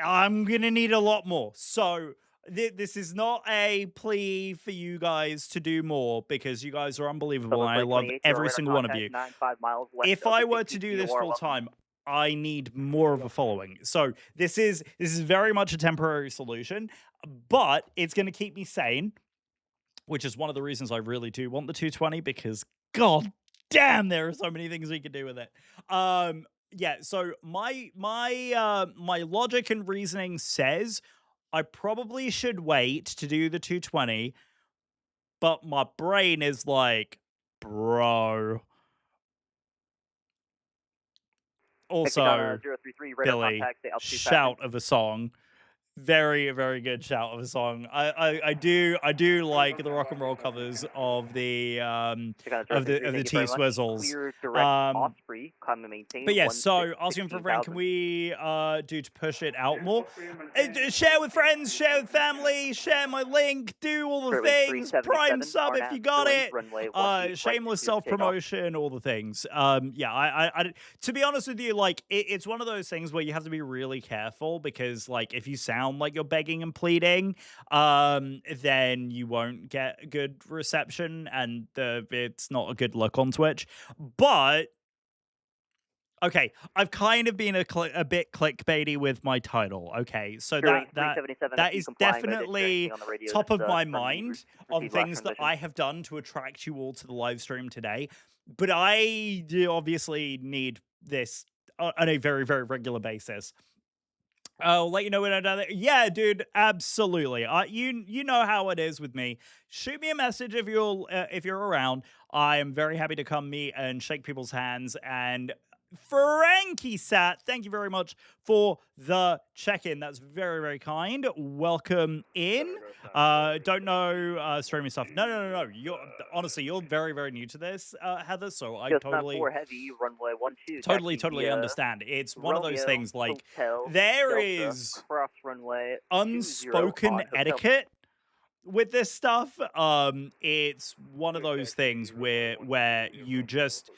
I'm going to need a lot more. So this is not a plea for you guys to do more because you guys are unbelievable and I love every single one of you.
95 miles west
If
of
I
the
were
big
to do
TCO
this
are
full
welcome.
time, I need more of a following. So this is very much a temporary solution, but it's going to keep me sane, which is one of the reasons I really do want the 220 because god damn, there are so many things we can do with it. Yeah, so my logic and reasoning says I probably should wait to do the 220, but my brain is like, bro. Also,
033 radar
Billy,
contact, stay altitude
shout of a song. Very, very good shout of a song. I do like the rock and roll covers of the T Swizzles.
Clear direct Osprey, come to maintain.
But yes, so asking for a friend, can we do to push it out more? Share with friends, share with family, share my link, do all the things. Prime sub if you got it. Shameless self-promotion, all the things. Yeah, I to be honest with you, like it's one of those things where you have to be really careful because like if you sound like you're begging and pleading, then you won't get good reception and it's not a good look on Twitch. But okay, I've kind of been a bit clickbaity with my title. Okay, so that is definitely top of my mind on things that I have done to attract you all to the live stream today. But I obviously need this on a very, very regular basis. I'll let you know when I've done it. Yeah, dude, absolutely. You know how it is with me. Shoot me a message if you're around. I am very happy to come meet and shake people's hands. And Frankie Sat, thank you very much for the check-in. That's very, very kind. Welcome in. Don't know streaming stuff. No. Honestly, you're very, very new to this, Heather. So I totally
heavy, runway 12,
totally understand. It's one of those things like there is
cross runway
unspoken etiquette with this stuff. It's one of those things where you just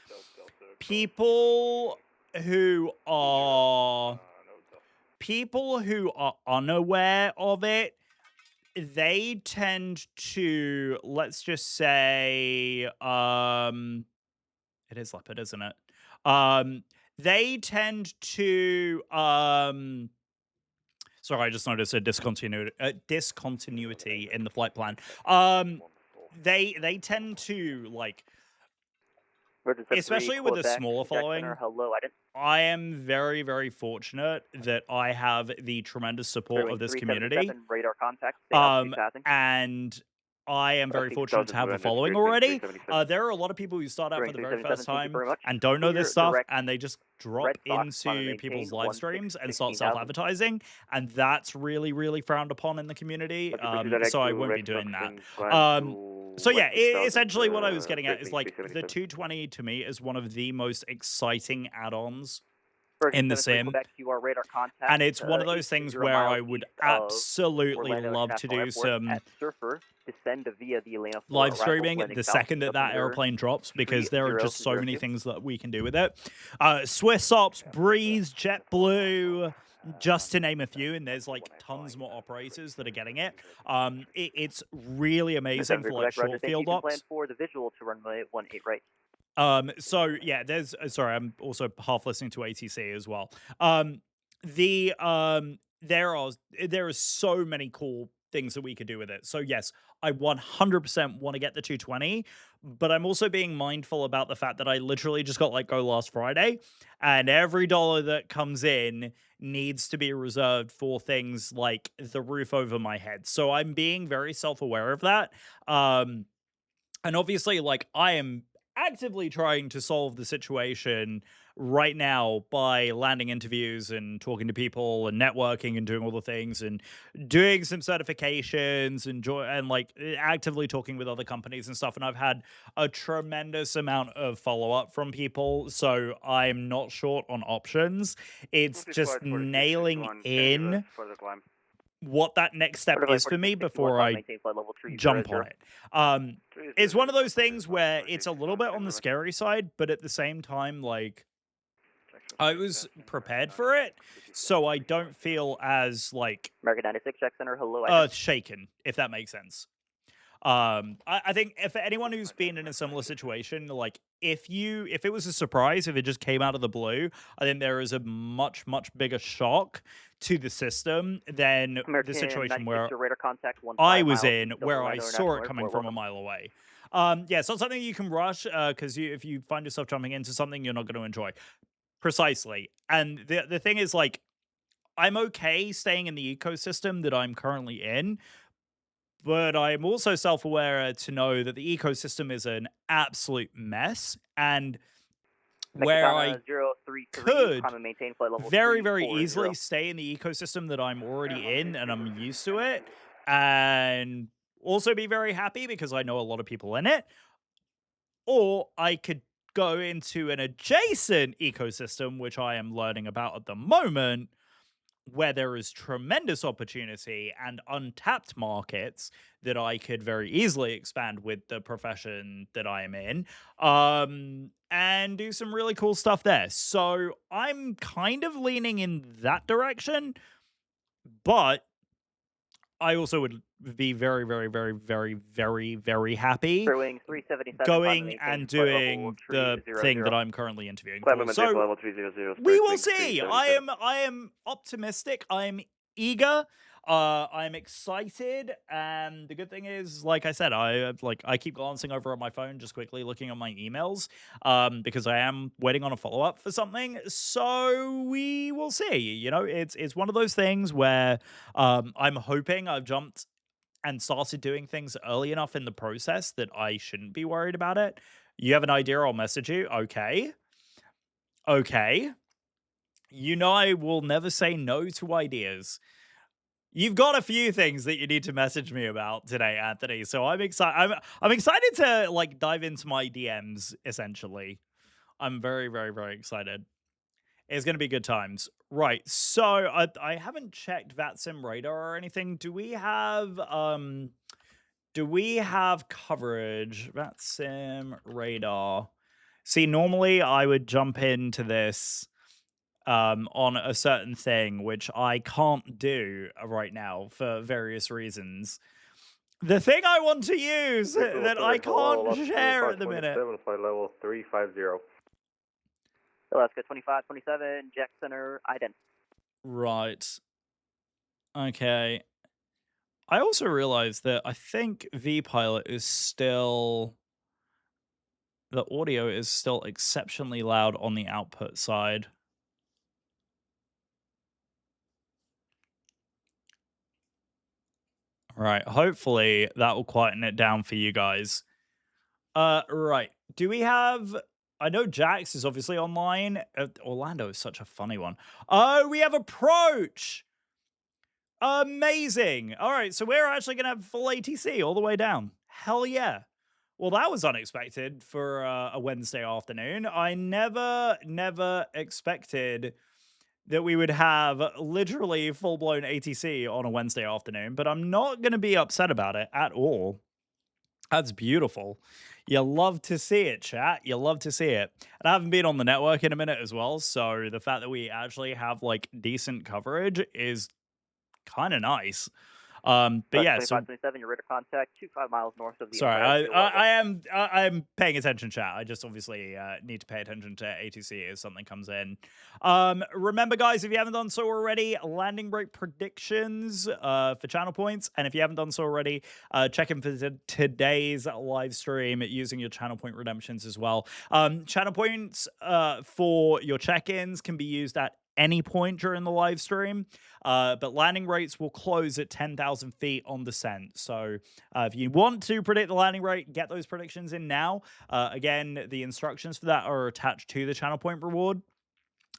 people who are unaware of it, they tend to, let's just say, it is leopard, isn't it? They tend to sorry, I just noticed a discontinuity in the flight plan. They tend to like, especially with a smaller following. I am very, very fortunate that I have the tremendous support of this community. And I am very fortunate to have a following already. There are a lot of people who start out for the very first time and don't know this stuff, and they just drop into people's live streams and start self-advertising, and that's really, really frowned upon in the community. So I won't be doing that. So yeah, essentially what I was getting at is like the 220 to me is one of the most exciting add-ons in the sim, and it's one of those things where I would absolutely love to do some live streaming the second that airplane drops, because there are just so many things that we can do with it. Swiss Ops, Breeze, JetBlue, just to name a few, and there's like tons more operators that are getting it. It's really amazing for like short field ops.
For the visual to runway 18 right.
So yeah, there's sorry, I'm also half listening to ATC as well. There are so many cool things that we could do with it. So yes, I 100% want to get the 220, but I'm also being mindful about the fact that I literally just got let go last Friday, and every dollar that comes in needs to be reserved for things like the roof over my head. So I'm being very self-aware of that. And obviously, like, I am actively trying to solve the situation right now by landing interviews and talking to people and networking and doing all the things and doing some certifications and like actively talking with other companies and stuff. And I've had a tremendous amount of follow-up from people, so I'm not short on options. It's just nailing in what that next step is for me before I jump on it. It's one of those things where it's a little bit on the scary side, but at the same time, like, I was prepared for it, so I don't feel as like
American 96 check center, hello.
shaken, if that makes sense. I think if anyone who's been in a similar situation, like if it was a surprise, if it just came out of the blue, I think there is a much bigger shock to the system than
American
the situation
96,
where
your radar contact,
I was
miles
in,
east of
where I
Orlando
saw
International
it coming
Airport.
from a
Welcome.
mile away. Yeah, it's not something you can rush, because if you find yourself jumping into something you're not going to enjoy. Precisely. And the thing is, like, I'm okay staying in the ecosystem that I'm currently in, but I'm also self-aware to know that the ecosystem is an absolute mess, and where I
Mexicana 033,
could
climb and maintain flight level
very
340.
easily stay in the ecosystem that I'm already in and I'm used to it, and also be very happy because I know a lot of people in it, or I could go into an adjacent ecosystem, which I am learning about at the moment, where there is tremendous opportunity and untapped markets that I could very easily expand with the profession that I am in, and do some really cool stuff there. So I'm kind of leaning in that direction, but I also would be very, very, very, very, very, very happy
Crewing 377,
going and doing the thing that I'm currently interviewing
Climb
for.
and maintain
So
flight level 300.
we will see. I am optimistic. I'm eager. I'm excited, and the good thing is, like I said, I keep glancing over at my phone, just quickly looking at my emails, because I am waiting on a follow up for something. So we will see. You know, it's one of those things where I'm hoping I've jumped and started doing things early enough in the process that I shouldn't be worried about it. You have an idea? I'll message you. Okay. You know I will never say no to ideas. You've got a few things that you need to message me about today, Anthony. So I'm excited. I'm excited to like dive into my DMs. Essentially, I'm very, very, very excited. It's going to be good times, right? So I haven't checked VATSIM radar or anything. Do we have coverage? VATSIM radar. See, normally I would jump into this on a certain thing, which I can't do right now for various reasons. The thing I want to use that I can't share at the minute.
Flight level 350.
Alaska 2527, Jack Center, ident.
Right. Okay. I also realized that I think VPilot is still... the audio is still exceptionally loud on the output side. Right, hopefully that will quieten it down for you guys. Right. Do we have... I know Jax is obviously online. Orlando is such a funny one. Oh, we have approach! Amazing! All right, so we're actually going to have full ATC all the way down. Hell yeah. Well, that was unexpected for a Wednesday afternoon. I never expected that we would have literally full-blown ATC on a Wednesday afternoon, but I'm not going to be upset about it at all. That's beautiful. You love to see it, chat. You love to see it. And I haven't been on the network in a minute as well, so the fact that we actually have, like, decent coverage is kind of nice. But yeah, so
2527, your radar contact 25 miles north of the...
sorry, I am paying attention, chat. I just obviously need to pay attention to ATC as something comes in. Remember, guys, if you haven't done so already, landing break predictions for channel points, and if you haven't done so already, check in for today's live stream using your channel point redemptions as well. Channel points for your check-ins can be used at any point during the live stream, but landing rates will close at 10,000 feet on descent. So if you want to predict the landing rate, get those predictions in now. Again, the instructions for that are attached to the channel point reward.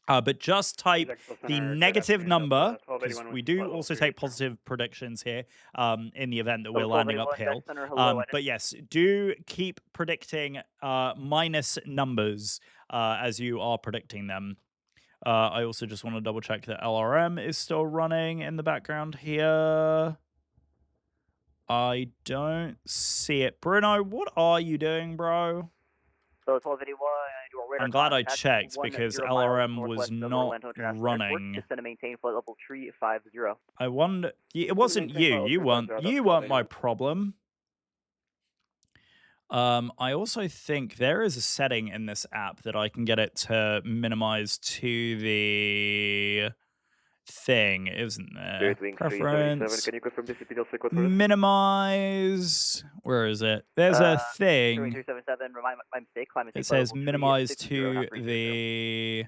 But just type the negative number, because we do also take positive predictions here in the event that we're landing uphill. But yes, do keep predicting minus numbers as you are predicting them. I also just want to double check that LRM is still running in the background here. I don't see it. Bruno, what are you doing, bro?
So 1281, your
I'm glad I
contact,
checked
10
because
miles
LRM was
northwest of
not
Orlando International Airport.
running.
Descend and maintain flight level 350.
I wonder. It wasn't you. You weren't my problem. I also think there is a setting in this app that I can get it to minimize to the thing, isn't there? Preference.
Can you confirm the CPL sequence for us?
Minimize. Where is it? There's a thing.
377, my mistake. Climate
It
flight
says
level
minimize
360,
to
not 360.
the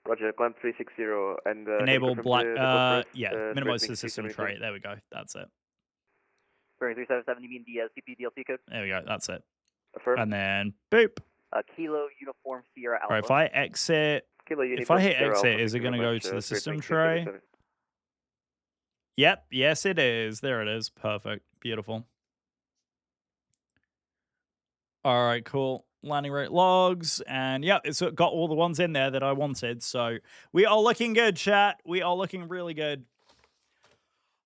Roger, climb 360 and can you
enable
confirm
black.
the code for us?
Yeah, minimize the system tray. There we go. That's it.
377, you mean the CPDLC code?
There we go. That's it.
Affirm.
And then boop.
Kilo Uniform Sierra Alpha.
All right. If I exit,
Kilo
if I
Uniform
hit
Sierra
exit,
Alpha,
is it
thank you
going to
very
go
much,
to the system
323,
tray? Yep. Yes, it is. There it is. Perfect. Beautiful. All right. Cool. Landing rate logs. And yeah, it's got all the ones in there that I wanted. So we are looking good, chat. We are looking really good.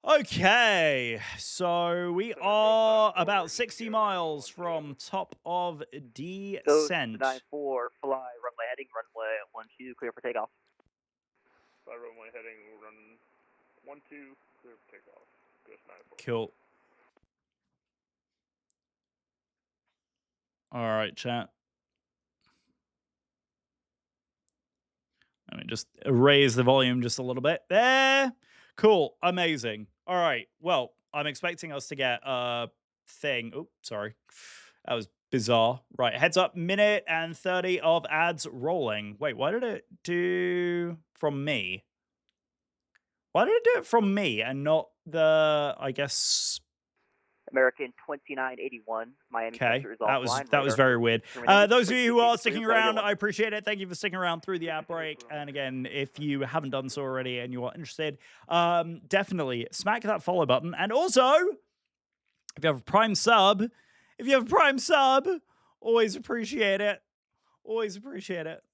Okay, so we are about 60 miles from top of descent.
94, fly, runway heading, runway 12, clear for takeoff.
Fly runway heading, run 12, clear for takeoff. Ghost 94.
Cool. All right, chat. Let me just raise the volume just a little bit. There. Cool. Amazing. All right. Well, I'm expecting us to get a thing. Oh, sorry. That was bizarre. Right. Heads up, minute and 30 of ads rolling. Wait, why did it do from me? Why did it do it from me and not the, I guess...
American 2981, Miami
Okay,
Center is
that
offline.
was very weird. Those of you who are sticking around, I appreciate it. Thank you for sticking around through the ad break. And again, if you haven't done so already and you are interested, definitely smack that follow button. And also, if you have a Prime sub, always appreciate it. Always appreciate it.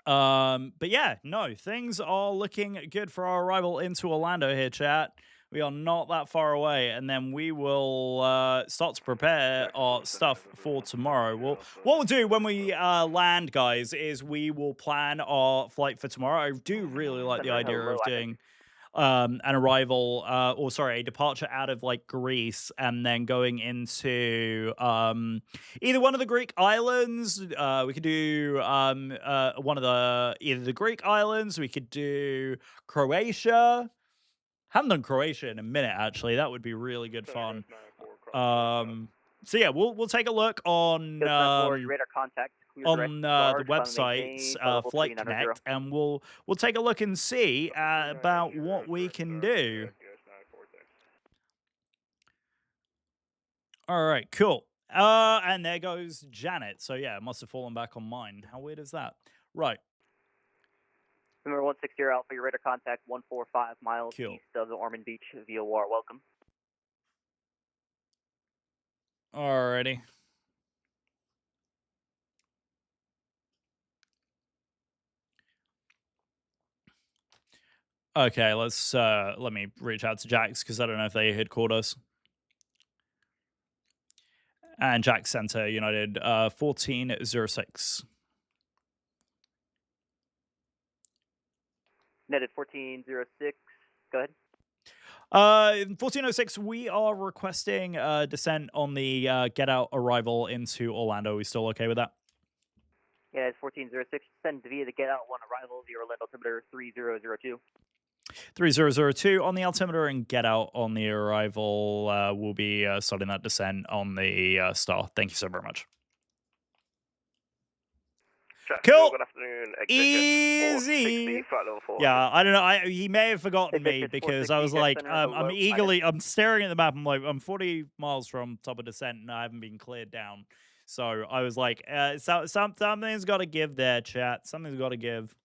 But yeah, no, things are looking good for our arrival into Orlando here, chat. We are not that far away, and then we will start to prepare our stuff for tomorrow. What we'll do when we land, guys, is we will plan our flight for tomorrow. I do really like the idea of doing an arrival, a departure out of like Greece, and then going into either one of the Greek islands. We could do one of either the Greek islands. We could do Croatia. Haven't done Croatia in a minute, actually. That would be really good fun. So yeah, we'll take a look on
radar contact.
The website's Flight Connect, and we'll take a look and see about what we can do. All right, cool. And there goes Janet. So yeah, it must have fallen back on mine. How weird is that? Right.
Number 160 Alpha, your radar contact 145 miles
Cool.
east of the Ormond Beach VOR. Welcome.
Alrighty. Okay, let me reach out to Jax because I don't know if they had called us. And Jax Center United 1406.
Netted 1406. Go ahead.
1406, we are requesting descent on the get out arrival into Orlando. Are we still okay with that?
Yeah, it's 1406. Send via the get out one arrival, the Orlando altimeter 3002.
3002 on the altimeter, and get out on the arrival. We'll be starting that descent on the star. Thank you so very much. Cool.
Good afternoon.
Easy. Yeah, I don't know. He may have forgotten me because I was like, I'm staring at the map. I'm like, I'm 40 miles from top of descent and I haven't been cleared down. So I was like, something's got to give there, chat. Something's got to give.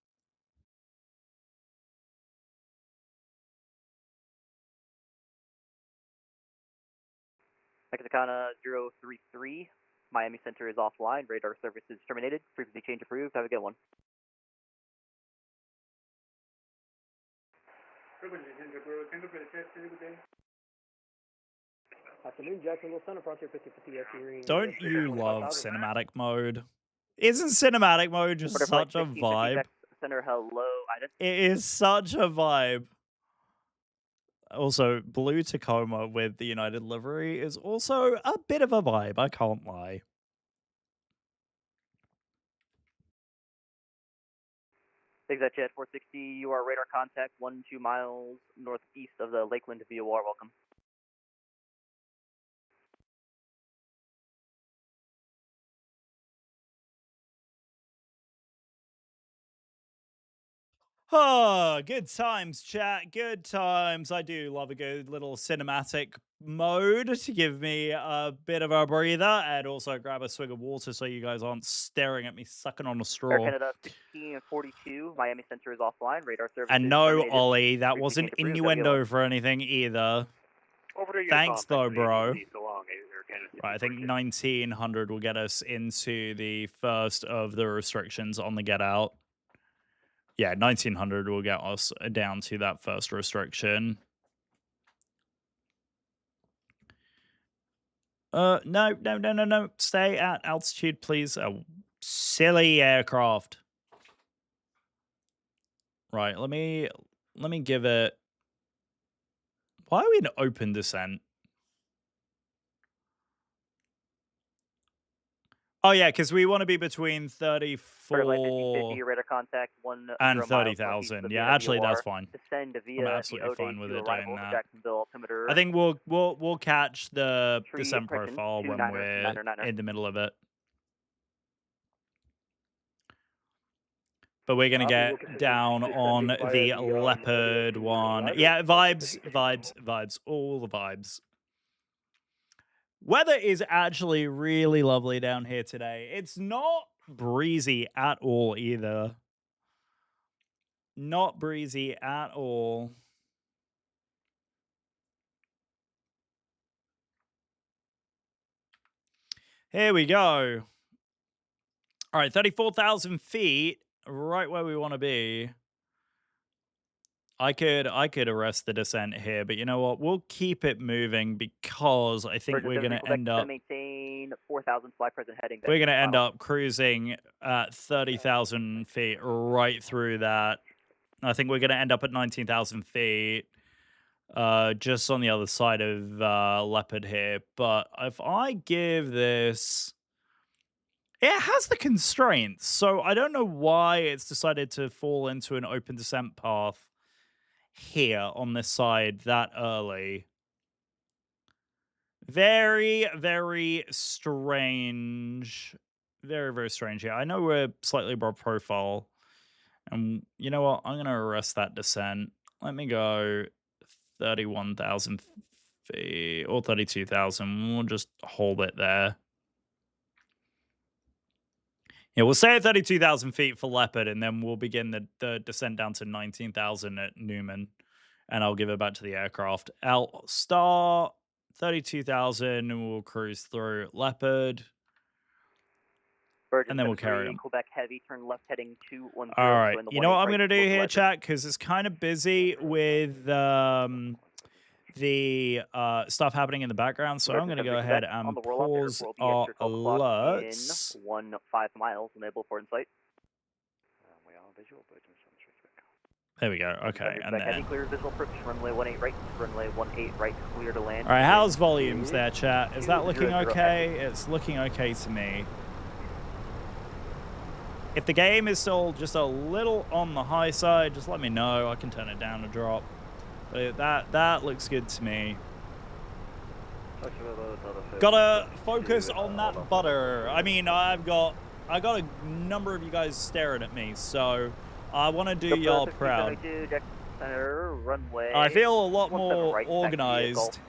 Mexicana 033. Miami Center is offline. Radar service is terminated. Frequency change approved. Have a good one.
Afternoon, Jacksonville Center, Frontier 5050 Green.
Don't you love cinematic mode? Isn't cinematic mode just
Order flight
such a
1550
vibe?
Jack Center, hello, Iden.
It is such a vibe. Also, blue Tacoma with the United livery is also a bit of a vibe, I can't lie.
ExactJet 460, you are radar contact 12 miles northeast of the Lakeland VOR, welcome.
Oh, good times, chat. Good times. I do love a good little cinematic mode to give me a bit of a breather and also grab a swig of water so you guys aren't staring at me sucking on a
Air
straw.
Canada 1642, Miami Center is offline, radar service
And
is
no,
terminated.
Ollie, that
Frequency
wasn't
change approved,
innuendo for anything either.
Over to
Thanks, though, bro.
So long, Air Canada
Right, I think 1900 will get us into the first of the restrictions on the get out. Yeah, 1900 will get us down to that first restriction. No. Stay at altitude, please. Oh, silly aircraft. Right, let me give it. Why are we in open descent? Oh yeah, because we want to be between 34
radar contact 10
and
miles
30,000. Yeah, actually, that's fine.
Descend via
I'm absolutely fine with it doing
arrival,
that.
Jacksonville altimeter.
I think we'll catch the
Tree
descent
approaching,
profile when
29er,
we're
9er.
in the middle of it. But we're gonna get down on the leopard one. Yeah, vibes, all the vibes. Weather is actually really lovely down here today. It's not breezy at all either. Not breezy at all. Here we go. All right, 34,000 feet, right where we want to be. I could arrest the descent here, but you know what? We'll keep it moving because I think we're going to end up
maintain 4,000 fly present heading.
We're going to end up cruising at 30,000 feet right through that. I think we're going to end up at 19,000 feet, just on the other side of Leopard here. But if I give this, it has the constraints, so I don't know why it's decided to fall into an open descent path here on this side that early. Very, very strange. Very, very strange. Yeah, I know we're slightly above profile. And you know what? I'm going to arrest that descent. Let me go 31,000 feet or 32,000. We'll just hold it there. Yeah, we'll say at 32,000 feet for Leopard, and then we'll begin the descent down to 19,000 at Newman. And I'll give it back to the aircraft. I'll start 32,000, and we'll cruise through Leopard. And then we'll carry on.
Quebec heavy, turn left heading 210.
All right. You know what I'm going to do here, chat? Because it's kind of busy with the stuff happening in the background. So I'm going to go ahead and pause our alerts.
In 5 miles, enable port in sight.
We are visual, but
there we go. Okay. And
heavy, clear visual approach. Runway 18 right. Runway 18 right. Clear to land.
All right. How's volumes there, chat? Is that looking okay? It's looking okay to me. If the game is still just a little on the high side, just let me know. I can turn it down a drop. But that looks good to me. Gotta focus on that butter. I mean, I got a number of you guys staring at me, so I want to do y'all proud. I feel a lot more organized.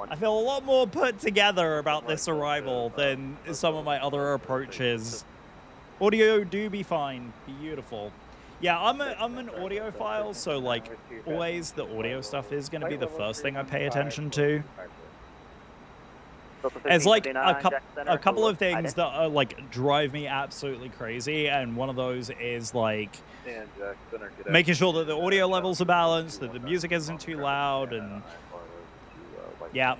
I feel a lot more put together about this arrival than some of my other approaches. Audio do be fine, beautiful. Yeah, I'm an audiophile, so like always the audio stuff is going to be the first thing I pay attention to. There's like a couple of things that are, like drive me absolutely crazy, and one of those is like making sure that the audio levels are balanced, that the music isn't too loud, and Yeah,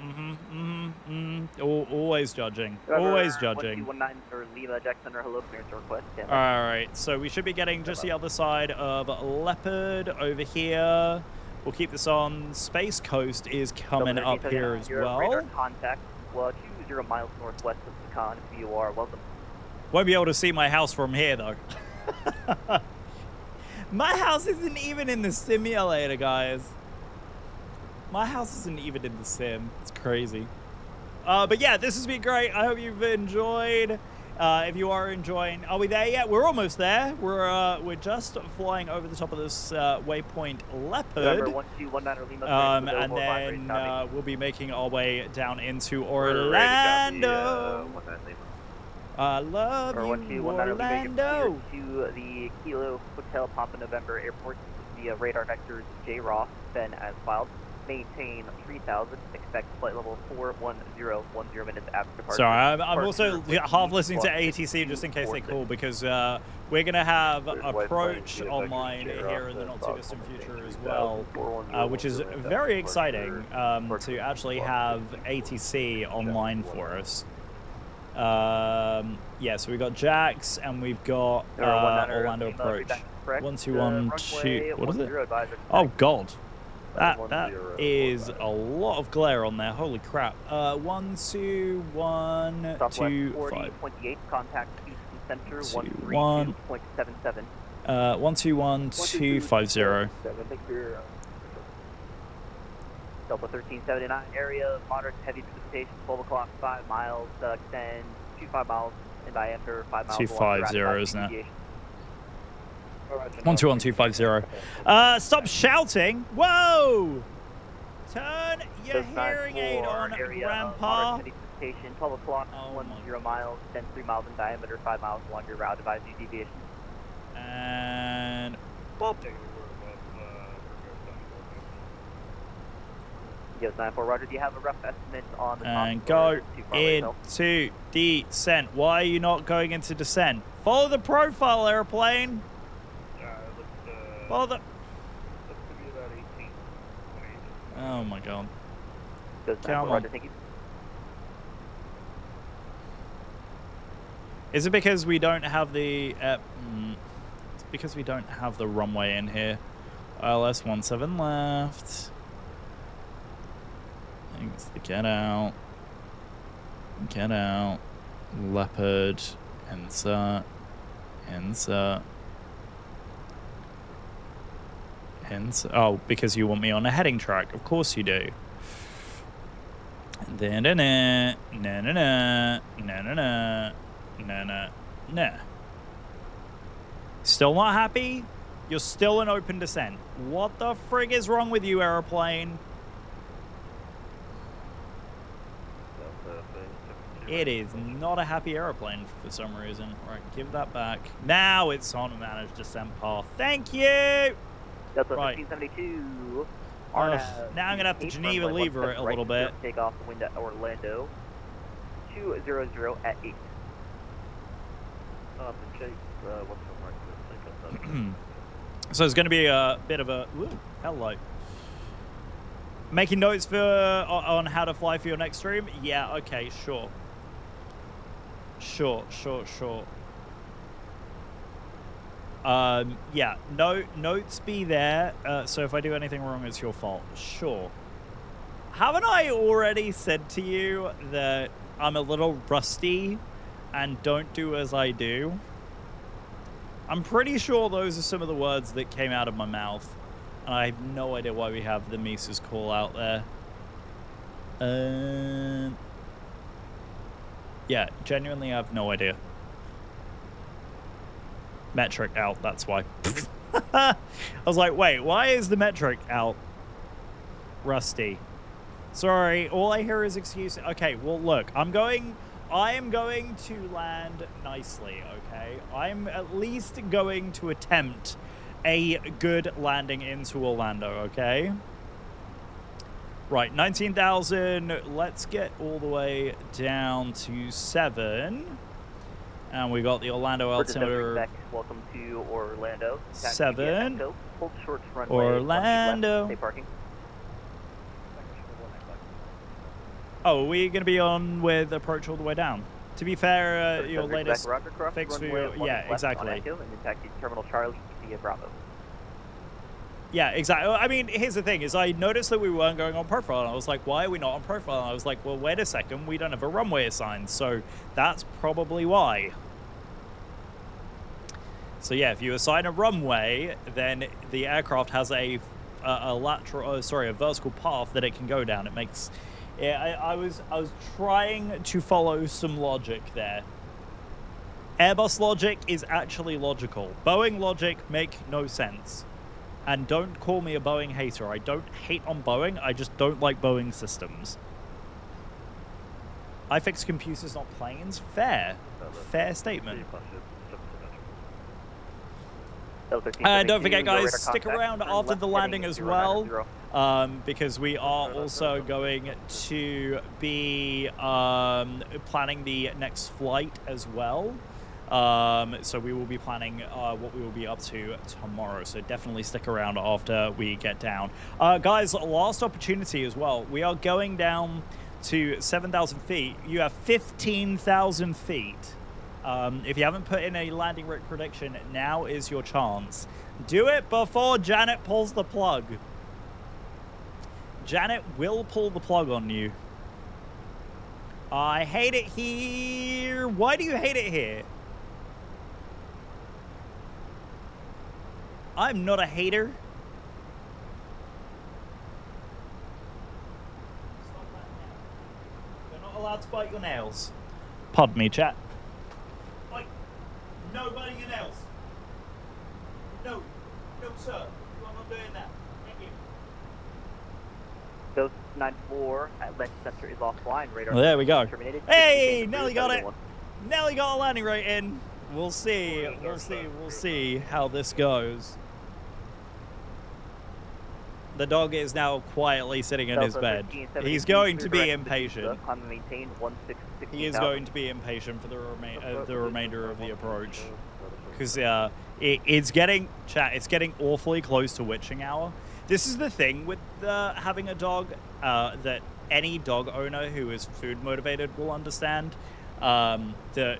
always judging. Always judging.
1219 or Lima Jack Center, hello, clearance request.
All right, so we should be getting just the other side of Leopard over here. We'll keep this on. Space Coast is coming up here as well.
Radar contact, 20 miles northwest of Pecan. If you are welcome.
Won't be able to see my house from here, though. My house isn't even in the simulator, guys. My house isn't even in the sim. It's crazy. But yeah, this has been great. I hope you've enjoyed. If you are enjoying, are we there yet? We're almost there. We're just flying over the top of this waypoint Leopard.
Remember, 1219 Lima,
and then we'll be making our way down into Orlando. I love you, Orlando.
To the Kilo Hotel Papa November Airport via radar vectors J Ross, then as filed. Maintain 3000. Expect flight level 410, 10 minutes after departure.
Sorry, I'm also half listening to ATC just in case they call, because we're going to have approach online here in the not too distant future as well, which is very exciting to actually have ATC online for us. Yeah, so we've got Jax and we've got Orlando approach. 1212. What is it? Oh God. That is a lot of glare on there. Holy crap. 12125.
28, contact Houston Center,
132.77. 121250.
Delta 1379 area, moderate to heavy precipitation, 12 o'clock, 5 miles, extend 25 miles in diameter, 5 miles.
250, isn't it? 121250. Stop shouting. Whoa! Turn your hearing aid on, Grandpa.
12 o'clock, 10 miles, then 3 miles in diameter, 5 miles along your route, advisory deviation.
And boop.
Yes, 94, Roger. Do you have a rough estimate on the
and go into descent. Why are you not going into descent? Follow the profile, airplane. Follow the... Oh my God. Come on. Is it because we don't have the... it's because we don't have the runway in here. ILS 17 left. Thanks to get out. Get out. Leopard. Insert. Insert. Insert. Oh, because you want me on a heading track. Of course you do. Da-na-na. Na-na-na. Na-na-na. Na-na-na. Still not happy? You're still in open descent. What the frig is wrong with you, airplane? It is not a happy airplane for some reason. Right, give that back. Now it's on a managed descent path. Thank you!
Delta
right.
1372.
Now I'm going to have to Geneva lever it a little bit.
Take off the wind at Orlando. 200 at 8.
So it's going to be a bit of a... Ooh, hello. Making notes for on how to fly for your next stream? Yeah, okay, sure. Sure. Yeah, notes be there. So if I do anything wrong, it's your fault. Sure. Haven't I already said to you that I'm a little rusty and don't do as I do? I'm pretty sure those are some of the words that came out of my mouth. And I have no idea why we have the Mises call out there. Yeah, genuinely I have no idea. Metric out, that's why. I was like, wait, why is the metric out? Rusty. Sorry, all I hear is excuses. Okay, well look, I am going to land nicely, okay? I'm at least going to attempt a good landing into Orlando, okay? Right, 19,000. Let's get all the way down to 7. And we got the Orlando altimeter.
Welcome to Orlando.
7.
Hold short runway.
Orlando.
Stay parking.
Oh, are we going to be on with approach all the way down? To be fair, your
Roger,
latest
Roger, cross
fix for
runway
your...
1
Yeah,
left on
exactly.
Echo and taxi Terminal Charlie via Bravo.
Yeah, exactly. I mean, here's the thing, is I noticed that we weren't going on profile, and I was like, why are we not on profile? And I was like, well, wait a second, we don't have a runway assigned, so that's probably why. So yeah, if you assign a runway, then the aircraft has a vertical path that it can go down. It makes... Yeah, I was trying to follow some logic there. Airbus logic is actually logical. Boeing logic make no sense. And don't call me a Boeing hater. I don't hate on Boeing. I just don't like Boeing systems. I fix computers, not planes. Fair. Fair statement. And don't forget, guys, stick around after the landing as well, because we are also going to be planning the next flight as well. So we will be planning what we will be up to tomorrow. So definitely stick around after we get down. Guys, last opportunity as well. We are going down to 7,000 feet. You have 15,000 feet. If you haven't put in a landing rate prediction, now is your chance. Do it before Janet pulls the plug. Janet will pull the plug on you. I hate it here. Why do you hate it here? I'm not a hater. Stop that now. You're not allowed to bite your nails. Pardon me, chat. Oi, no biting your nails. No, no, sir. You are not doing that. Thank you.
Ghost 94 at Lens Center is offline. Radar.
Well, there we go.
Terminated.
Hey, Nelly got it. Nelly got a landing rate in. We'll see. We'll see how this goes. The dog is now quietly sitting in his bed. He's going to be impatient. He is going to be impatient for the remainder of the approach, because it's getting awfully close to witching hour. This is the thing with having a dog that any dog owner who is food motivated will understand. That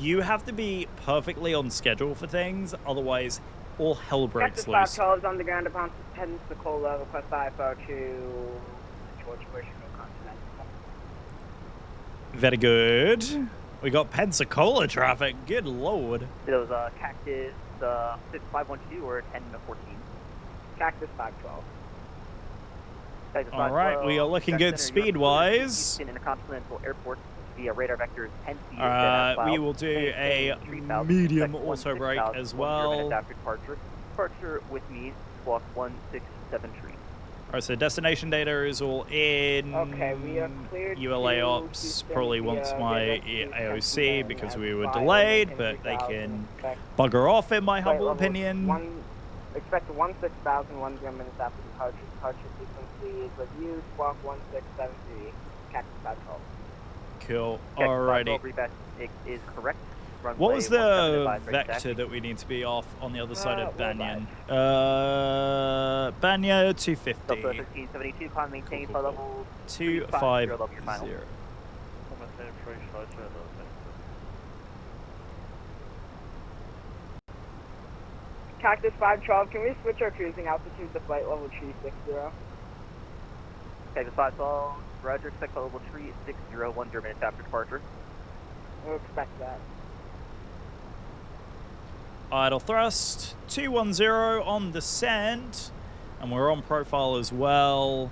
you have to be perfectly on schedule for things, otherwise all hell breaks loose.
512 on the ground upon Pensacola, request IFO to George Bush, Continental.
Very good. We got Pensacola traffic. Good lord.
It was Cactus 512 or 1014.
Cactus 512.
All right, we are looking good speed-wise.
Intercontinental Airport via radar vectors 10 feet.
We will do a medium auto brake as well.
After departure with me, squawk 167 tree.
Alright, so destination data is all in.
Okay, we are cleared.
ULA Ops probably wants my AOC because we were delayed, but they can bugger off in my humble opinion.
Expect 16,000, 1 minutes after departure. Departure frequency is with you, squawk 1673, Cactus 512.
Cool. Alrighty.
Is correct. Runway
What was the
175
vector that we need to be off on the other side of Banyan? Banyan 250.
Delta 1372, climb maintain
Cool.
flight level
250.
level your final.
Cactus 512, can we switch our cruising altitude to flight level 360?
Cactus 512, roger, expect flight level 360, 1 minutes after departure.
We'll expect that.
Idle thrust, 210 on descent, and we're on profile as well.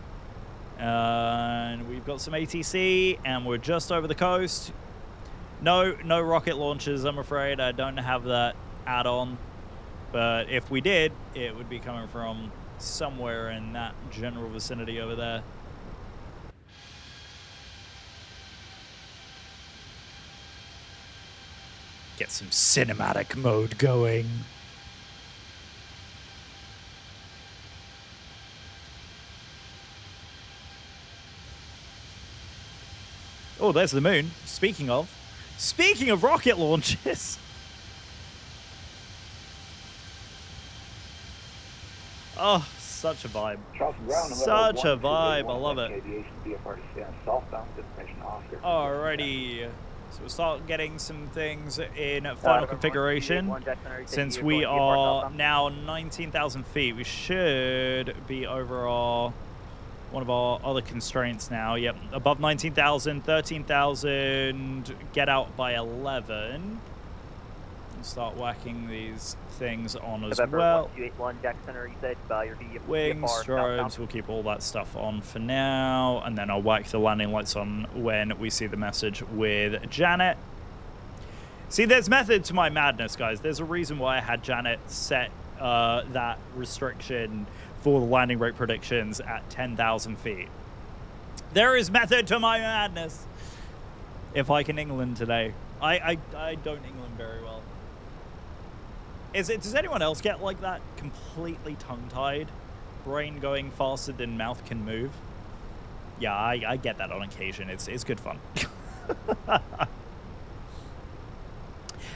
And we've got some ATC, and we're just over the coast. No rocket launches, I'm afraid. I don't have that add-on. But if we did, it would be coming from somewhere in that general vicinity over there. Get some cinematic mode going. Oh, there's the moon. Speaking of rocket launches. Oh, Such a vibe.
Charleston Ground,
Such a vibe. I love it.
Southbound, destination Oscar.
Alrighty. So we'll start getting some things in final configuration. Since we are now 19,000 feet, we should be over one of our other constraints now. Yep, above 19,000, 13,000, get out by 11. We'll start whacking these things on as well.
1281 Jack Center, you said, your
Wing, strobes, we'll keep all that stuff on for now, and then I'll whack the landing lights on when we see the message with Janet. See, there's method to my madness, guys. There's a reason why I had Janet set that restriction for the landing rate predictions at 10,000 feet. There is method to my madness. If I can England today. I don't England very well. Does anyone else get like that? Completely tongue-tied? Brain going faster than mouth can move? Yeah, I get that on occasion. It's good fun.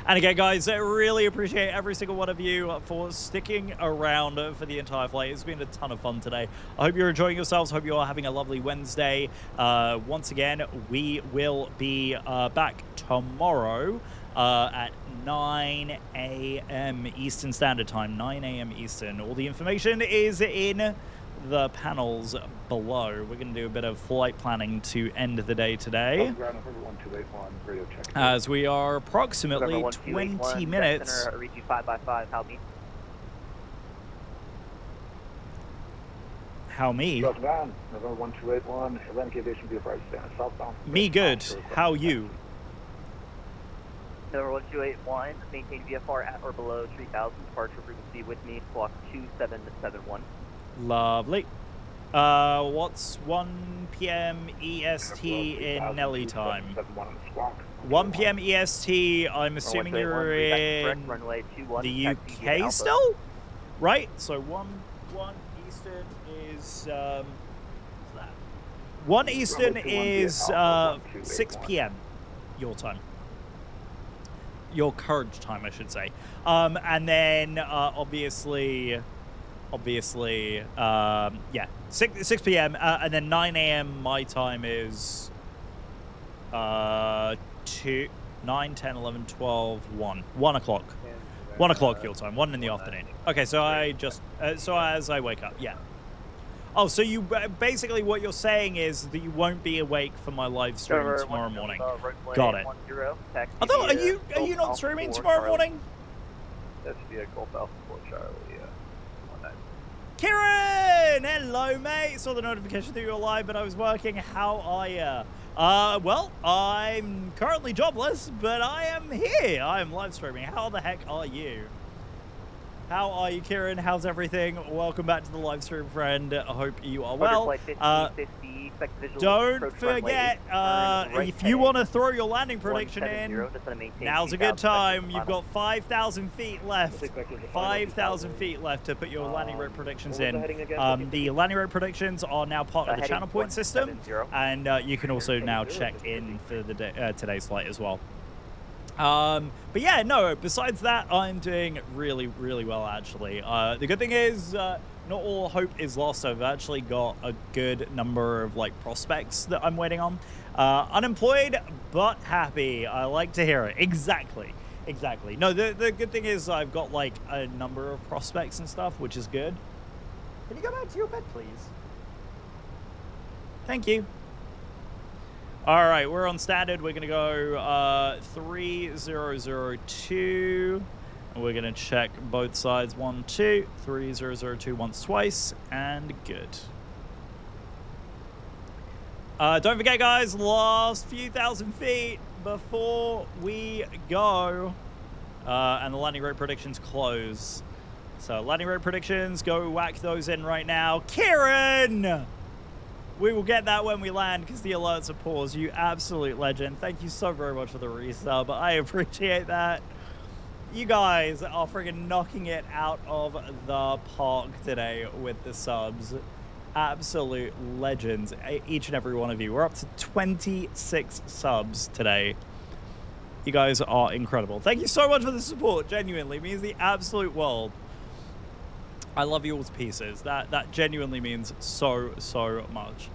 And again, guys, I really appreciate every single one of you for sticking around for the entire flight. It's been a ton of fun today. I hope you're enjoying yourselves. Hope you are having a lovely Wednesday. Once again, we will be back tomorrow at 9 a.m. Eastern Standard Time. 9 a.m. Eastern. All the information is in the panels below. We're going to do a bit of flight planning to end the day today, as we are approximately 20 minutes. How me? Me good. How you?
Number 1281, maintain VFR at or below 3,000, departure frequency with me, clock 2771.
Lovely. What's 1 p.m. EST in Nelly time? 1 p.m. EST, I'm assuming you're in the UK still? Right? So 1 Eastern is... 1 Eastern is 6 p.m. your time. Your current time, I should say. And then, obviously, yeah, 6 p.m. And then 9 a.m. my time is 2, 9, 10, 11, 12, 1. 1 o'clock. 1 o'clock your time, 1 in the afternoon. Okay, so I just, so as I wake up, yeah. Oh, so you, basically what you're saying is that you won't be awake for my live stream tomorrow morning. Got it. I thought, are you not streaming tomorrow morning?
That's via Gulf Alpha 4 Charlie,
Kieran! Hello, mate. Saw the notification that you were live, but I was working. How are you? Well, I'm currently jobless, but I am here. I am live streaming. How the heck are you? How are you, Kieran? How's everything? Welcome back to the live stream, friend. I hope you are well. Don't forget, if you want to throw your landing prediction in, now's a good time. You've got 5,000 feet left. 5,000 feet left to put your landing rate predictions in. The landing rate predictions are now part of the channel point system, and you can also now check in for the today's flight as well. But yeah, no, besides that, I'm doing really, really well, actually. The good thing is, not all hope is lost. I've actually got a good number of, like, prospects that I'm waiting on. Unemployed, but happy. I like to hear it. Exactly. Exactly. No, the good thing is I've got, like, a number of prospects and stuff, which is good. Can you go back to your bed, please? Thank you. All right, we're on standard. We're going to go 3002. And we're going to check both sides. 1, 2, 3002 once, twice, and good. Don't forget, guys, last few thousand feet before we go. And the landing rate predictions close. So landing rate predictions, go whack those in right now. Kieran! We will get that when we land because the alerts are paused. You absolute legend. Thank you so very much for the resub. I appreciate that. You guys are friggin' knocking it out of the park today with the subs. Absolute legends, each and every one of you. We're up to 26 subs today. You guys are incredible. Thank you so much for the support. Genuinely, it means the absolute world. I love you all to pieces. That genuinely means so much.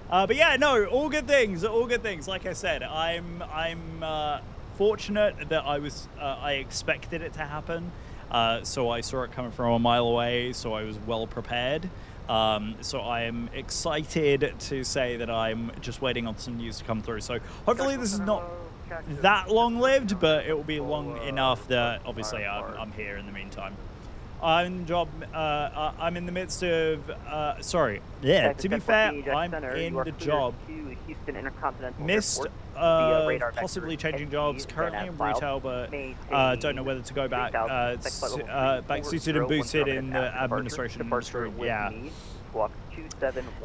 But yeah, no, all good things. All good things. Like I said, I'm fortunate that I expected it to happen. So I saw it coming from a mile away. So I was well prepared. So I am excited to say that I'm just waiting on some news to come through. So hopefully this is not that long-lived, but it will be long enough that obviously I'm here in the meantime. I'm in the midst of. Sorry. Yeah. To be fair, I'm in the job. Missed possibly changing jobs. Currently in retail, but don't know whether to go back. Back suited and booted in the administration industry. Yeah.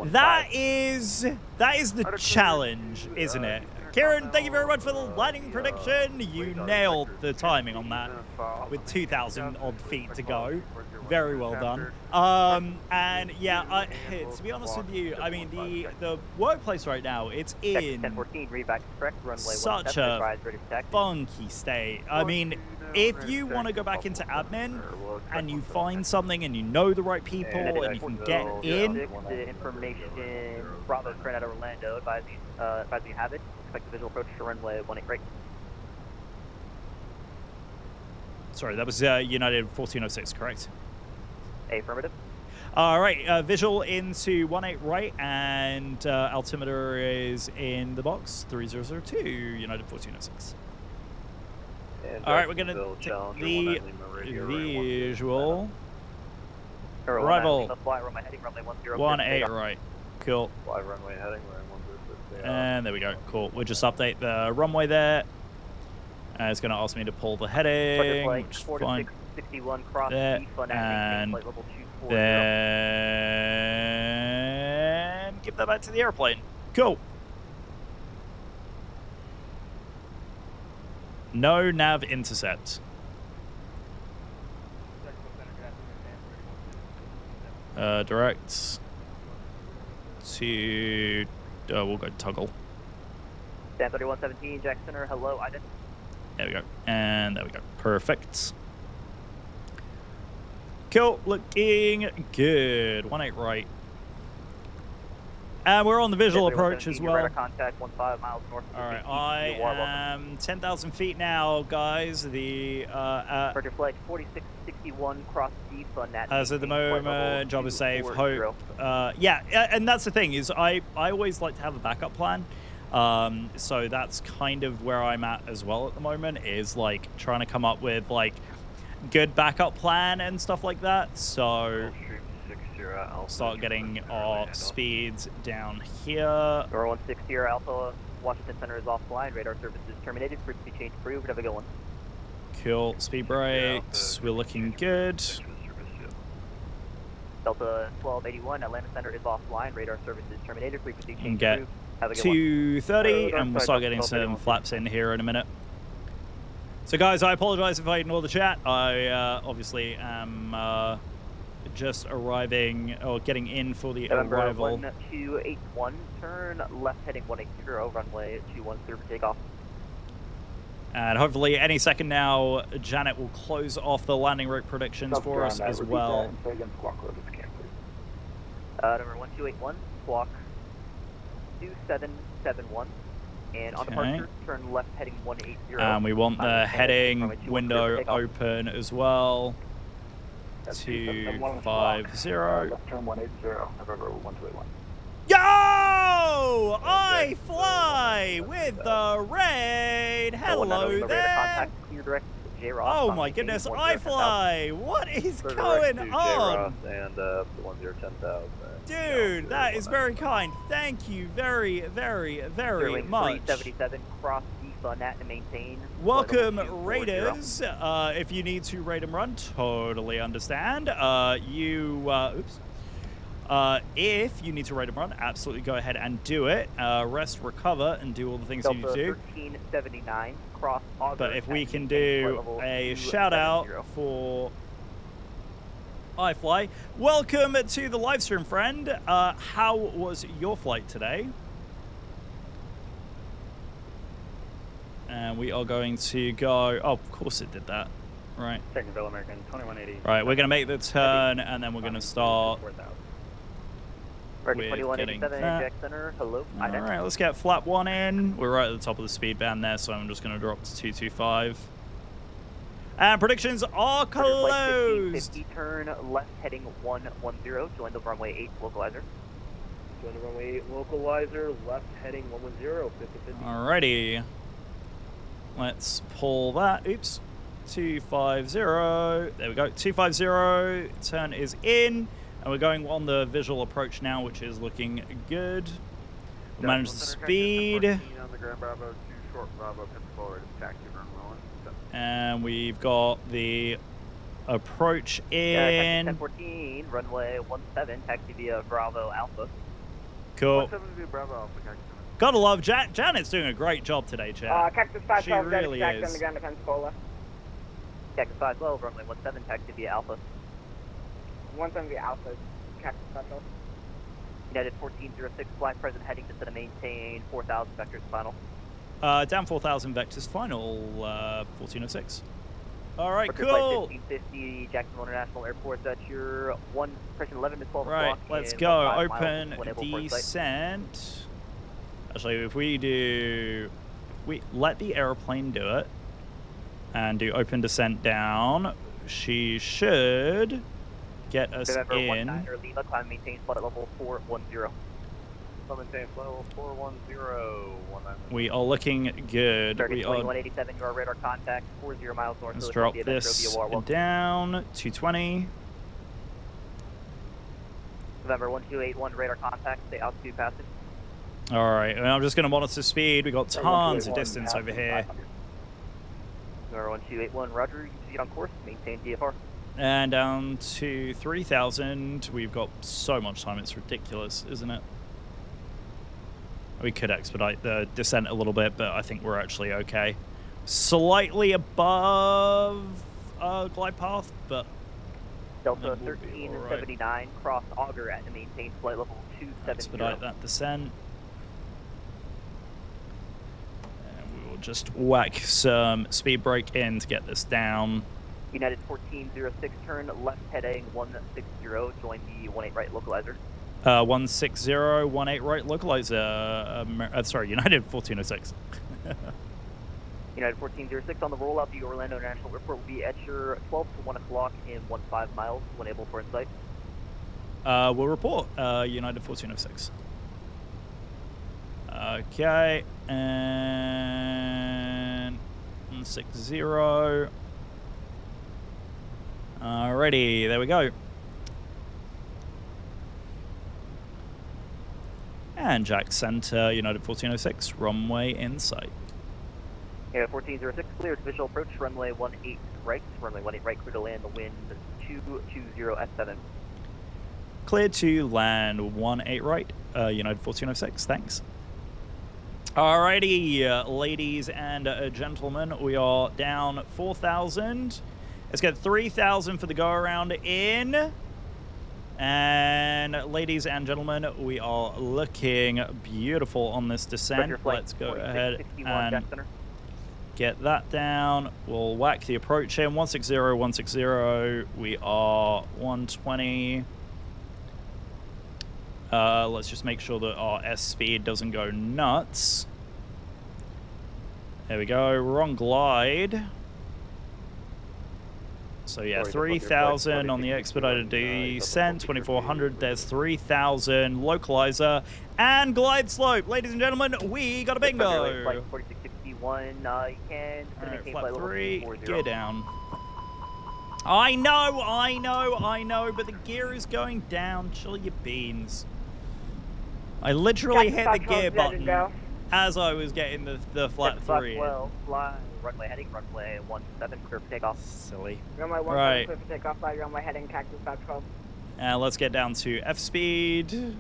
That is the challenge, isn't it? Kieran, thank you very much for the landing prediction. You nailed the timing on that with 2,000 odd feet to go. Very well done. And yeah, to be honest with you, I mean the workplace right now, it's in such a funky state. I mean, if you want to go back into admin and you find something and you know the right people and you can get in.
The information, Bravo current out of Orlando, advise you have it. Expect the visual approach to runway 18 right.
Sorry, that was United 1406, correct?
Affirmative.
All right, visual into 18 right, and altimeter is in the box 3002, United 1406. All right, we're gonna take the visual. Arrival. 18 right. Cool.
Fly runway heading,
and there we go. Cool. We'll just update the runway there. It's going to ask me to pull the heading, which is fine.
61 cross
there, and then give that back to the airplane. Cool. No nav intercept. Direct to we'll go toggle.
Stan 3117, Jack Center, hello, Iden.
There we go. And there we go. Perfect. Cool. Looking good. 18 right. And we're on the visual approach as well.
Contact 15 miles north of
all right, I am 10,000 feet now, guys. The
Roger, flight 4661 cross D fund at
as at the moment, job is safe. Hope. Yeah, and that's the thing is I always like to have a backup plan. So that's kind of where I'm at as well at the moment, is like trying to come up with like good backup plan and stuff like that. So I'll start getting our speeds down here.
160 Alpha, Washington Center is offline. Radar service is terminated. Frequency change approved. Have a good one.
Cool. Speed brakes. We're looking good.
Delta 1281, Atlanta Center is offline. Radar service is terminated. Frequency change
Get
approved. Have a good
230,
one.
and we'll start getting some flaps in here in a minute. So, guys, I apologize if I ignore the chat. I obviously am just arriving or getting in for the arrival.
1281, turn left heading 180, runway 210 for takeoff.
And hopefully any second now, Janet will close off the landing route predictions for us as well.
Number 1281, squawk 2771. And on departure, turn left heading 180.
And we want the heading window open as well. 250.
Left turn 180, November 1281.
Yo! I fly with the raid. Hello there. Oh my goodness, I fly. What is going on?
And the 10,000.
Dude, that is very kind. Thank you very, very, very much.
377 cross Nat to maintain.
Welcome, Raiders. If you need to raid and run, totally understand. If you need to raid and run, absolutely go ahead and do it. Rest, recover, and do all the things you need to do.
1379 cross Auger.
But if we can do a shout out for iFly. Welcome to the live stream, friend. How was your flight today? And we are going to go. Oh, of course it did that. Right.
Jacksonville American 2180.
Right, we're going to make the turn, and then we're going to start
American
with
2187,
getting that.
Jack Center, hello.
All right, let's get flap 1 in. We're right at the top of the speed band there, so I'm just going to drop to 225. And predictions are closed.
50, turn left heading 110, join the runway 8 localizer.
Join the runway 8 localizer, left heading 110, 50-50.
Alrighty. Let's pull that. Oops. 250. There we go. 250. Turn is in. And we're going on the visual approach now, which is looking good. We managed the speed.
On the Grand Bravo, 2 short Bravo, pin forward, taxi run rolling.
And we've got the approach in.
1014, runway 17, taxi via Bravo Alpha.
Cool.
170 Bravo Alpha, taxi.
Gotta love Janet's doing a great job today, chat.
Cactus 512,
She really
Jack
is.
on the ground to Pensacola.
Cactus 512, runway 17, taxi via Alpha.
170 Alpha, Cactus 512.
United 1406, flight present heading to maintain 4,000 vectors final.
Down 4,000 vectors final, 1406. All right,
Flight
cool.
1550, Jacksonville International Airport. That's your pressure 11 to 12
Right,
o'clock.
let's
in
go.
15 miles,
Open
when able for sight.
descent. Actually, if we let the airplane do it and do open descent down, she should get us
November
in.
19er, Lima, climb maintain flight level 410.
Maintain flow 410, 19.
We are looking good.
Target
We are.
2187, your radar contact 40 miles north
Let's
of
drop
Philadelphia
this
Metro via Warwell.
down. 220.
November 1281, radar contact, stay altitude passage.
All right, and I'm just going to monitor speed. We got tons of
1281,
distance over
passing
here.
500.
November 1281, roger, you can proceed on course, maintain DFR.
And down to 3,000. We've got so much time. It's ridiculous, isn't it? We could expedite the descent a little bit, but I think we're actually okay. Slightly above glide path, but
Delta
That will be all right.
1379, cross auger at and maintain flight level 270.
expedite that descent. And we will just whack some speed brake in to get this down.
United 1406, turn left heading 160, join the 18 right localizer.
160, 18 right localizer. Sorry, United 1406.
United 1406 on the rollout, the Orlando International Airport will be at your 12 to 1 o'clock in 15 miles when able for insight.
We'll report United 1406. Okay, and 160. Alrighty, there we go. And Jack Center, United 1406, runway in sight.
United 1406, cleared visual approach, runway 18 right, runway 18 right, clear to land, the wind 220 S7.
Cleared to land 18 right, United 1406, thanks. Alrighty, ladies and gentlemen, we are down 4,000. Let's get 3,000 for the go around in. And ladies and gentlemen, we are looking beautiful on this descent. Let's go ahead and get that down. We'll whack the approach in. 160, 160. We are 120. Let's just make sure that our S speed doesn't go nuts. There we go. We're on glide. So yeah, 3,000 on the expedited descent, 2,400. There's 3,000 localizer and glide slope. Ladies and gentlemen, we got a bingo.
Flight 4661, you can maintain
Flight
flight level
3,
240.
gear down. I know, but the gear is going down. Chill your beans. I literally hit the gear button as I was getting the flat 3.
Well, fly runway heading, runway 17, clear for takeoff.
Silly.
Runway 17,
Right.
clear for takeoff by runway heading Cactus 512.
And let's get down to F speed.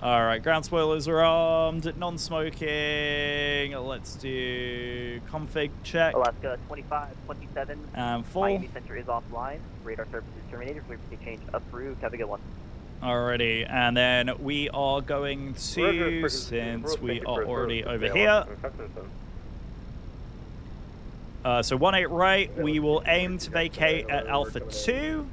All right, ground spoilers are armed. Non-smoking. Let's do config check.
Alaska 2527.
Full.
Miami Center is offline. Radar service is terminated. Frequency change approved. Have a good one.
Alrighty, and then we are going to, since we are already over here, So 18 right, we will aim to vacate at Alpha 2,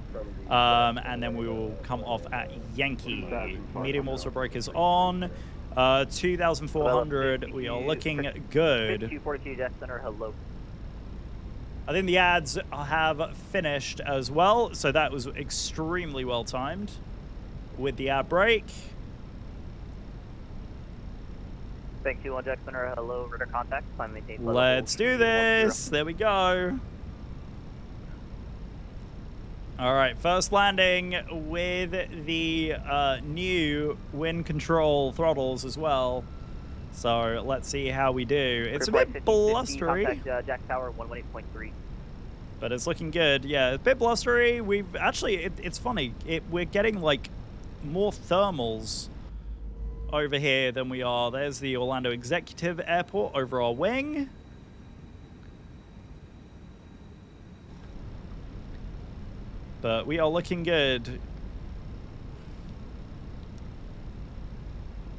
and then we will come off at Yankee. Medium also breakers on. 2,400, we are looking good.
242 Death Center, hello.
I think the ads have finished as well, so that was extremely well timed with the ad break.
Bank 21 Jack Center, hello, radar contact. Climb maintain.
Let's do this. There we go. All right, first landing with the new wind control throttles as well. So let's see how we do. It's a bit blustery.
Contact Jack Tower 118.3.
But it's looking good. Yeah, a bit blustery. We've actually, it's funny. We're getting like more thermals over here than we are. There's the Orlando Executive Airport over our wing. But we are looking good.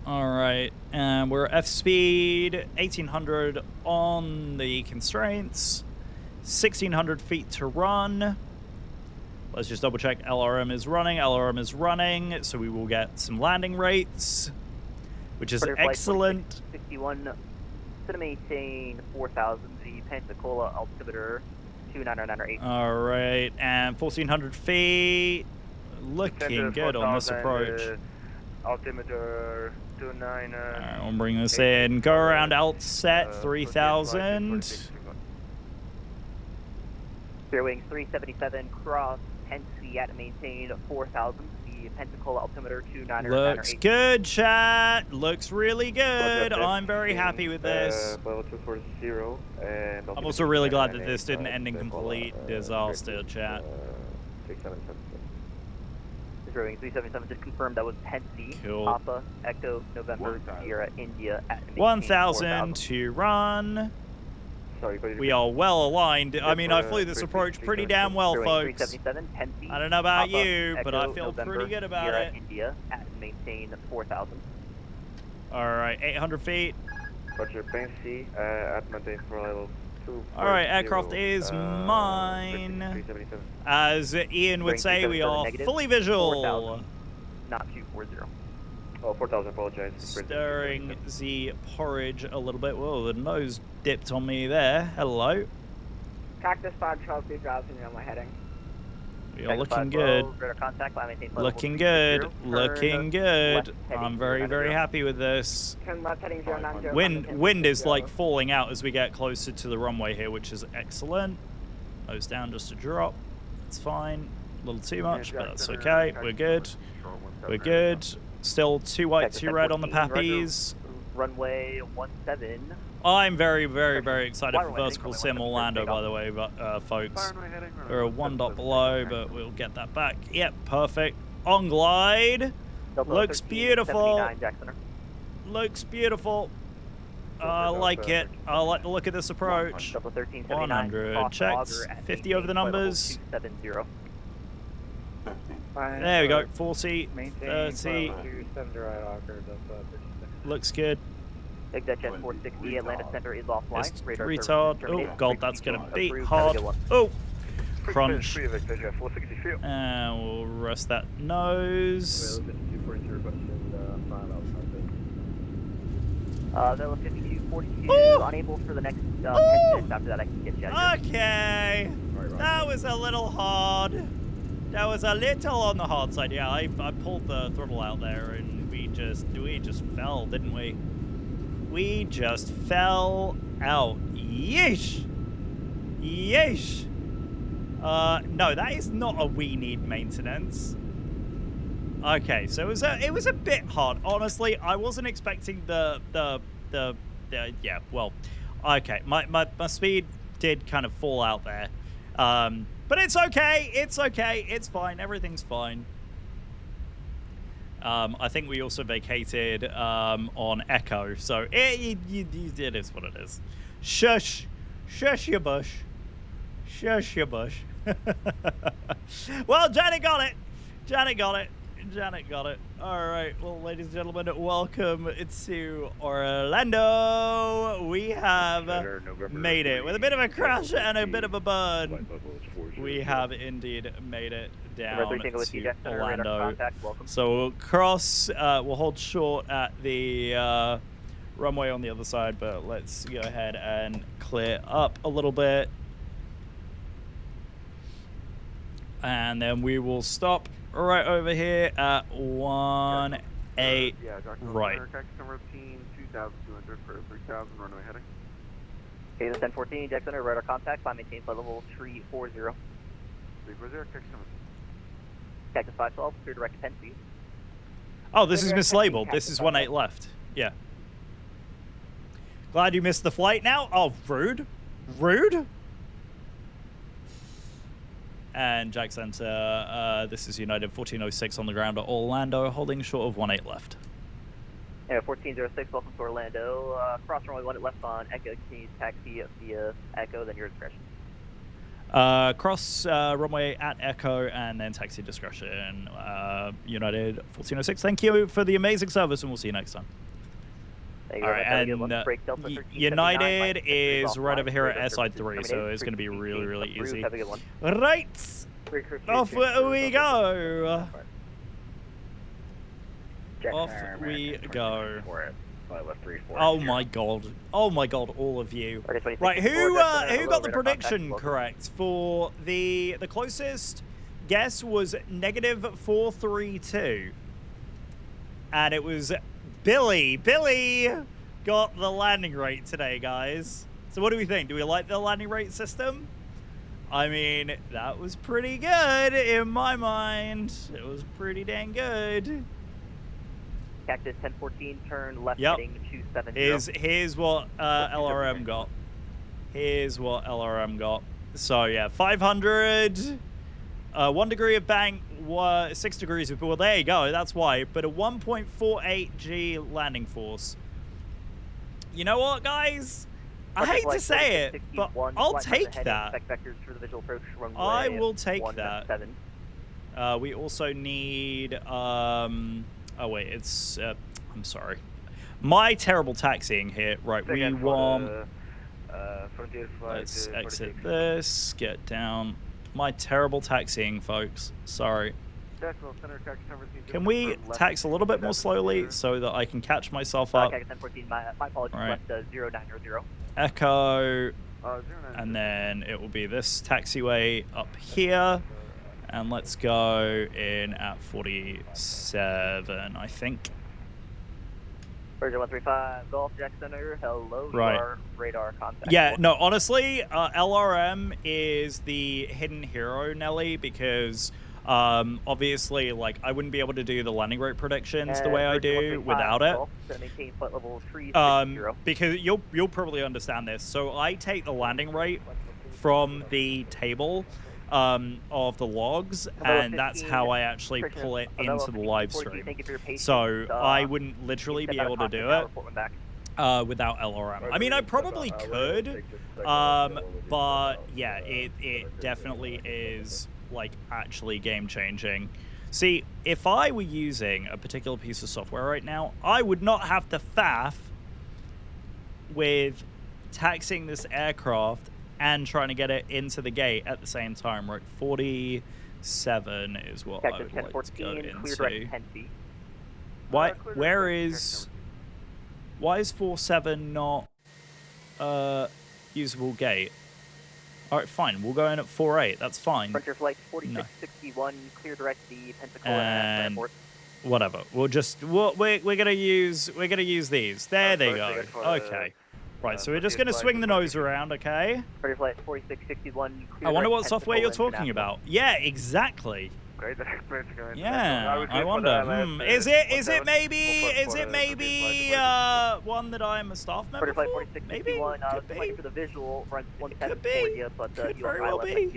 All right, and we're F speed, 1,800 on the constraints, 1,600 feet to run. Let's just double check LRM is running. LRM is running, so we will get some landing rates, which is excellent.
61, to maintain 4,000, the Pensacola altimeter 29998.
All right, and 1,400 feet, looking good on this approach.
Altimeter 29.
All right, we'll bring this in. Go around alt set 3,000.
Fair wing 377, cross Penske at maintain 4,000. The Pensacola altimeter 29998.
Looks good, chat. Looks really good. I'm very happy with this. I'm also really glad that this didn't end in complete disaster, chat.
377 just confirmed that was Penske.
Cool.
Papa Echo November Sierra India at
1,000 to run. We are well aligned. I mean, I flew this approach pretty damn well, folks. I don't know about you, but I feel pretty good about it.
India at maintain 4,000.
All right, 800 feet.
Roger, Penske at maintain for level 2.
All right, aircraft is mine. As Ian would say, we are fully visual.
Not 240.
Oh, 4,000, apologize.
Stirring the porridge a little bit. Whoa, the nose dipped on me there. Hello.
Cactus 5, 12 feet drops on my heading.
We are looking good. Looking good. Looking good. I'm very, very happy with this. Wind is like falling out as we get closer to the runway here, which is excellent. Nose down just a drop. It's fine. A little too much, but that's okay. We're good. We're good. Still 2 white, 2 red on the Pappies.
Runway 17.
I'm very, very, very excited for Vertical Sim Orlando, by the way, folks. We're a 1 dot below, but we'll get that back. Yep, perfect. On glide. Looks beautiful. Looks beautiful. I like it. I like the look of this approach. 100 checks. 50 over the numbers. There we go. 40, 30. Looks good.
Exit jet 460, Atlanta Center is offline.
It's retard. Oh, God, that's going to be hard. Oh, crunch. And we'll rest that nose.
Vela 5242, unable for the next 10 minutes. After that, I can get you out of here.
Okay. That was a little hard. That was a little on the hard side. Yeah, I pulled the throttle out there, and we just fell, didn't we? We just fell out. Yeesh. Yeesh. No, that is not a we need maintenance. Okay, so it was a bit hard. Honestly, I wasn't expecting the yeah, well, okay. My speed did kind of fall out there. But it's okay. It's okay. It's fine. Everything's fine. I think we also vacated on Echo, so it is what it is. Shush. Shush your bush. Shush your bush. Well, Janet got it. Janet got it. Janet got it. All right. Well, ladies and gentlemen, welcome to Orlando. We have made it with a bit of a crash and a bit of a burn. We have indeed made it down to Orlando. So we'll cross. We'll hold short at the runway on the other side, but let's go ahead and clear up a little bit. And then we will stop right over here at 1-8. Right.
Number 2200 for 3000 runway heading.
Okay, this 1014, Jack Center, radar contact, climb maintain flight level 340.
340, Cactus number.
Cactus 512, clear direct 10 feet.
Oh, this is mislabeled. This is 1-8 left. Yeah. Glad you missed the flight now. Oh, rude. Rude. And Jack Center, this is United 1406 on the ground at Orlando, holding short of 1-8 left.
Yeah, 1406, welcome to Orlando. Cross runway 1 left on Echo, continue taxi via Echo, then your discretion.
Cross runway at Echo and then taxi discretion. United 1406, thank you for the amazing service and we'll see you next time.
All
right, and United is right over here at SI 3, so it's going to be really, really easy. Right, off we go. Off we go. Oh my god! Oh my god! All of you. Right, who got the prediction correct for the closest guess was -432, and it was Billy. Billy got the landing rate today, guys. So what do we think? Do we like the landing rate system? I mean, that was pretty good in my mind. It was pretty dang good.
Cactus 1014, turn left heading 270.
Here's what LRM got. Here's what LRM got. So yeah, 500, 1 degree of bank, 6 degrees of, well there you go, that's why, but a 1.48 G landing force. You know what, guys? I hate to say it, but I'll take that. I will take that. We also need, oh wait, it's, I'm sorry. My terrible taxiing here. Right, we want, let's exit this, get down. My terrible taxiing, folks. Sorry. Can we tax a little bit more slowly so that I can catch myself up?
My apologies,
right.
left 090.
Echo, and then it will be this taxiway up here. And let's go in at 47, I think.
Virgin 135, Golf, Jack Center, hello,
right.
You are radar contact.
Yeah, no, honestly, LRM is the hidden hero, Nelly, because obviously, like, I wouldn't be able to do the landing rate predictions the way I do without it. Because you'll probably understand this. So I take the landing rate from the table of the logs, and that's how I actually pull it into the live stream. So I wouldn't literally be able to do it without LRM. I mean, I probably could, but yeah, it definitely is like actually game changing. See, if I were using a particular piece of software right now, I would not have to faff with taxiing this aircraft and trying to get it into the gate at the same time, right? 47 is what I would like to go into. Why is 47 not usable gate? All right, fine. We'll go in at 48. That's fine.
Frontier flight 4661, clear direct the Pensacola
and
Airport.
Whatever. We're gonna use these. There they go. Okay. Right, so we're just going to swing the nose around, okay?
Flight 4661.
I wonder what software you're talking about. Yeah, exactly. Yeah, I wonder. Is it maybe one that I'm a staff member for? Maybe. Could be.
For the visual, runs 110
Could be. Could very well be.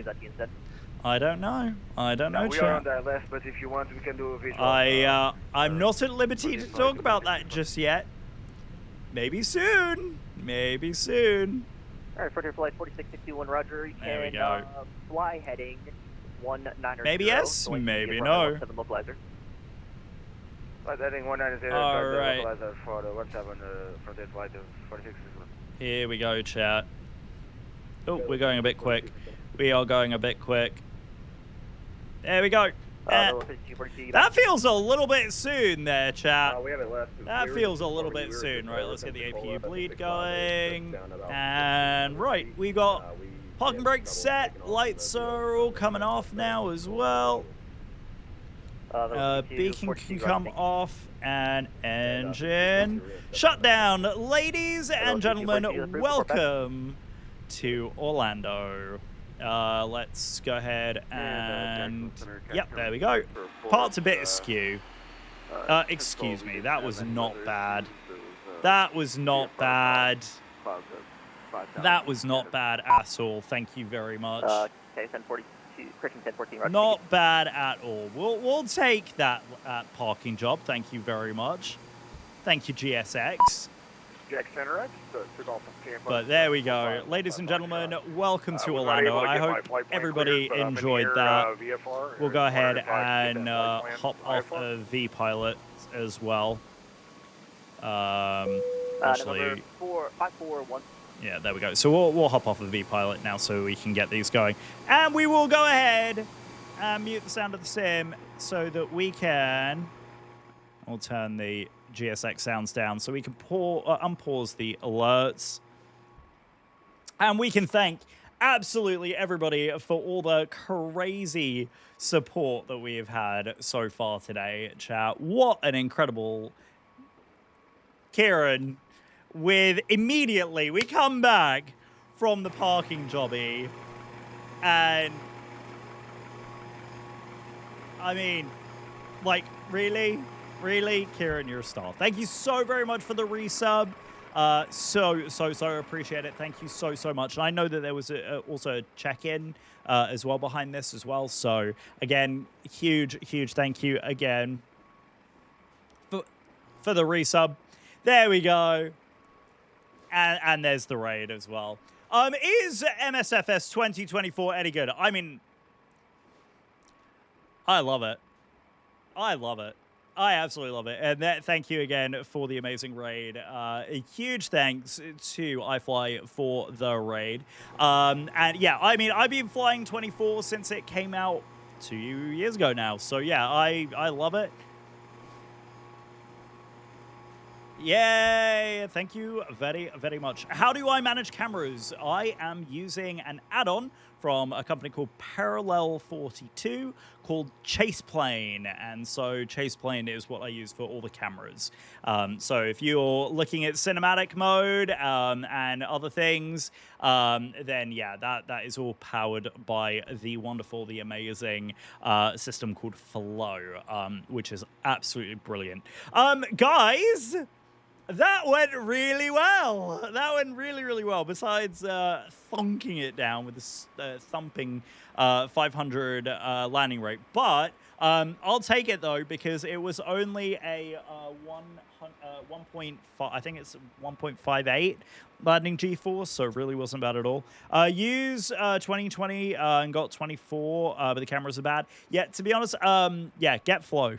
I don't know. I don't know,
we are on that left, but if you want, we can do a visual.
I'm not at liberty to talk about that just yet. Maybe soon. Maybe soon.
All right, Frontier Flight 4661, Roger. You
there
can
we go.
Fly heading 190.
Maybe yes, maybe no.
Flight heading 190,
All right.
localizer for the 17 for the flight of 46.
Here we go, chat. Oh, we're going a bit quick. We are going a bit quick. There we go. That feels a little bit soon there, chat.
We have it left.
That feels a little bit soon. Right, let's get the APU bleed going. And right, we got parking brakes set. Lights are all coming off now as well. Beacon can come off, and engine shut down. Ladies and gentlemen, welcome to Orlando. Let's go ahead and yep, there we go. Part's a bit askew. Excuse me, that was not bad. That was not bad. That was not bad at all. Thank you very much.
Okay, 1042, Christian 1014.
Not bad at all. We'll take that parking job. Thank you very much. Thank you, GSX.
Jack Center X, took off from Tampa.
But there we go. Ladies and gentlemen, welcome to Orlando. I hope everybody enjoyed that. We'll go ahead and hop off of V-Pilot as well. Actually,
541.
yeah, there we go. So we'll hop off of V-Pilot now so we can get these going. And we will go ahead and mute the sound of the sim so that we can... We'll turn the GSX sounds down so we can unpause the alerts. And we can thank absolutely everybody for all the crazy support that we have had so far today, chat. What an incredible... Kieran, with immediately, we come back from the parking jobby, and I mean, like, really? Really? Kieran, you're a star. Thank you so very much for the resub. So appreciate it. Thank you so much. And I know that there was also a check-in as well behind this as well. So again, huge thank you again for the resub. There we go. And there's the raid as well. Is MSFS 2024 any good? I mean, I love it. I love it. I absolutely love it. And thank you again for the amazing raid. A huge thanks to iFly for the raid. And yeah, I mean, I've been flying 24 since it came out 2 years ago now. So yeah, I love it. Yay! Thank you very much. How do I manage cameras? I am using an add-on from a company called Parallel 42 called Chaseplane. And so Chaseplane is what I use for all the cameras. So if you're looking at cinematic mode and other things, then yeah, that is all powered by the wonderful, the amazing system called Flow, which is absolutely brilliant. Guys, that went really well. That went really well. Besides thunking it down with this thumping 500 landing rate, but I'll take it though because it was only a 1.5. I think it's 1.58 landing G-force, so it really wasn't bad at all. Use 2020 and got 24, but the cameras are bad. Yeah, to be honest, yeah, get Flow.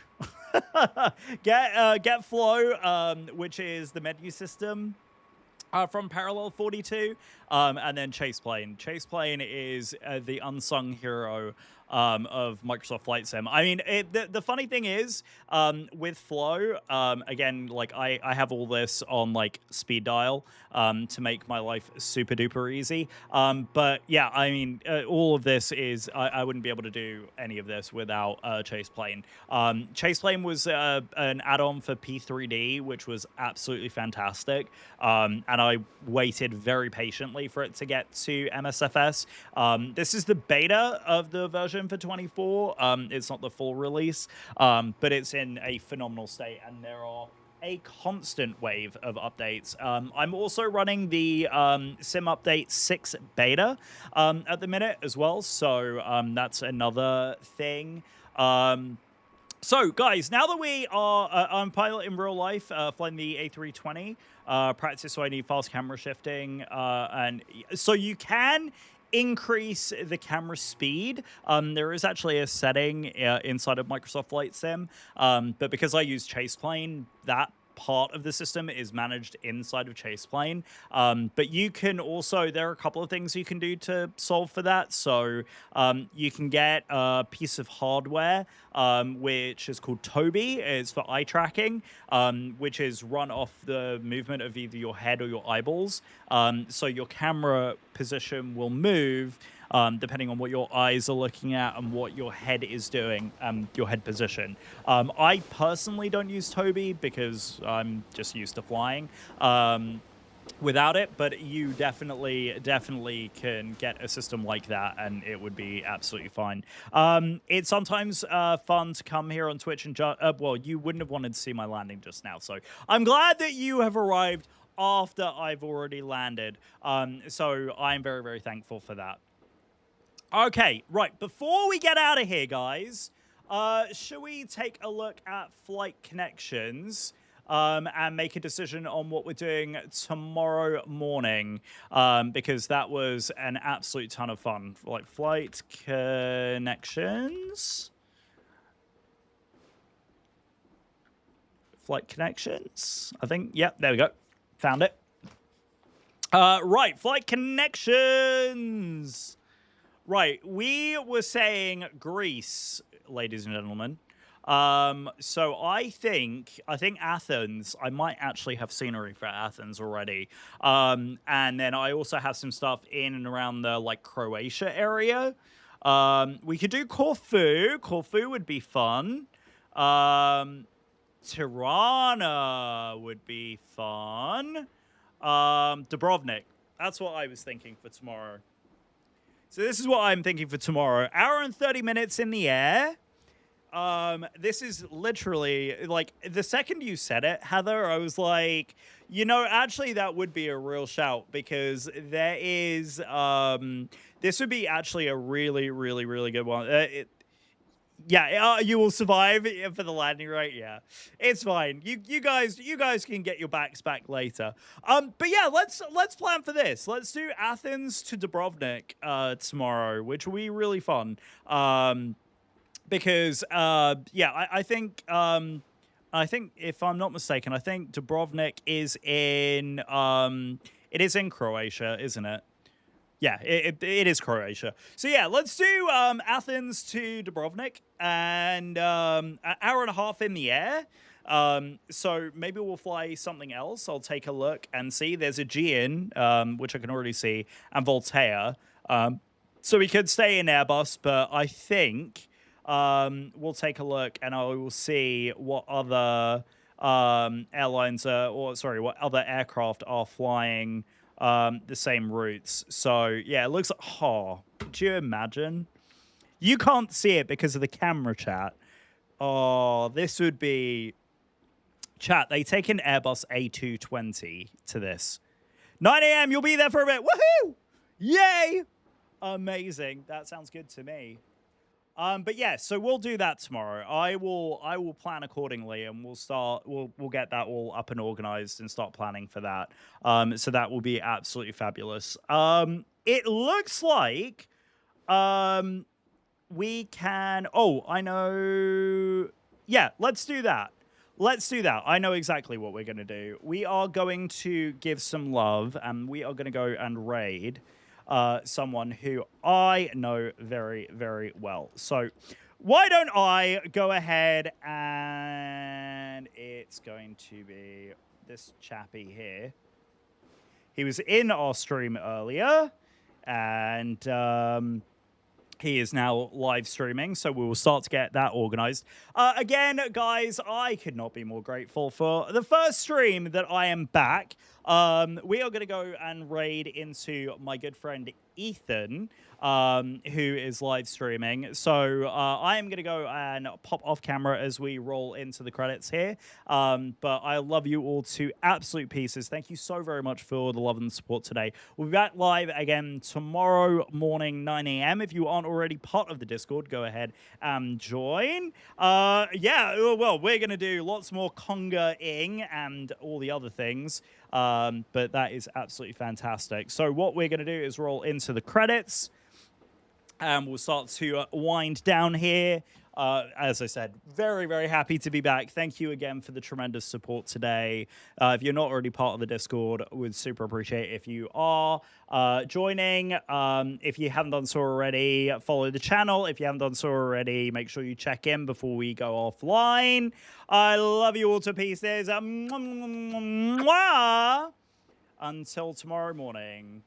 Get Flow, which is the menu system from Parallel 42, and then Chaseplane. Chaseplane is the unsung hero of Microsoft Flight Sim. I mean, the funny thing is, with Flow, again, like I have all this on like speed dial to make my life super duper easy. But yeah, I mean, all of this is, I wouldn't be able to do any of this without Chaseplane. Chaseplane was an add-on for P3D, which was absolutely fantastic. And I waited very patiently for it to get to MSFS. This is the beta of the version for 24. It's not the full release, but it's in a phenomenal state, and there are a constant wave of updates. I'm also running the Sim Update 6 beta at the minute as well, so that's another thing. So, guys, now that we are I'm pilot in real life, flying the A320, practice, so I need fast camera shifting, and so you can increase the camera speed, there is actually a setting inside of Microsoft Flight Sim, but because I use Chase Plane, that part of the system is managed inside of Chase Plane. But you can also, there are a couple of things you can do to solve for that. So you can get a piece of hardware, which is called Toby. It's for eye tracking, which is run off the movement of either your head or your eyeballs. So your camera position will move depending on what your eyes are looking at and what your head is doing, your head position. I personally don't use Toby because I'm just used to flying without it, but you definitely can get a system like that, and it would be absolutely fine. It's sometimes fun to come here on Twitch and well, you wouldn't have wanted to see my landing just now, so I'm glad that you have arrived after I've already landed. So I'm very, very thankful for that. Okay, right, before we get out of here, guys, should we take a look at flight connections and make a decision on what we're doing tomorrow morning? Because that was an absolute ton of fun. Like, flight connections. Flight connections, I think. Yep, there we go. Found it. Right, flight connections. Right, we were saying Greece, ladies and gentlemen. So I think Athens, I might actually have scenery for Athens already. And then I also have some stuff in and around the, like, Croatia area. We could do Corfu. Corfu would be fun. Tirana would be fun. Dubrovnik. That's what I was thinking for tomorrow. So this is what I'm thinking for tomorrow. Hour and 30 minutes in the air. This is literally, like, the second you said it, Heather, I was like, you know, actually that would be a real shout, because there is, this would be actually a really, really, really good one. Yeah, you will survive for the landing, right? Yeah, it's fine. You guys can get your backs back later. But yeah, let's plan for this. Let's do Athens to Dubrovnik tomorrow, which will be really fun. Because yeah, I think if I'm not mistaken, I think Dubrovnik is in it is in Croatia, isn't it? Yeah, it is Croatia. So yeah, let's do Athens to Dubrovnik, and an hour and a half in the air. So maybe we'll fly something else. I'll take a look and see. There's Aegean, which I can already see, and Voltaire. So we could stay in Airbus, but I think we'll take a look and I will see what other airlines what other aircraft are flying the same routes. So yeah, it looks like, could you imagine? You can't see it because of the camera, chat. Oh, this would be, chat, they take an Airbus A220 to this. 9 a.m, you'll be there for a bit. Woohoo! Yay! Amazing. That sounds good to me. But yeah, so we'll do that tomorrow. I will plan accordingly, and we'll get that all up and organized and start planning for that. So that will be absolutely fabulous. It looks like we can, I know. Yeah, let's do that. Let's do that. I know exactly what we're going to do. We are going to give some love, and we are going to go and raid someone who I know very, very well. So why don't I go ahead, and it's going to be this chappy here. He was in our stream earlier, and he is now live streaming, so we will start to get that organized. Again, guys, I could not be more grateful for the first stream that I am back. We are going to go and raid into my good friend Ethan, who is live streaming. So I am going to go and pop off camera as we roll into the credits here. But I love you all to absolute pieces. Thank you so very much for the love and support today. We'll be back live again tomorrow morning, 9 a.m. If you aren't already part of the Discord, go ahead and join. Yeah, well, we're going to do lots more conga-ing and all the other things. But that is absolutely fantastic. So what we're going to do is roll into the credits. And we'll start to wind down here. As I said, very, very happy to be back. Thank you again for the tremendous support today. If you're not already part of the Discord, would super appreciate if you are joining. If you haven't done so already, follow the channel. If you haven't done so already, make sure you check in before we go offline. I love you all to pieces. Until tomorrow morning,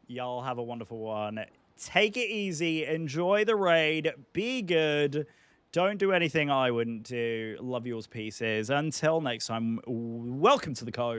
y'all have a wonderful one. Take it easy. Enjoy the raid. Be good. Don't do anything I wouldn't do. Love yours pieces. Until next time, welcome to the Cove.